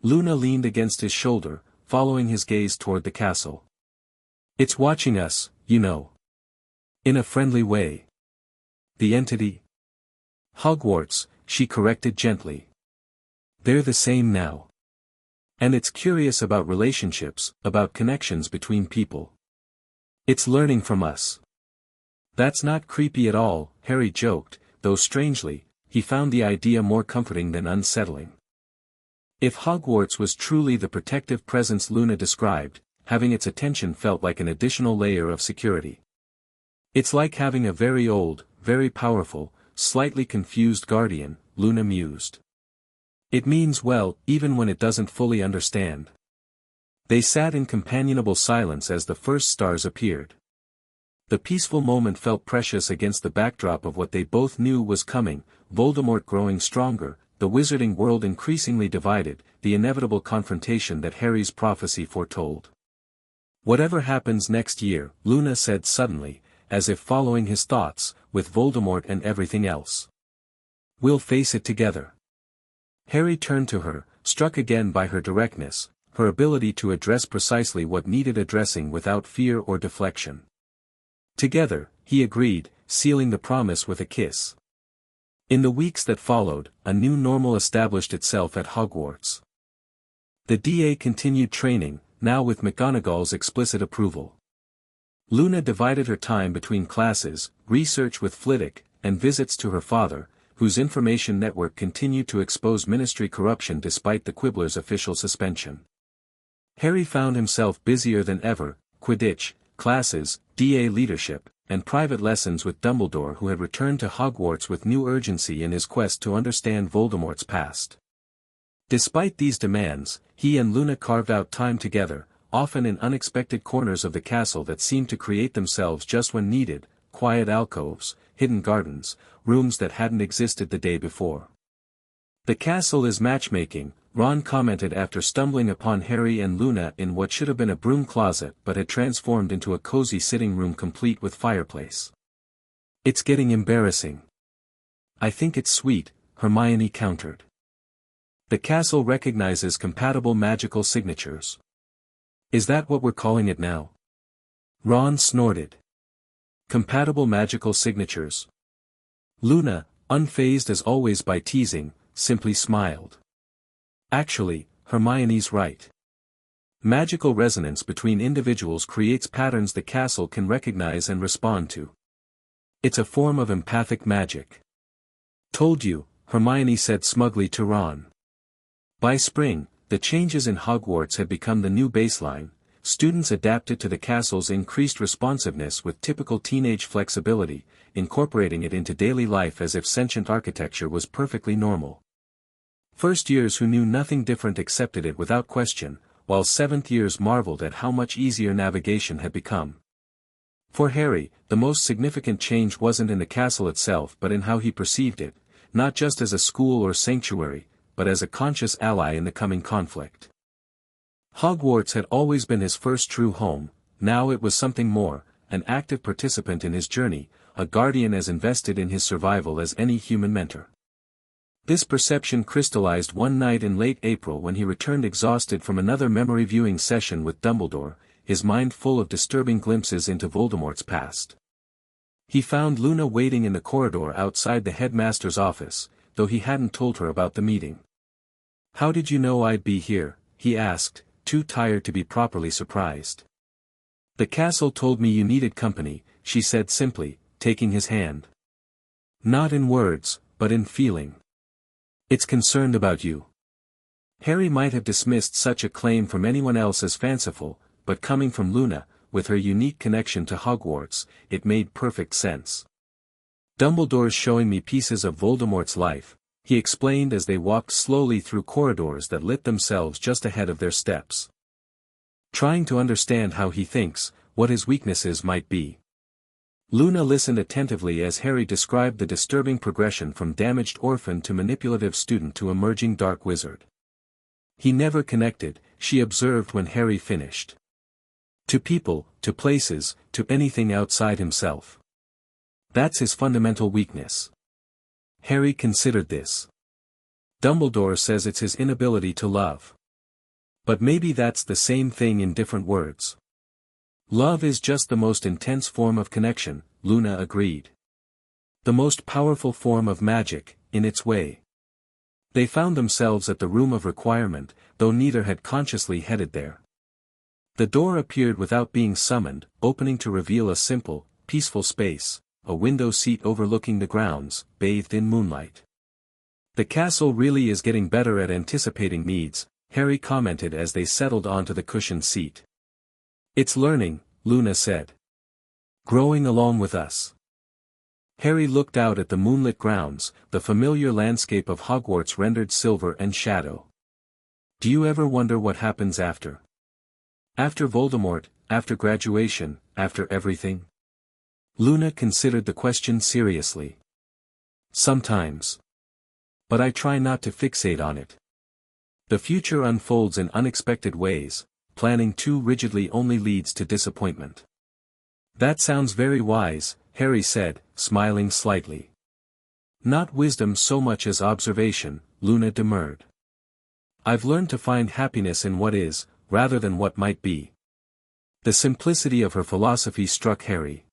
Luna leaned against his shoulder, following his gaze toward the castle. "It's watching us, you know. In a friendly way." "The entity?" "Hogwarts," she corrected gently. "They're the same now. And it's curious about relationships, about connections between people. It's learning from us." "That's not creepy at all," Harry joked, though strangely, he found the idea more comforting than unsettling. If Hogwarts was truly the protective presence Luna described, having its attention felt like an additional layer of security. "It's like having a very old, very powerful, slightly confused guardian," Luna mused. "It means well, even when it doesn't fully understand." They sat in companionable silence as the first stars appeared. The peaceful moment felt precious against the backdrop of what they both knew was coming, Voldemort growing stronger, the wizarding world increasingly divided, the inevitable confrontation that Harry's prophecy foretold. "Whatever happens next year," Luna said suddenly, as if following his thoughts, "with Voldemort and everything else. We'll face it together." Harry turned to her, struck again by her directness, her ability to address precisely what needed addressing without fear or deflection. "Together," he agreed, sealing the promise with a kiss. In the weeks that followed, a new normal established itself at Hogwarts. The DA continued training, now with McGonagall's explicit approval. Luna divided her time between classes, research with Flitwick, and visits to her father, whose information network continued to expose ministry corruption despite the Quibbler's official suspension. Harry found himself busier than ever, Quidditch, classes, DA leadership, and private lessons with Dumbledore, who had returned to Hogwarts with new urgency in his quest to understand Voldemort's past. Despite these demands, he and Luna carved out time together, often in unexpected corners of the castle that seemed to create themselves just when needed, quiet alcoves, hidden gardens, rooms that hadn't existed the day before. "The castle is matchmaking," Ron commented after stumbling upon Harry and Luna in what should have been a broom closet but had transformed into a cozy sitting room complete with fireplace. "It's getting embarrassing." "I think it's sweet," Hermione countered. "The castle recognizes compatible magical signatures." "Is that what we're calling it now?" Ron snorted. "Compatible magical signatures." Luna, unfazed as always by teasing, simply smiled. "Actually, Hermione's right. Magical resonance between individuals creates patterns the castle can recognize and respond to. It's a form of empathic magic. Told you, Hermione said smugly to Ron. By spring, the changes in Hogwarts had become the new baseline. Students adapted to the castle's increased responsiveness with typical teenage flexibility, incorporating it into daily life as if sentient architecture was perfectly normal. First years who knew nothing different accepted it without question, while seventh years marveled at how much easier navigation had become. For Harry, the most significant change wasn't in the castle itself but in how he perceived it, not just as a school or sanctuary, but as a conscious ally in the coming conflict. Hogwarts had always been his first true home, now it was something more, an active participant in his journey, a guardian as invested in his survival as any human mentor. This perception crystallized one night in late April when he returned exhausted from another memory viewing session with Dumbledore, his mind full of disturbing glimpses into Voldemort's past. He found Luna waiting in the corridor outside the headmaster's office, though he hadn't told her about the meeting. "How did you know I'd be here?" he asked, too tired to be properly surprised. "The castle told me you needed company," she said simply, taking his hand. "Not in words, but in feeling. It's concerned about you." Harry might have dismissed such a claim from anyone else as fanciful, but coming from Luna, with her unique connection to Hogwarts, it made perfect sense. "Dumbledore's showing me pieces of Voldemort's life," he explained as they walked slowly through corridors that lit themselves just ahead of their steps. "Trying to understand how he thinks, what his weaknesses might be." Luna listened attentively as Harry described the disturbing progression from damaged orphan to manipulative student to emerging dark wizard. He never connected, she observed when Harry finished. To people, to places, to anything outside himself. That's his fundamental weakness. Harry considered this. Dumbledore says it's his inability to love. But maybe that's the same thing in different words. Love is just the most intense form of connection, Luna agreed. The most powerful form of magic, in its way. They found themselves at the room of requirement, though neither had consciously headed there. The door appeared without being summoned, opening to reveal a simple, peaceful space, a window seat overlooking the grounds, bathed in moonlight. "The castle really is getting better at anticipating needs," Harry commented as they settled onto the cushioned seat. "It's learning," Luna said. "Growing along with us." Harry looked out at the moonlit grounds, the familiar landscape of Hogwarts rendered silver and shadow. "Do you ever wonder what happens after? After Voldemort, after graduation, after everything?" Luna considered the question seriously. "Sometimes. But I try not to fixate on it. The future unfolds in unexpected ways, planning too rigidly only leads to disappointment." "That sounds very wise," Harry said, smiling slightly. "Not wisdom so much as observation," Luna demurred. "I've learned to find happiness in what is, rather than what might be." The simplicity of her philosophy struck Harry.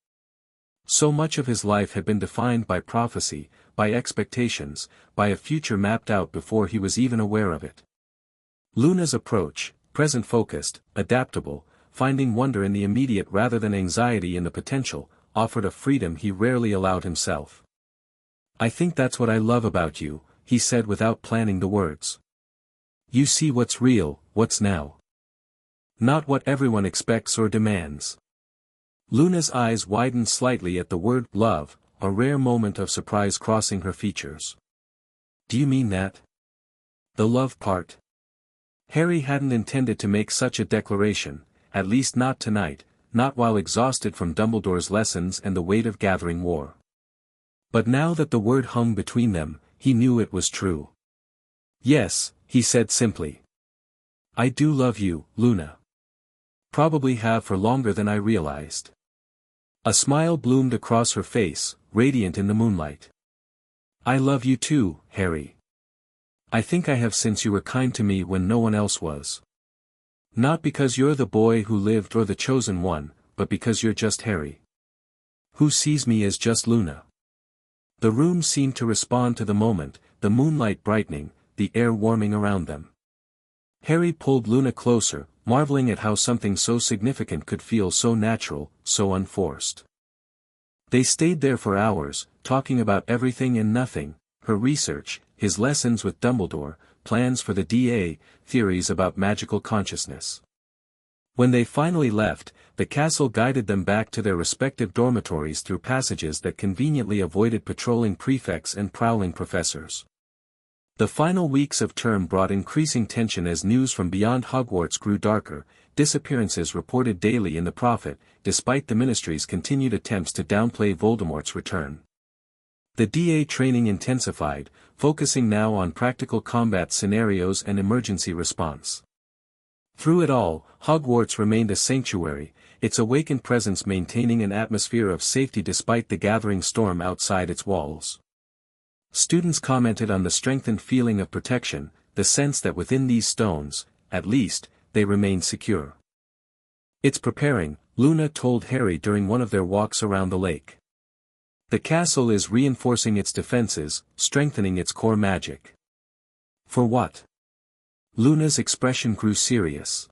So much of his life had been defined by prophecy, by expectations, by a future mapped out before he was even aware of it. Luna's approach, present-focused, adaptable, finding wonder in the immediate rather than anxiety in the potential, offered a freedom he rarely allowed himself. "I think that's what I love about you," he said without planning the words. "You see what's real, what's now. Not what everyone expects or demands." Luna's eyes widened slightly at the word love, a rare moment of surprise crossing her features. "Do you mean that? The love part?" Harry hadn't intended to make such a declaration, at least not tonight, not while exhausted from Dumbledore's lessons and the weight of gathering war. But now that the word hung between them, he knew it was true. "Yes," he said simply. "I do love you, Luna. Probably have for longer than I realized." A smile bloomed across her face, radiant in the moonlight. "I love you too, Harry. I think I have since you were kind to me when no one else was. Not because you're the boy who lived or the chosen one, but because you're just Harry. Who sees me as just Luna." The room seemed to respond to the moment, the moonlight brightening, the air warming around them. Harry pulled Luna closer, marveling at how something so significant could feel so natural, so unforced. They stayed there for hours, talking about everything and nothing, her research, his lessons with Dumbledore, plans for the DA, theories about magical consciousness. When they finally left, the castle guided them back to their respective dormitories through passages that conveniently avoided patrolling prefects and prowling professors. The final weeks of term brought increasing tension as news from beyond Hogwarts grew darker, disappearances reported daily in the Prophet, despite the Ministry's continued attempts to downplay Voldemort's return. The DA training intensified, focusing now on practical combat scenarios and emergency response. Through it all, Hogwarts remained a sanctuary, its awakened presence maintaining an atmosphere of safety despite the gathering storm outside its walls. Students commented on the strengthened feeling of protection, the sense that within these stones, at least, they remained secure. "It's preparing," Luna told Harry during one of their walks around the lake. "The castle is reinforcing its defenses, strengthening its core magic." "For what?" Luna's expression grew serious.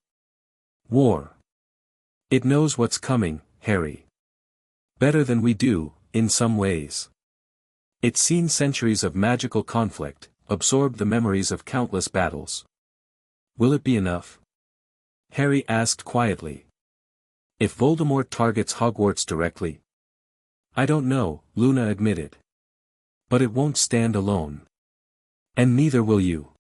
"War. It knows what's coming, Harry. Better than we do, in some ways. It's seen centuries of magical conflict, absorbed the memories of countless battles. Will it be enough?" Harry asked quietly. "If Voldemort targets Hogwarts directly?" "I don't know," Luna admitted. "But it won't stand alone. And neither will you."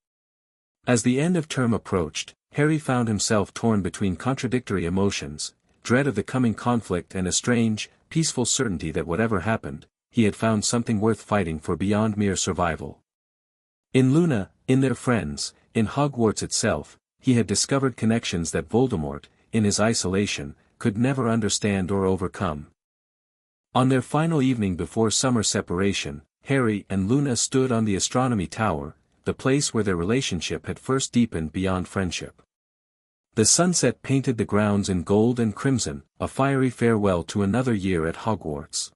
As the end of term approached, Harry found himself torn between contradictory emotions, dread of the coming conflict and a strange, peaceful certainty that whatever happened, he had found something worth fighting for beyond mere survival. In Luna, in their friends, in Hogwarts itself, he had discovered connections that Voldemort, in his isolation, could never understand or overcome. On their final evening before summer separation, Harry and Luna stood on the astronomy tower, the place where their relationship had first deepened beyond friendship. The sunset painted the grounds in gold and crimson, a fiery farewell to another year at Hogwarts.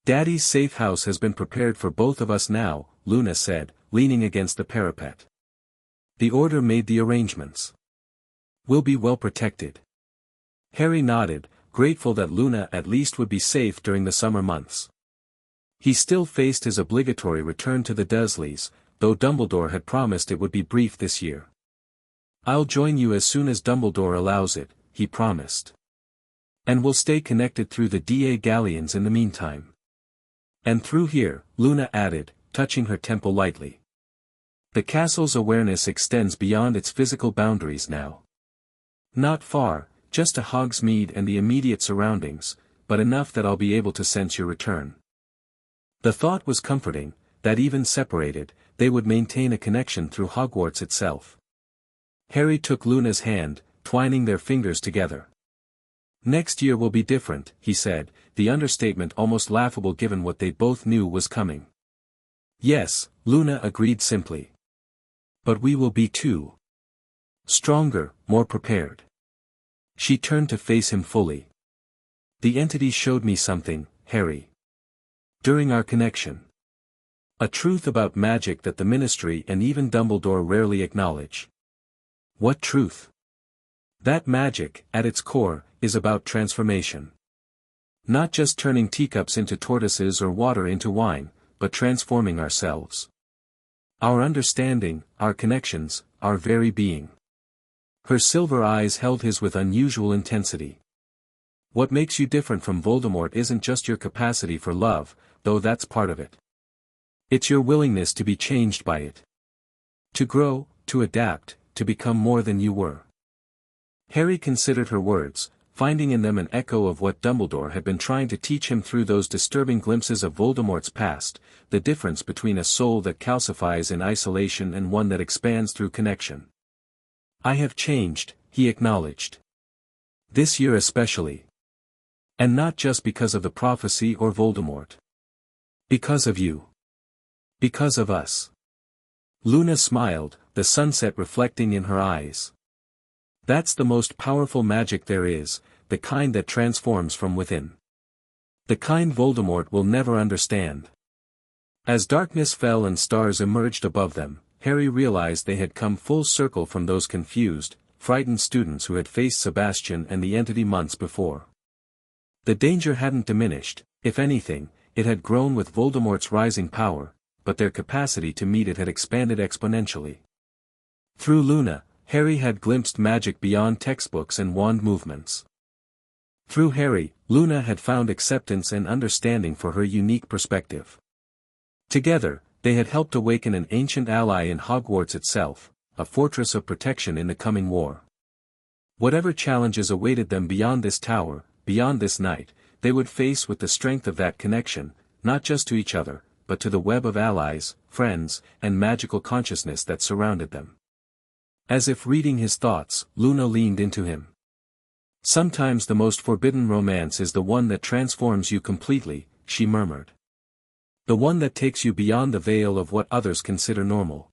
"Daddy's safe house has been prepared for both of us now," Luna said, leaning against the parapet. "The Order made the arrangements. We'll be well protected." Harry nodded, grateful that Luna at least would be safe during the summer months. He still faced his obligatory return to the Dursleys, though Dumbledore had promised it would be brief this year. "I'll join you as soon as Dumbledore allows it," he promised. "And we'll stay connected through the DA galleons in the meantime." "And through here," Luna added, touching her temple lightly. "The castle's awareness extends beyond its physical boundaries now. Not far, just to Hogsmeade and the immediate surroundings, but enough that I'll be able to sense your return." The thought was comforting, that even separated, they would maintain a connection through Hogwarts itself. Harry took Luna's hand, twining their fingers together. "Next year will be different," he said, the understatement almost laughable given what they both knew was coming. "Yes," Luna agreed simply. "But we will be too. Stronger, more prepared." She turned to face him fully. "The entity showed me something, Harry. During our connection. A truth about magic that the Ministry and even Dumbledore rarely acknowledge." "What truth?" "That magic, at its core, is about transformation. Not just turning teacups into tortoises or water into wine, but transforming ourselves. Our understanding, our connections, our very being." Her silver eyes held his with unusual intensity. "What makes you different from Voldemort isn't just your capacity for love, though that's part of it. It's your willingness to be changed by it. To grow, to adapt, to become more than you were." Harry considered her words, finding in them an echo of what Dumbledore had been trying to teach him through those disturbing glimpses of Voldemort's past, the difference between a soul that calcifies in isolation and one that expands through connection. "I have changed," he acknowledged. "This year especially. And not just because of the prophecy or Voldemort. Because of you. Because of us." Luna smiled, the sunset reflecting in her eyes. "That's the most powerful magic there is, the kind that transforms from within. The kind Voldemort will never understand." As darkness fell and stars emerged above them, Harry realized they had come full circle from those confused, frightened students who had faced Sebastian and the entity months before. The danger hadn't diminished, if anything, it had grown with Voldemort's rising power, but their capacity to meet it had expanded exponentially. Through Luna, Harry had glimpsed magic beyond textbooks and wand movements. Through Harry, Luna had found acceptance and understanding for her unique perspective. Together, they had helped awaken an ancient ally in Hogwarts itself, a fortress of protection in the coming war. Whatever challenges awaited them beyond this tower, beyond this night, they would face with the strength of that connection, not just to each other, but to the web of allies, friends, and magical consciousness that surrounded them. As if reading his thoughts, Luna leaned into him. "Sometimes the most forbidden romance is the one that transforms you completely," she murmured. "The one that takes you beyond the veil of what others consider normal."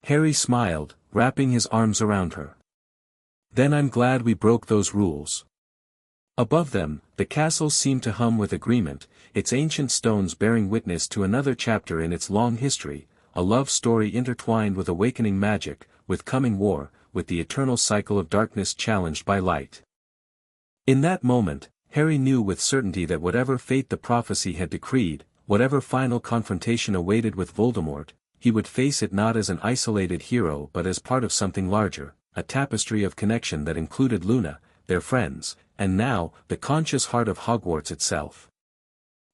Harry smiled, wrapping his arms around her. "Then I'm glad we broke those rules." Above them, the castle seemed to hum with agreement, its ancient stones bearing witness to another chapter in its long history, a love story intertwined with awakening magic, with coming war, with the eternal cycle of darkness challenged by light. In that moment, Harry knew with certainty that whatever fate the prophecy had decreed, whatever final confrontation awaited with Voldemort, he would face it not as an isolated hero but as part of something larger, a tapestry of connection that included Luna, their friends, and now, the conscious heart of Hogwarts itself.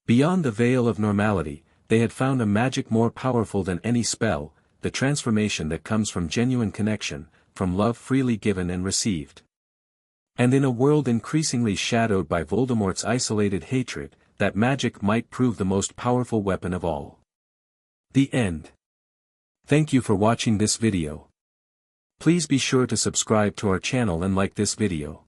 Beyond the veil of normality, they had found a magic more powerful than any spell, the transformation that comes from genuine connection, from love freely given and received. And in a world increasingly shadowed by Voldemort's isolated hatred, that magic might prove the most powerful weapon of all. The end. Thank you for watching this video. Please be sure to subscribe to our channel and like this video.